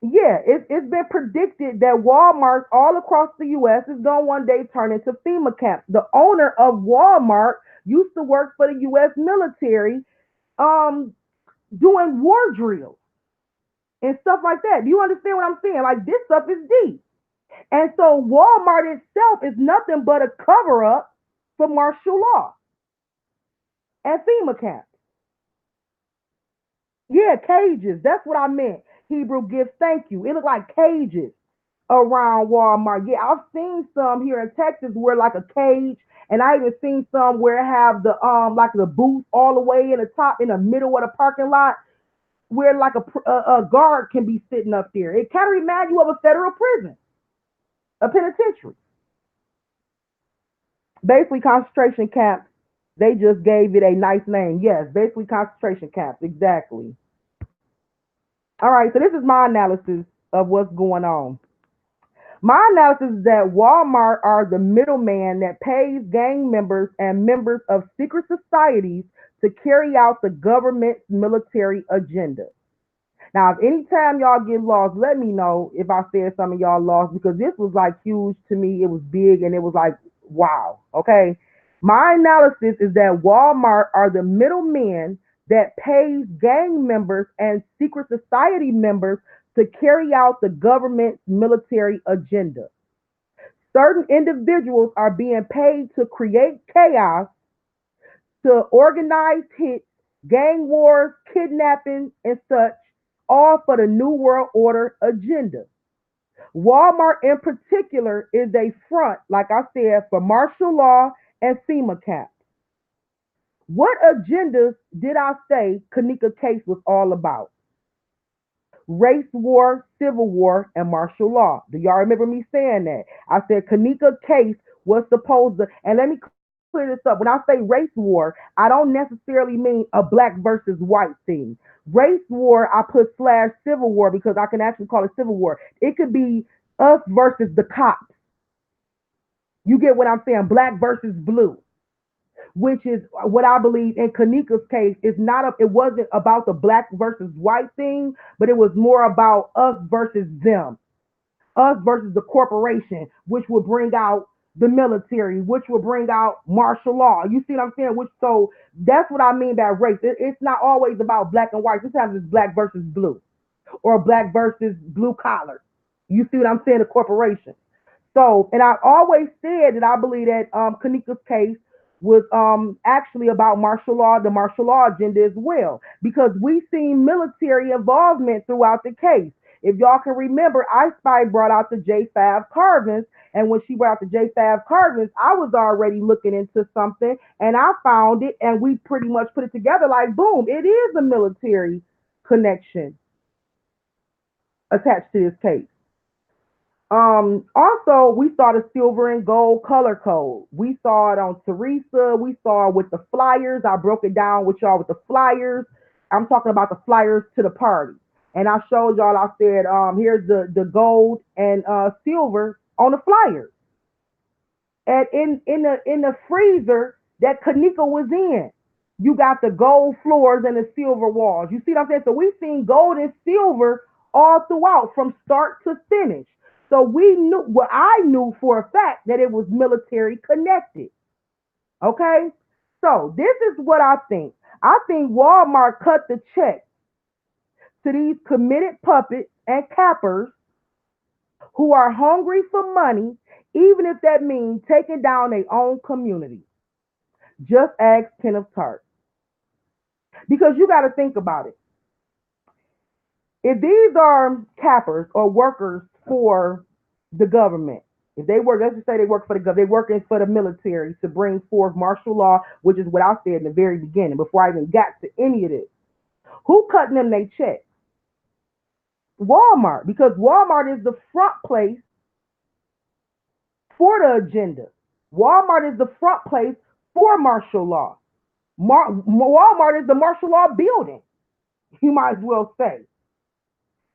yeah, it's been predicted that Walmarts all across the U.S. is gonna one day turn into FEMA camps. The owner of Walmart used to work for the U.S. military, um, doing war drills and stuff like that. Do you understand what I'm saying? Like this stuff is deep. And so Walmart itself is nothing but a cover up for martial law and FEMA camps. Yeah, cages. That's what I meant. Hebrew gifts, thank you. It looked like cages around Walmart. Yeah, I've seen some here in Texas where like a cage, and I even seen some where it have the like the booth all the way in the top in the middle of the parking lot where like a guard can be sitting up there. It kind of reminds you of a federal prison, a penitentiary. Basically, concentration camps. They just gave it a nice name. Yes, basically concentration camps. Exactly. All right, so this is my analysis of what's going on. My analysis is that Walmart are the middleman that pays gang members and members of secret societies to carry out the government's military agenda. Now, if anytime y'all get lost, let me know if I said some of y'all lost because this was like huge to me. It was big and it was like, wow. Okay. My analysis is that Walmart are the middlemen that pays gang members and secret society members to carry out the government's military agenda. Certain individuals are being paid to create chaos, to organize hits, gang wars, kidnapping, and such, all for the New World Order agenda. Walmart, in particular, is a front, like I said, for martial law and FEMA camps. What agendas did I say Kenneka case was all about? Race war, civil war, and martial law. Do y'all remember me saying that? I said Kenneka case was supposed to, and let me clear this up. When I say race war, I don't necessarily mean a black versus white thing. Race war, I put slash civil war because I can actually call it civil war. It could be us versus the cops. You get what I'm saying? Black versus blue, which is what I believe in Kenneka's case is not it wasn't about the black versus white thing, but it was more about us versus them, us versus the corporation, which would bring out the military, which would bring out martial law. You see what I'm saying? Which so that's what I mean by race. It's not always about black and white. Sometimes it's black versus blue or black versus blue collar. You see what I'm saying? The corporation. So, and I always said that I believe that Kenneka's case was actually about martial law, the martial law agenda as well, because we seen military involvement throughout the case. If y'all can remember, I Spy brought out the J5 carvings, and when she brought out the J5 carvings, I was already looking into something, and I found it, and we pretty much put it together like, boom, it is a military connection attached to this case. Also, we saw the silver and gold color code. We saw it on Teresa. We saw it with the flyers. I broke it down with y'all with the flyers. I'm talking about the flyers to the party. And I showed y'all, I said, here's the gold and silver on the flyers. And in the freezer that Kenneka was in, you got the gold floors and the silver walls. You see what I'm saying? So we've seen gold and silver all throughout from start to finish. So we knew, well, I knew for a fact that it was military connected. Okay? So this is what I think. I think Walmart cut the check to these committed puppets and cappers who are hungry for money, even if that means taking down their own community. Just ask Kenneth Tart. Because you got to think about it. If these are cappers or workers for the government, if they work, let's just say they work for the government, they're working for the military to bring forth martial law, which is what I said in the very beginning before I even got to any of this. Who cutting them they check? Walmart, because Walmart is the front place for the agenda. Walmart is the front place for martial law. Walmart is the martial law building, you might as well say.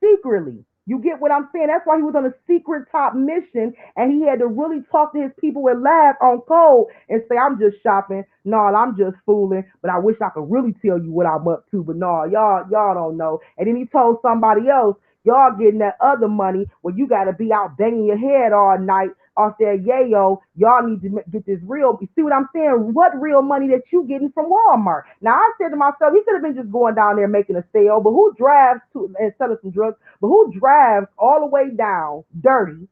Secretly. You get what I'm saying? That's why he was on a secret top mission, and he had to really talk to his people and laugh on code and say, I'm just shopping. No, I'm just fooling, but I wish I could really tell you what I'm up to, but no, y'all don't know. And then he told somebody else, y'all getting that other money where you got to be out banging your head all night off that yayo. Y'all need to get this real. You see what I'm saying? What real money that you getting from Walmart? Now, I said to myself, he could have been just going down there making a sale, but who drives to and selling some drugs? But who drives all the way down dirty?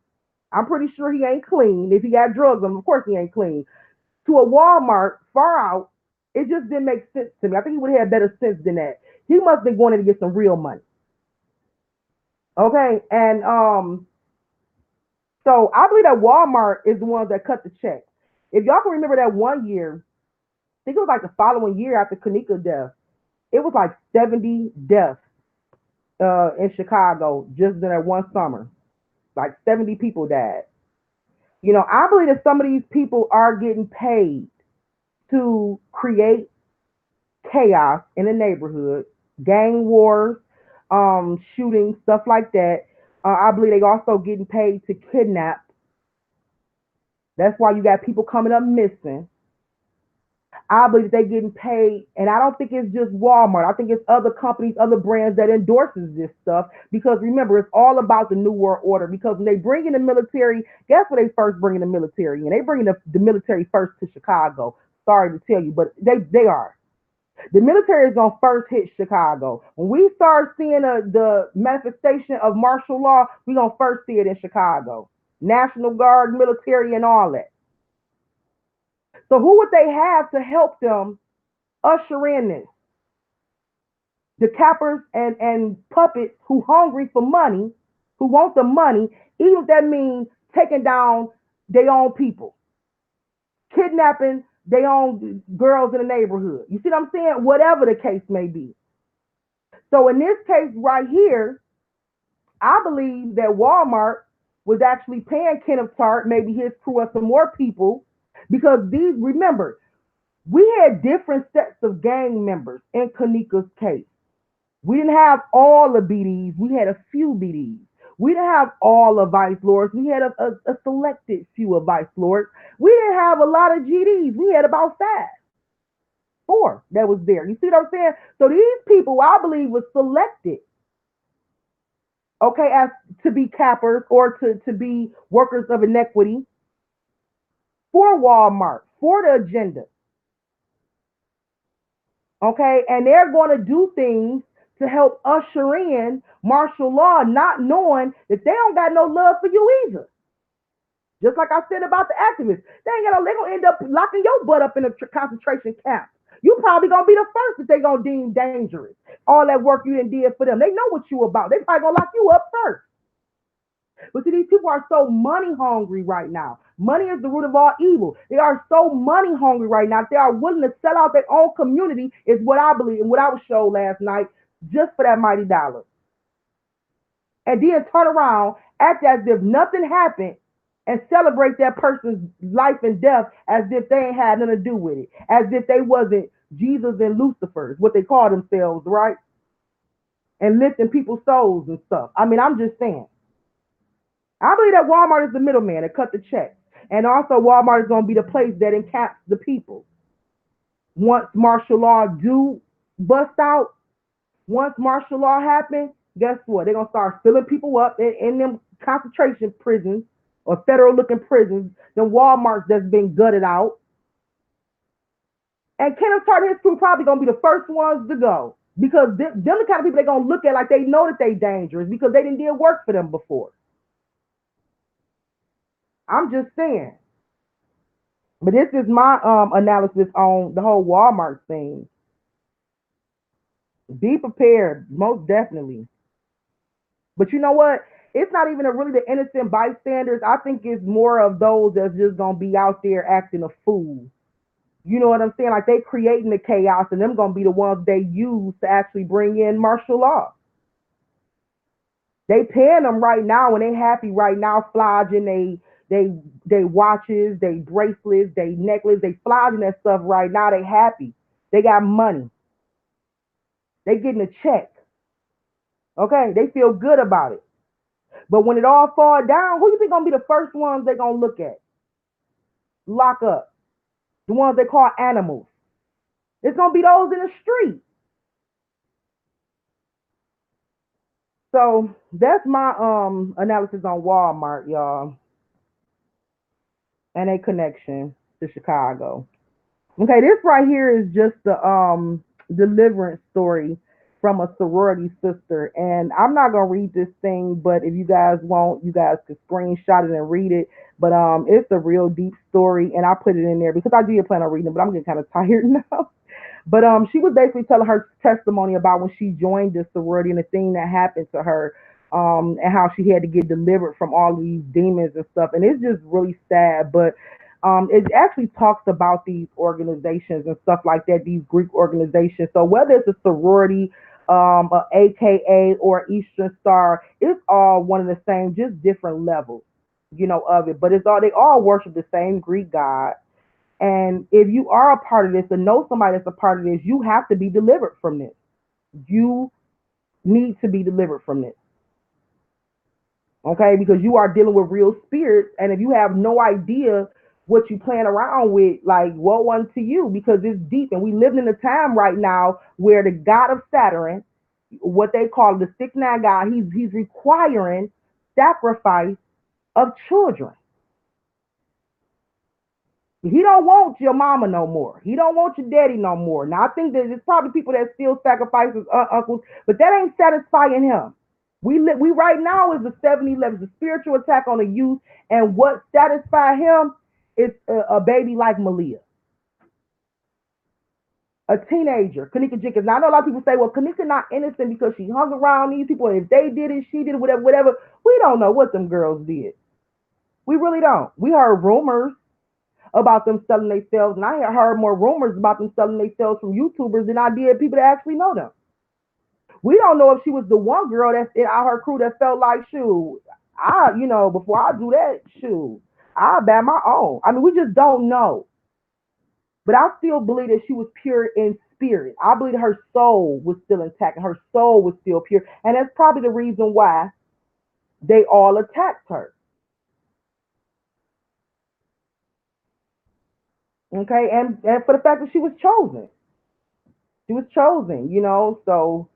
I'm pretty sure he ain't clean. If he got drugs on him, of course he ain't clean. To a Walmart far out, it just didn't make sense to me. I think he would have had better sense than that. He must have been going to get some real money. Okay, and so I believe that Walmart is the ones that cut the check. If y'all can remember that one year, I think it was like the following year after Kenneka death, it was like 70 deaths in Chicago just in that one summer. Like 70 people died. You know, I believe that some of these people are getting paid to create chaos in the neighborhood, gang wars, shooting, stuff like that. I believe they also getting paid to kidnap. That's why you got people coming up missing. I believe they getting paid, and I don't think it's just Walmart. I think it's other companies, other brands that endorses this stuff. Because remember, it's all about the New World Order. Because when they bring in the military, guess what they first bring in the military? And they bring in the military first to Chicago. Sorry to tell you, but they are. The military is going to first hit Chicago. When we start seeing the manifestation of martial law, we're going to first see it in Chicago. National Guard, military, and all that. So who would they have to help them usher in this? The cappers and puppets who hungry for money, who want the money, even if that means taking down their own people, kidnapping their own girls in the neighborhood. You see what I'm saying? Whatever the case may be. So in this case right here, I believe that Walmart was actually paying Kenneth Tart, maybe his crew or some more people, because these, remember, we had different sets of gang members in Kenneka's case. We didn't have all the BDs. We had a few BDs. We didn't have all the vice lords. We had a selected few of vice lords. We didn't have a lot of GDs. We had about four that was there. You see what I'm saying? So these people, I believe, was selected, okay, as to be cappers or to be workers of inequity for Walmart, for the agenda. Okay, and they're going to do things to help usher in martial law, not knowing that they don't got no love for you either. Just like I said about the activists, they're gonna end up locking your butt up in a concentration camp. You probably gonna be the first that they gonna deem dangerous. All that work you did for them, they know what you about. They probably gonna lock you up first. But see, these people are so money hungry right now. Money is the root of all evil. They are so money hungry right now. They are willing to sell out their own community, is what I believe and what I was showed last night, just for that mighty dollar. And then turn around, act as if nothing happened, and celebrate that person's life and death as if they ain't had nothing to do with it, as if they wasn't Jesus and Lucifers, what they call themselves, right? And lifting people's souls and stuff. I mean, I'm just saying. I believe that Walmart is the middleman that cut the check. And also Walmart is going to be the place that encaps the people. Once martial law do bust out, once martial law happens, guess what? They're going to start filling people up in them concentration prisons or federal looking prisons, them Walmarts that's been gutted out. And Kenneth Tart and his crew probably going to be the first ones to go. Because them the kind of people they're going to look at like they know that they dangerous because they didn't do work for them before. I'm just saying. But this is my analysis on the whole Walmart thing. Be prepared, most definitely. But you know what? It's not even really the innocent bystanders. I think it's more of those that's just gonna be out there acting a fool. You know what I'm saying? Like they creating the chaos, and them gonna be the ones they use to actually bring in martial law. They paying them right now, and they happy right now, flogging they watches, they bracelets, they necklace, they flogging that stuff right now. They happy. They got money. They getting a check. Okay, they feel good about it. But when it all fall down, who you think gonna be the first ones they gonna look at? Lock up. The ones they call animals. It's gonna be those in the street. So that's my analysis on Walmart, y'all. And a connection to Chicago. Okay, this right here is just the Deliverance story from a sorority sister. And I'm not gonna read this thing, but if you guys want, you guys could screenshot it and read it. But it's a real deep story, and I put it in there because I did plan on reading it, but I'm getting kind of tired now. But she was basically telling her testimony about when she joined the sorority and the thing that happened to her, and how she had to get delivered from all these demons and stuff. And it's just really sad. But it actually talks about these organizations and stuff like that, these Greek organizations. So whether it's a sorority, a AKA or Eastern Star, it's all one and the same, just different levels, of it. But they all worship the same Greek god. And if you are a part of this and know somebody that's a part of this, you have to be delivered from this. You need to be delivered from this. Okay? Because you are dealing with real spirits. And if you have no idea what you playing around with, like, woe unto you, because it's deep. And we live in a time right now where the god of Saturn, what they call the 6'9" god, he's requiring sacrifice of children. He don't want your mama no more. He don't want your daddy no more. Now, I think that there's probably people that still sacrifice his uncles, but that ain't satisfying him. We right now is the 7-11, the spiritual attack on the youth, and what satisfies him is a baby like Maleah, a teenager, Kenneka Jenkins. Now, I know a lot of people say, well, Kenneka not innocent because she hung around these people, and if they did it, she did it, whatever. We don't know what them girls did. We really don't. We heard rumors about them selling themselves, and I heard more rumors about them selling themselves from YouTubers than I did people that actually know them. We don't know if she was the one girl that's in her crew that felt like, shoot, before I do that, shoot, I'll bat my own. I mean, we just don't know. But I still believe that she was pure in spirit. I believe her soul was still intact and her soul was still pure. And that's probably the reason why they all attacked her. Okay, and for the fact that she was chosen. She was chosen, so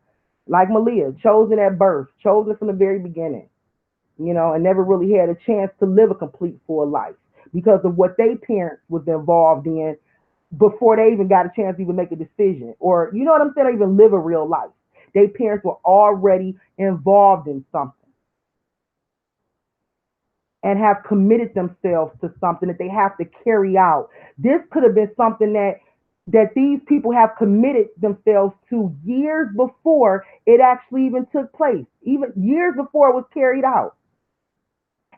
like Maleah, chosen at birth, chosen from the very beginning, and never really had a chance to live a complete full life because of what their parents was involved in before they even got a chance to even make a decision or, you know what I'm saying, or even live a real life. Their parents were already involved in something and have committed themselves to something that they have to carry out. This could have been something that these people have committed themselves to years before it actually even took place, even years before it was carried out.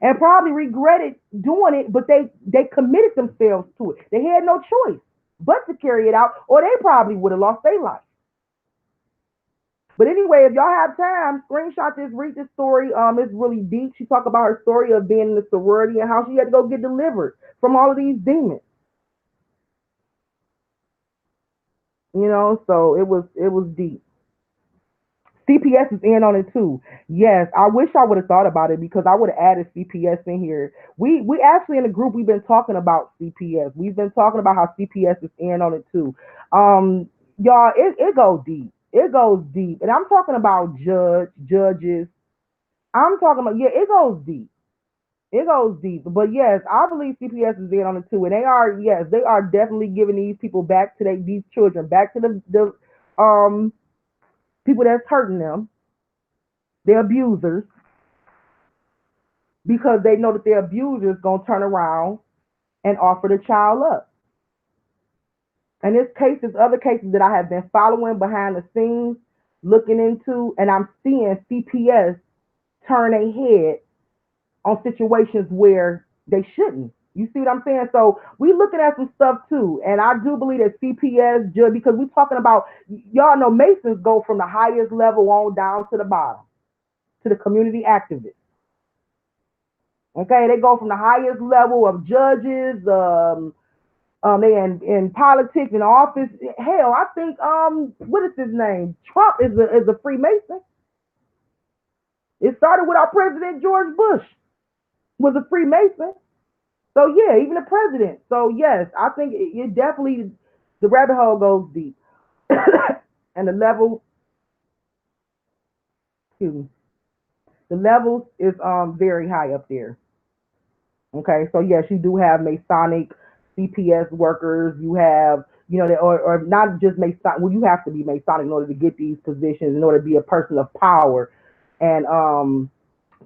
And probably regretted doing it, but they committed themselves to it. They had no choice but to carry it out, or they probably would have lost their life. But anyway, if y'all have time, screenshot this, read this story. It's really deep. She talked about her story of being in the sorority and how she had to go get delivered from all of these demons. So it was deep. CPS is in on it too. Yes, I wish I would have thought about it because I would have added CPS in here. We actually in the group we've been talking about CPS. We've been talking about how CPS is in on it too. Y'all, it goes deep. It goes deep, and I'm talking about judges. I'm talking about it goes deep. It goes deep. But yes, I believe CPS is in on it too, and they are definitely giving these people back to these children back to the people that's hurting them, the abusers, because they know that their abuser is going to turn around and offer the child up. And there's other cases that I have been following behind the scenes, looking into, and I'm seeing CPS turn a head on situations where they shouldn't. You see what I'm saying? So we looking at some stuff too, and I do believe that CPS judge, because we're talking about, y'all know Masons go from the highest level on down to the bottom, to the community activists. Okay, they go from the highest level of judges, they in politics, in office. Hell, I think what is his name? Trump is a Freemason. It started with our president George Bush was a Freemason. So yeah, even the president. So yes, I think it definitely the rabbit hole goes deep, and the level, excuse me, the levels is very high up there. Okay, so yes, you do have Masonic CPS workers. You have, or not just Masonic. Well, you have to be Masonic in order to get these positions, in order to be a person of power, and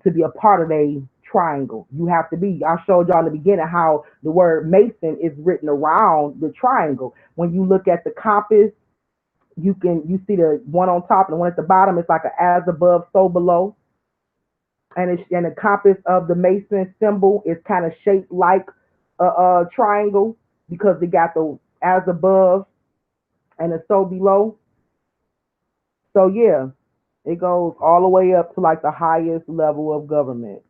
to be a part of a triangle. You have to be. I showed y'all in the beginning how the word Mason is written around the triangle. When you look at the compass, you see the one on top and the one at the bottom. It's like a as above, so below. And the compass of the Mason symbol is kind of shaped like a triangle because they got the as above and the so below. So yeah, it goes all the way up to like the highest level of government.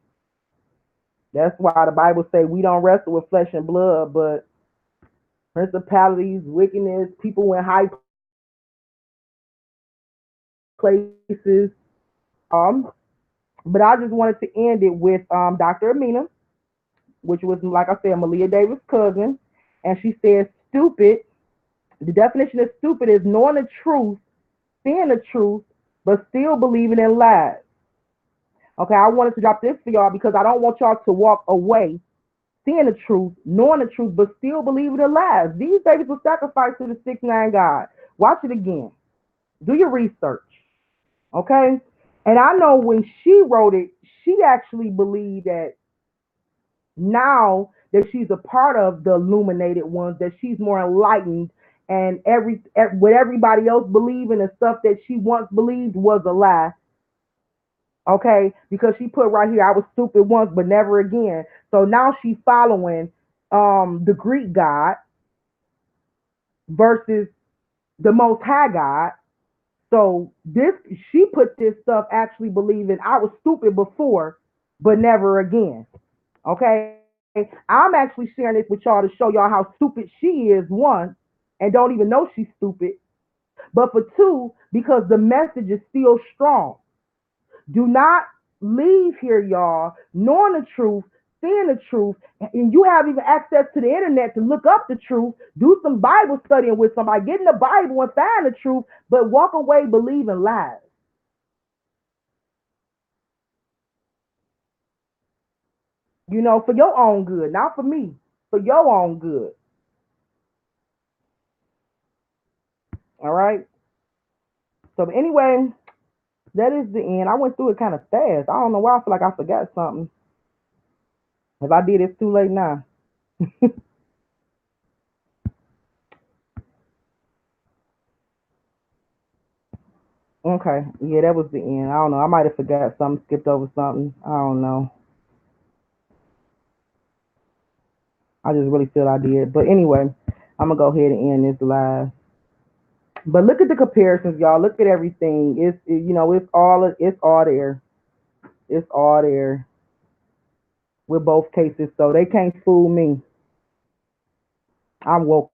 That's why the Bible say we don't wrestle with flesh and blood, but principalities, wickedness, people in high places. But I just wanted to end it with Dr. Amina, which was, like I said, Maleah Davis' cousin, and she said, "Stupid." The definition of stupid is knowing the truth, seeing the truth, but still believing in lies. Okay, I wanted to drop this for y'all because I don't want y'all to walk away seeing the truth, knowing the truth, but still believing in lies. These babies were sacrificed to the 6ix9ine God. Watch it again. Do your research. Okay? And I know when she wrote it, she actually believed that now that she's a part of the illuminated ones, that she's more enlightened, and what everybody else believed and the stuff that she once believed was a lie. Okay, because she put right here, I was stupid once but never again. So now she's following the Greek God versus the Most High God. So this, she put this stuff actually believing I was stupid before, but never again. Okay? I'm actually sharing this with y'all to show y'all how stupid she is, one, and don't even know she's stupid. But for two, because the message is still strong. Do not leave here, y'all, knowing the truth, seeing the truth, and you have even access to the internet to look up the truth, do some Bible studying with somebody, get in the Bible and find the truth, but walk away believing lies. For your own good, not for me, for your own good. All right. So anyway, that is the end. I went through it kind of fast. I don't know why I feel like I forgot something. If I did, it's too late now. Okay. Yeah, that was the end. I don't know. I might have forgot something, skipped over something. I don't know. I just really feel I did. But anyway, I'm gonna go ahead and end this live. But look at the comparisons, y'all. Look at everything. It's all there. It's all there with both cases. So they can't fool me. I'm woke.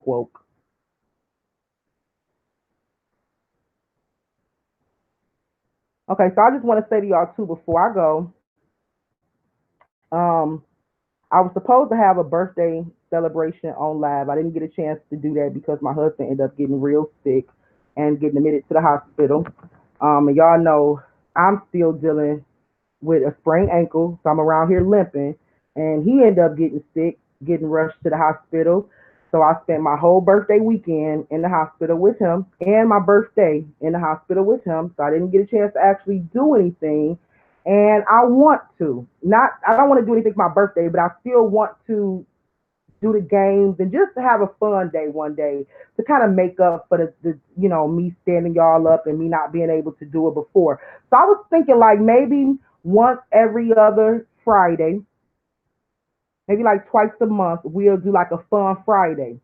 Okay, so I just want to say to y'all too before I go, um, I was supposed to have a birthday celebration on live. I didn't get a chance to do that because my husband ended up getting real sick and getting admitted to the hospital. And y'all know I'm still dealing with a sprained ankle, so I'm around here limping. And he ended up getting sick, getting rushed to the hospital. So I spent my whole birthday weekend in the hospital with him and my birthday in the hospital with him. So I didn't get a chance to actually do anything. And I want to. Not I don't want to do anything for my birthday, but I still want to do the games and just to have a fun day one day to kind of make up for the me standing y'all up and me not being able to do it before. So I was thinking like maybe once every other Friday, maybe like twice a month, we'll do like a fun Friday.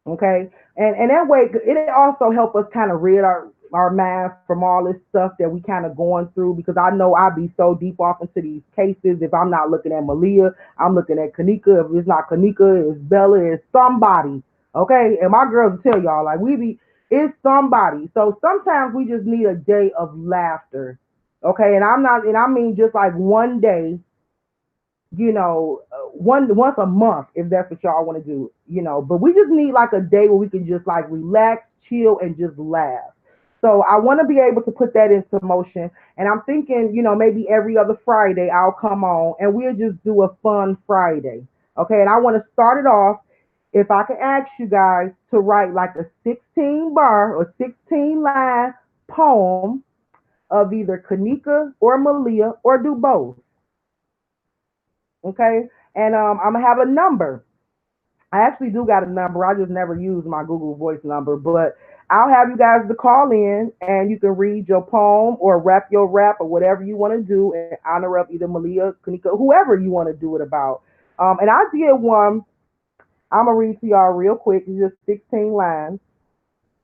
Okay, and that way it also help us kind of rid our minds from all this stuff that we kind of going through because I know I'd be so deep off into these cases if I'm not looking at Maleah, I'm looking at Kenneka. If it's not Kenneka, it's Bella, it's somebody. Okay, and my girls will tell y'all like we be it's somebody. So sometimes we just need a day of laughter. Okay, and I'm not, and I mean just like one day, once a month if that's what y'all want to do. But we just need like a day where we can just like relax, chill, and just laugh. So I want to be able to put that into motion, and I'm thinking, maybe every other Friday I'll come on and we'll just do a fun Friday. Okay, and I want to start it off. If I can ask you guys to write like a 16 bar or 16 line poem of either Kenneka or Maleah or do both. Okay, and I'm gonna have a number. I actually do got a number. I just never use my Google Voice number, but I'll have you guys to call in, and you can read your poem or rap your rap or whatever you want to do in honor of either Maleah, Kenneka, whoever you want to do it about. And I did one. I'm gonna read to y'all real quick. It's just 16 lines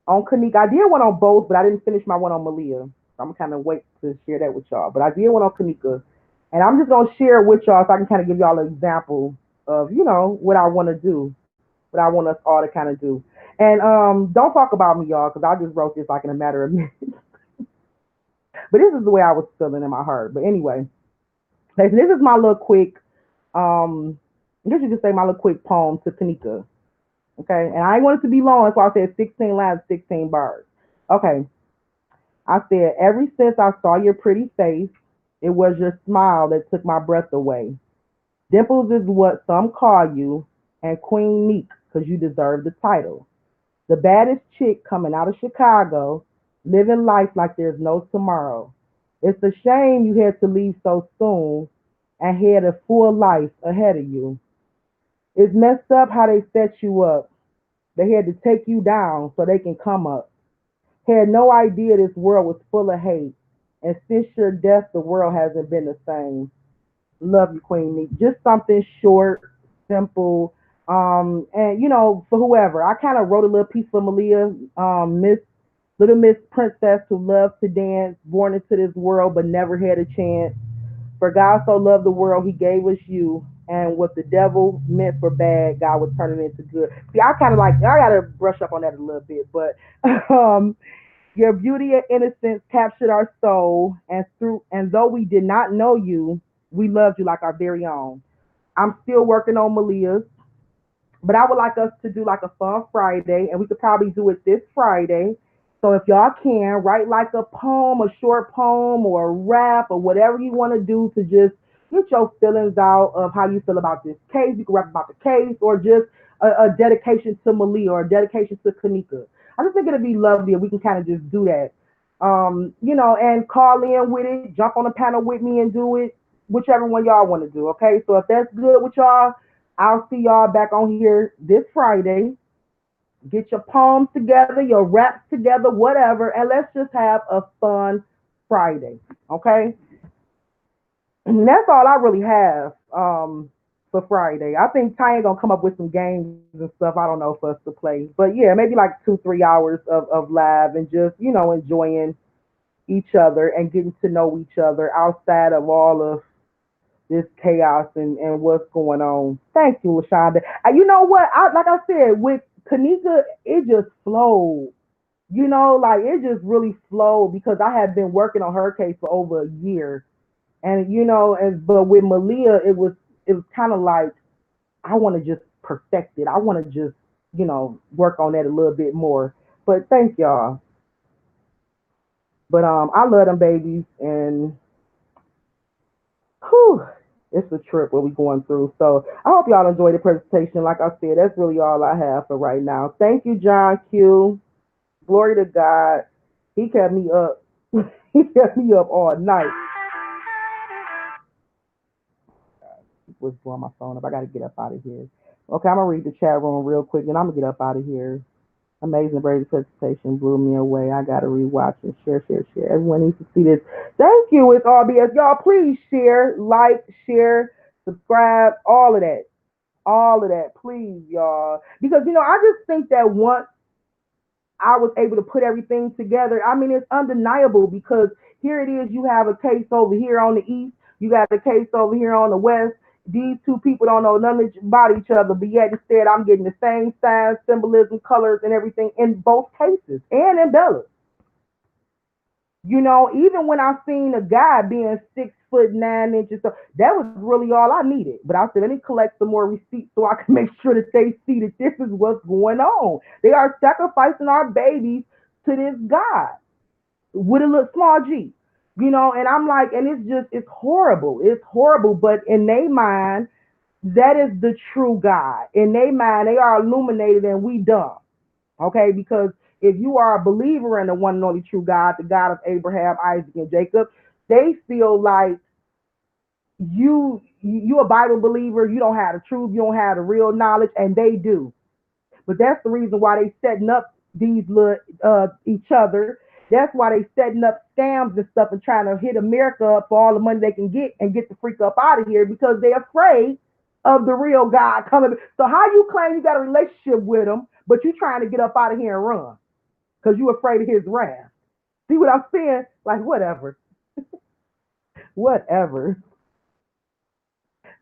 on Kenneka. I did one on both, but I didn't finish my one on Maleah. So I'm gonna kind of wait to share that with y'all. But I did one on Kenneka, and I'm just gonna share it with y'all so I can kind of give y'all an example of what I want to do, what I want us all to kind of do. And don't talk about me, y'all, because I just wrote this like in a matter of minutes. But this is the way I was feeling in my heart. But anyway, okay, so this is my little quick. Um, this is just say my little quick poem to Kenneka. Okay, and I ain't want it to be long, so I said 16 lines, 16 bars. Okay, I said, ever since I saw your pretty face, it was your smile that took my breath away. Dimples is what some call you, and Queen Neek, 'cause you deserve the title. The baddest chick coming out of Chicago, living life like there's no tomorrow. It's a shame you had to leave so soon and had a full life ahead of you. It's messed up how they set you up. They had to take you down so they can come up. Had no idea this world was full of hate. And since your death, the world hasn't been the same. Love you, Queen Meek. Just something short, simple, and for whoever. I kind of wrote a little piece for Maleah, Little Miss Princess who loves to dance, born into this world but never had a chance. For God so loved the world, he gave us you. And what the devil meant for bad, God would turn it into good. See, I kind of like, I got to brush up on that a little bit. But um, your beauty and innocence captured our soul. And though we did not know you, we loved you like our very own. I'm still working on Maleah's. But I would like us to do like a fun Friday, and we could probably do it this Friday. So if y'all can, write like a poem, a short poem, or a rap, or whatever you want to do to just get your feelings out of how you feel about this case. You can rap about the case, or just a dedication to Maleah, or a dedication to Kenneka. I just think it'd be lovely if we can kind of just do that. And call in with it, jump on the panel with me and do it, whichever one y'all want to do. Okay, so if that's good with y'all, I'll see y'all back on here this Friday. Get your poems together, your raps together, whatever, and let's just have a fun Friday. Okay? And that's all I really have for Friday. I think Tanya gonna come up with some games and stuff. I don't know for us to play. But yeah, maybe like 2-3 hours of live and just, enjoying each other and getting to know each other outside of all of this chaos and what's going on. Thank you, LaShonda. You know what? Like I said, with Kenneka, it just flowed. Like it just really flowed because I had been working on her case for over a year. And but with Maleah, it was kind of like I want to just perfect it. I want to just, work on that a little bit more. But thank y'all. But I love them babies and whew, it's a trip what we going through. So I hope y'all enjoy the presentation. Like I said, that's really all I have for right now. Thank you, John Q. Glory to God. He kept me up. He kept me up all night. What's blowing my phone up? I gotta get up out of here. Okay, I'm gonna read the chat room real quick, and I'm gonna get up out of here. Amazing Brady presentation blew me away. I gotta rewatch and share, share, share. Everyone needs to see this. Thank you. It's RBS. Y'all, please share, like, share, subscribe, all of that. All of that, please, y'all. Because I just think that once I was able to put everything together, I mean, it's undeniable because here it is. You have a case over here on the east. You got a case over here on the west. These two people don't know nothing about each other, but yet instead I'm getting the same signs, symbolism, colors, and everything in both cases and in Bella's. Even when I seen a guy being 6'9" so that was really all I needed. But I said, let me collect some more receipts so I can make sure that they see that this is what's going on. They are sacrificing our babies to this God with a little small G. And I'm like, and it's horrible. It's horrible. But in their mind, that is the true God. In their mind, they are illuminated and we dumb. Okay, because if you are a believer in the one and only true God, the God of Abraham, Isaac, and Jacob, they feel like you a Bible believer, you don't have the truth, you don't have the real knowledge, and they do. But that's the reason why they setting up these each other. That's why they setting up scams and stuff and trying to hit America up for all the money they can get and get the freak up out of here because they're afraid of the real God coming. So how you claim you got a relationship with him, but you trying to get up out of here and run because you afraid of his wrath? See what I'm saying? Like, whatever. Whatever.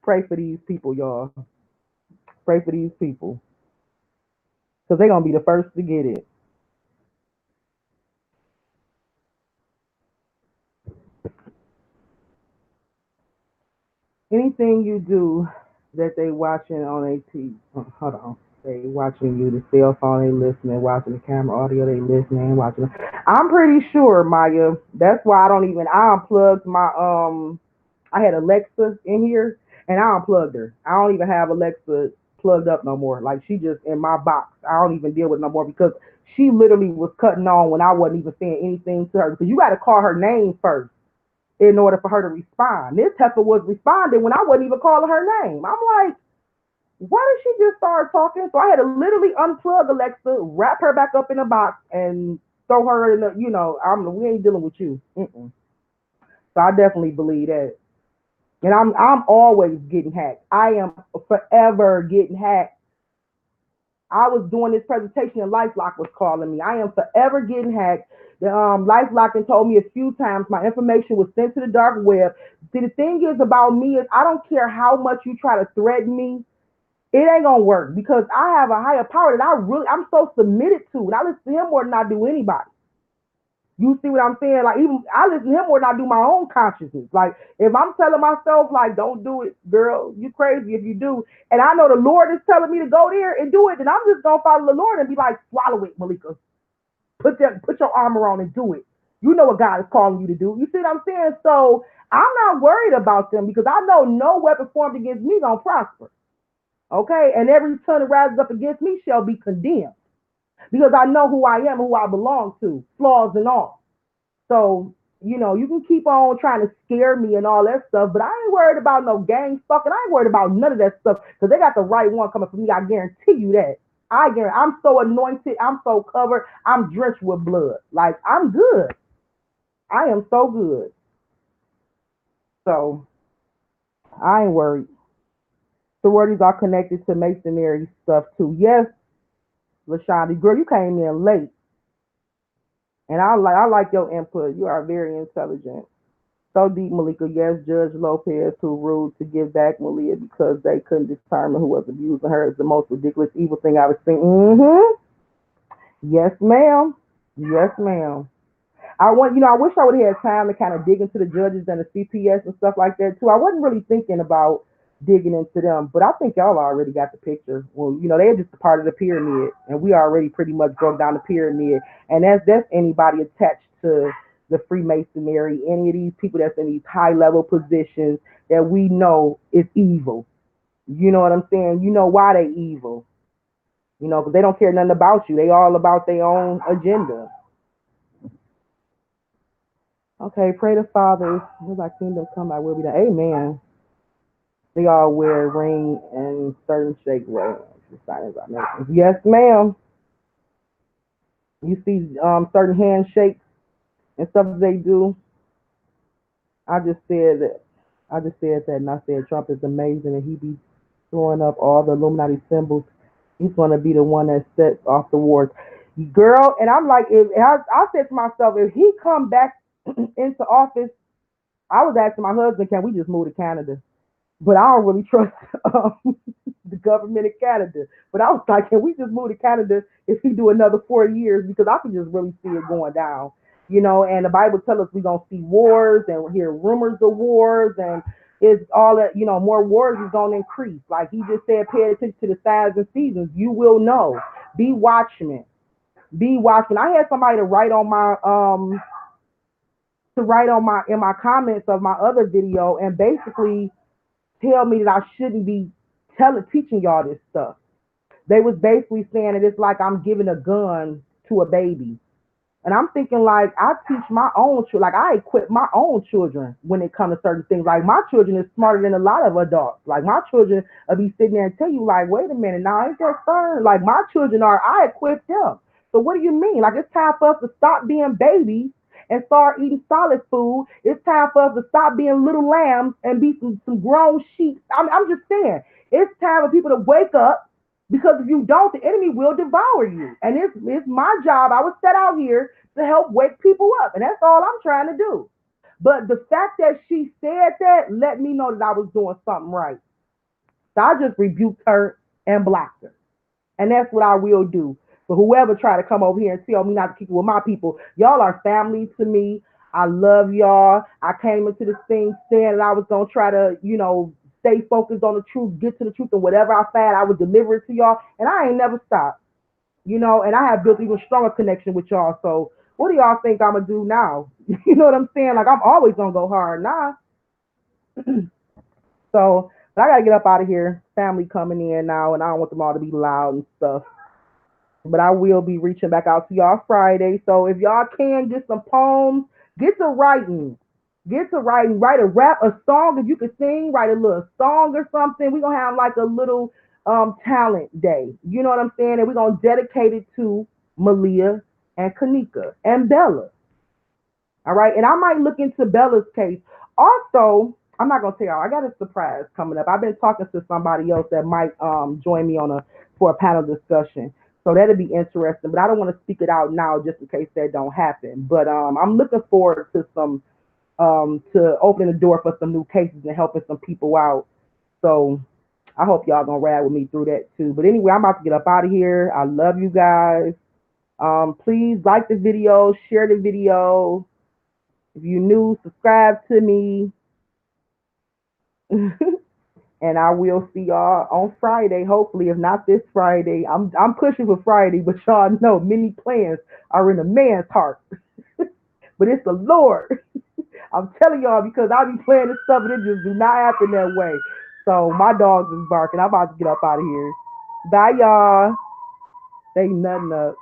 Pray for these people, y'all. Pray for these people. Because they're going to be the first to get it. Anything you do that they watching on a TV, hold on. They watching you, the cell phone, they listening, watching the camera, audio, they listening, watching. I'm pretty sure, Maya. That's why I unplugged my I had Alexa in here and I unplugged her. I don't even have Alexa plugged up no more. Like she just in my box. I don't even deal with it no more because she literally was cutting on when I wasn't even saying anything to her. Because you got to call her name first in order for her to respond. This heifer was responding when I wasn't even calling her name. I'm like, why did she just start talking? So I had to literally unplug Alexa, wrap her back up in a box, and throw her in the, we ain't dealing with you. Mm-mm. So I definitely believe that. And I'm always getting hacked. I am forever getting hacked. I was doing this presentation and LifeLock was calling me. I am forever getting hacked The LifeLock and told me a few times my information was sent to the dark web. See, the thing is about me is I don't care how much you try to threaten me, it ain't gonna work because I have a higher power that I'm so submitted to, and I listen to him more than I do anybody. You see what I'm saying? Like even I listen to him more than I do my own consciousness. Like if I'm telling myself like don't do it, girl, you crazy if you do. And I know the Lord is telling me to go there and do it, then I'm just gonna follow the Lord and be like, swallow it, Malika. Put your armor on and do it. You know what God is calling you to do. You see what I'm saying? So I'm not worried about them because I know no weapon formed against me gonna prosper. Okay, and every tongue that rises up against me shall be condemned because I know who I am, who I belong to, flaws and all. So, you can keep on trying to scare me and all that stuff, but I ain't worried about no gang fucking. I ain't worried about none of that stuff because they got the right one coming for me. I guarantee you that. I guarantee. I'm so anointed. I'm so covered. I'm drenched with blood. Like, I'm good. I am so good. So, I ain't worried. Sororities are connected to masonry stuff too. Yes, LaShonda, girl, you came in late. And I like your input. You are very intelligent. So deep, Malika. Yes, Judge Lopez, who ruled to give back Maleah because they couldn't determine who was abusing her, is the most ridiculous, evil thing I've ever seen. Mm-hmm. Yes, ma'am. Yes, ma'am. I wish I would have had time to kind of dig into the judges and the CPS and stuff like that too. I wasn't really thinking about digging into them, but I think y'all already got the picture. Well, they're just a part of the pyramid, and we already pretty much broke down the pyramid, and that's anybody attached to the Freemasonry, any of these people that's in these high level positions that we know is evil. You know what I'm saying? You know why they evil? Because they don't care nothing about you. They all about their own agenda. Okay, pray the fathers. Let thy kingdom come, thy will be done. Amen. They all wear ring and certain shake wear. Yes, ma'am. You see certain handshakes and stuff they do. I just said that. I just said that, and I said Trump is amazing, and he be throwing up all the Illuminati symbols. He's gonna be the one that sets off the wars, girl. And I'm like, if I said to myself, if he come back into office, I was asking my husband, can we just move to Canada? But I don't really trust the government of Canada. But I was like, can we just move to Canada if he do another 4 years? Because I can just really see it going down. And the Bible tells us we're going to see wars and hear rumors of wars, and it's all that, more wars is going to increase. Like he just said, pay attention to the signs and seasons. You will know. Be watchmen. Be watchmen. I had somebody to write on my in my comments of my other video and basically tell me that I shouldn't be teaching y'all this stuff. They was basically saying that it's like I'm giving a gun to a baby. And I'm thinking like I teach my own children, like I equip my own children when it comes to certain things. Like my children is smarter than a lot of adults. Like my children will be sitting there and tell you like, wait a minute, now ain't that fun? Like my children I equip them. So what do you mean? Like it's time for us to stop being babies and start eating solid food. It's time for us to stop being little lambs and be some grown sheep. I'm just saying, it's time for people to wake up because if you don't, the enemy will devour you. And it's my job. I was set out here to help wake people up. And that's all I'm trying to do. But the fact that she said that let me know that I was doing something right. So I just rebuked her and blocked her. And that's what I will do. For whoever try to come over here and tell me not to keep it with my people, y'all are family to me. I love y'all. I came into this thing saying that I was going to try to, stay focused on the truth, get to the truth, and whatever I find, I would deliver it to y'all. And I ain't never stopped, and I have built even stronger connection with y'all. So what do y'all think I'm going to do now? You know what I'm saying? Like, I'm always going to go hard now. So, but I got to get up out of here. Family coming in now, and I don't want them all to be loud and stuff. But I will be reaching back out to y'all Friday. So if y'all can get some poems, get to writing. Get to writing. Write a rap, a song. If you could sing, write a little song or something. We're gonna have like a little talent day. You know what I'm saying? And we're gonna dedicate it to Maleah and Kenneka and Bella. All right. And I might look into Bella's case. Also, I'm not gonna tell y'all, I got a surprise coming up. I've been talking to somebody else that might join me for a panel discussion. So that'll be interesting. But I don't want to speak it out now just in case that don't happen. But I'm looking forward to some to opening the door for some new cases and helping some people out. So I hope y'all gonna ride with me through that too. But anyway, I'm about to get up out of here. I love you guys. Please like the video, share the video. If you're new, subscribe to me. And I will see y'all on Friday, hopefully, if not this Friday. I'm pushing for Friday, but y'all know many plans are in a man's heart. But it's the Lord. I'm telling y'all because I be playing this stuff and it just do not happen that way. So my dogs is barking. I'm about to get up out of here. Bye y'all. They nothing up.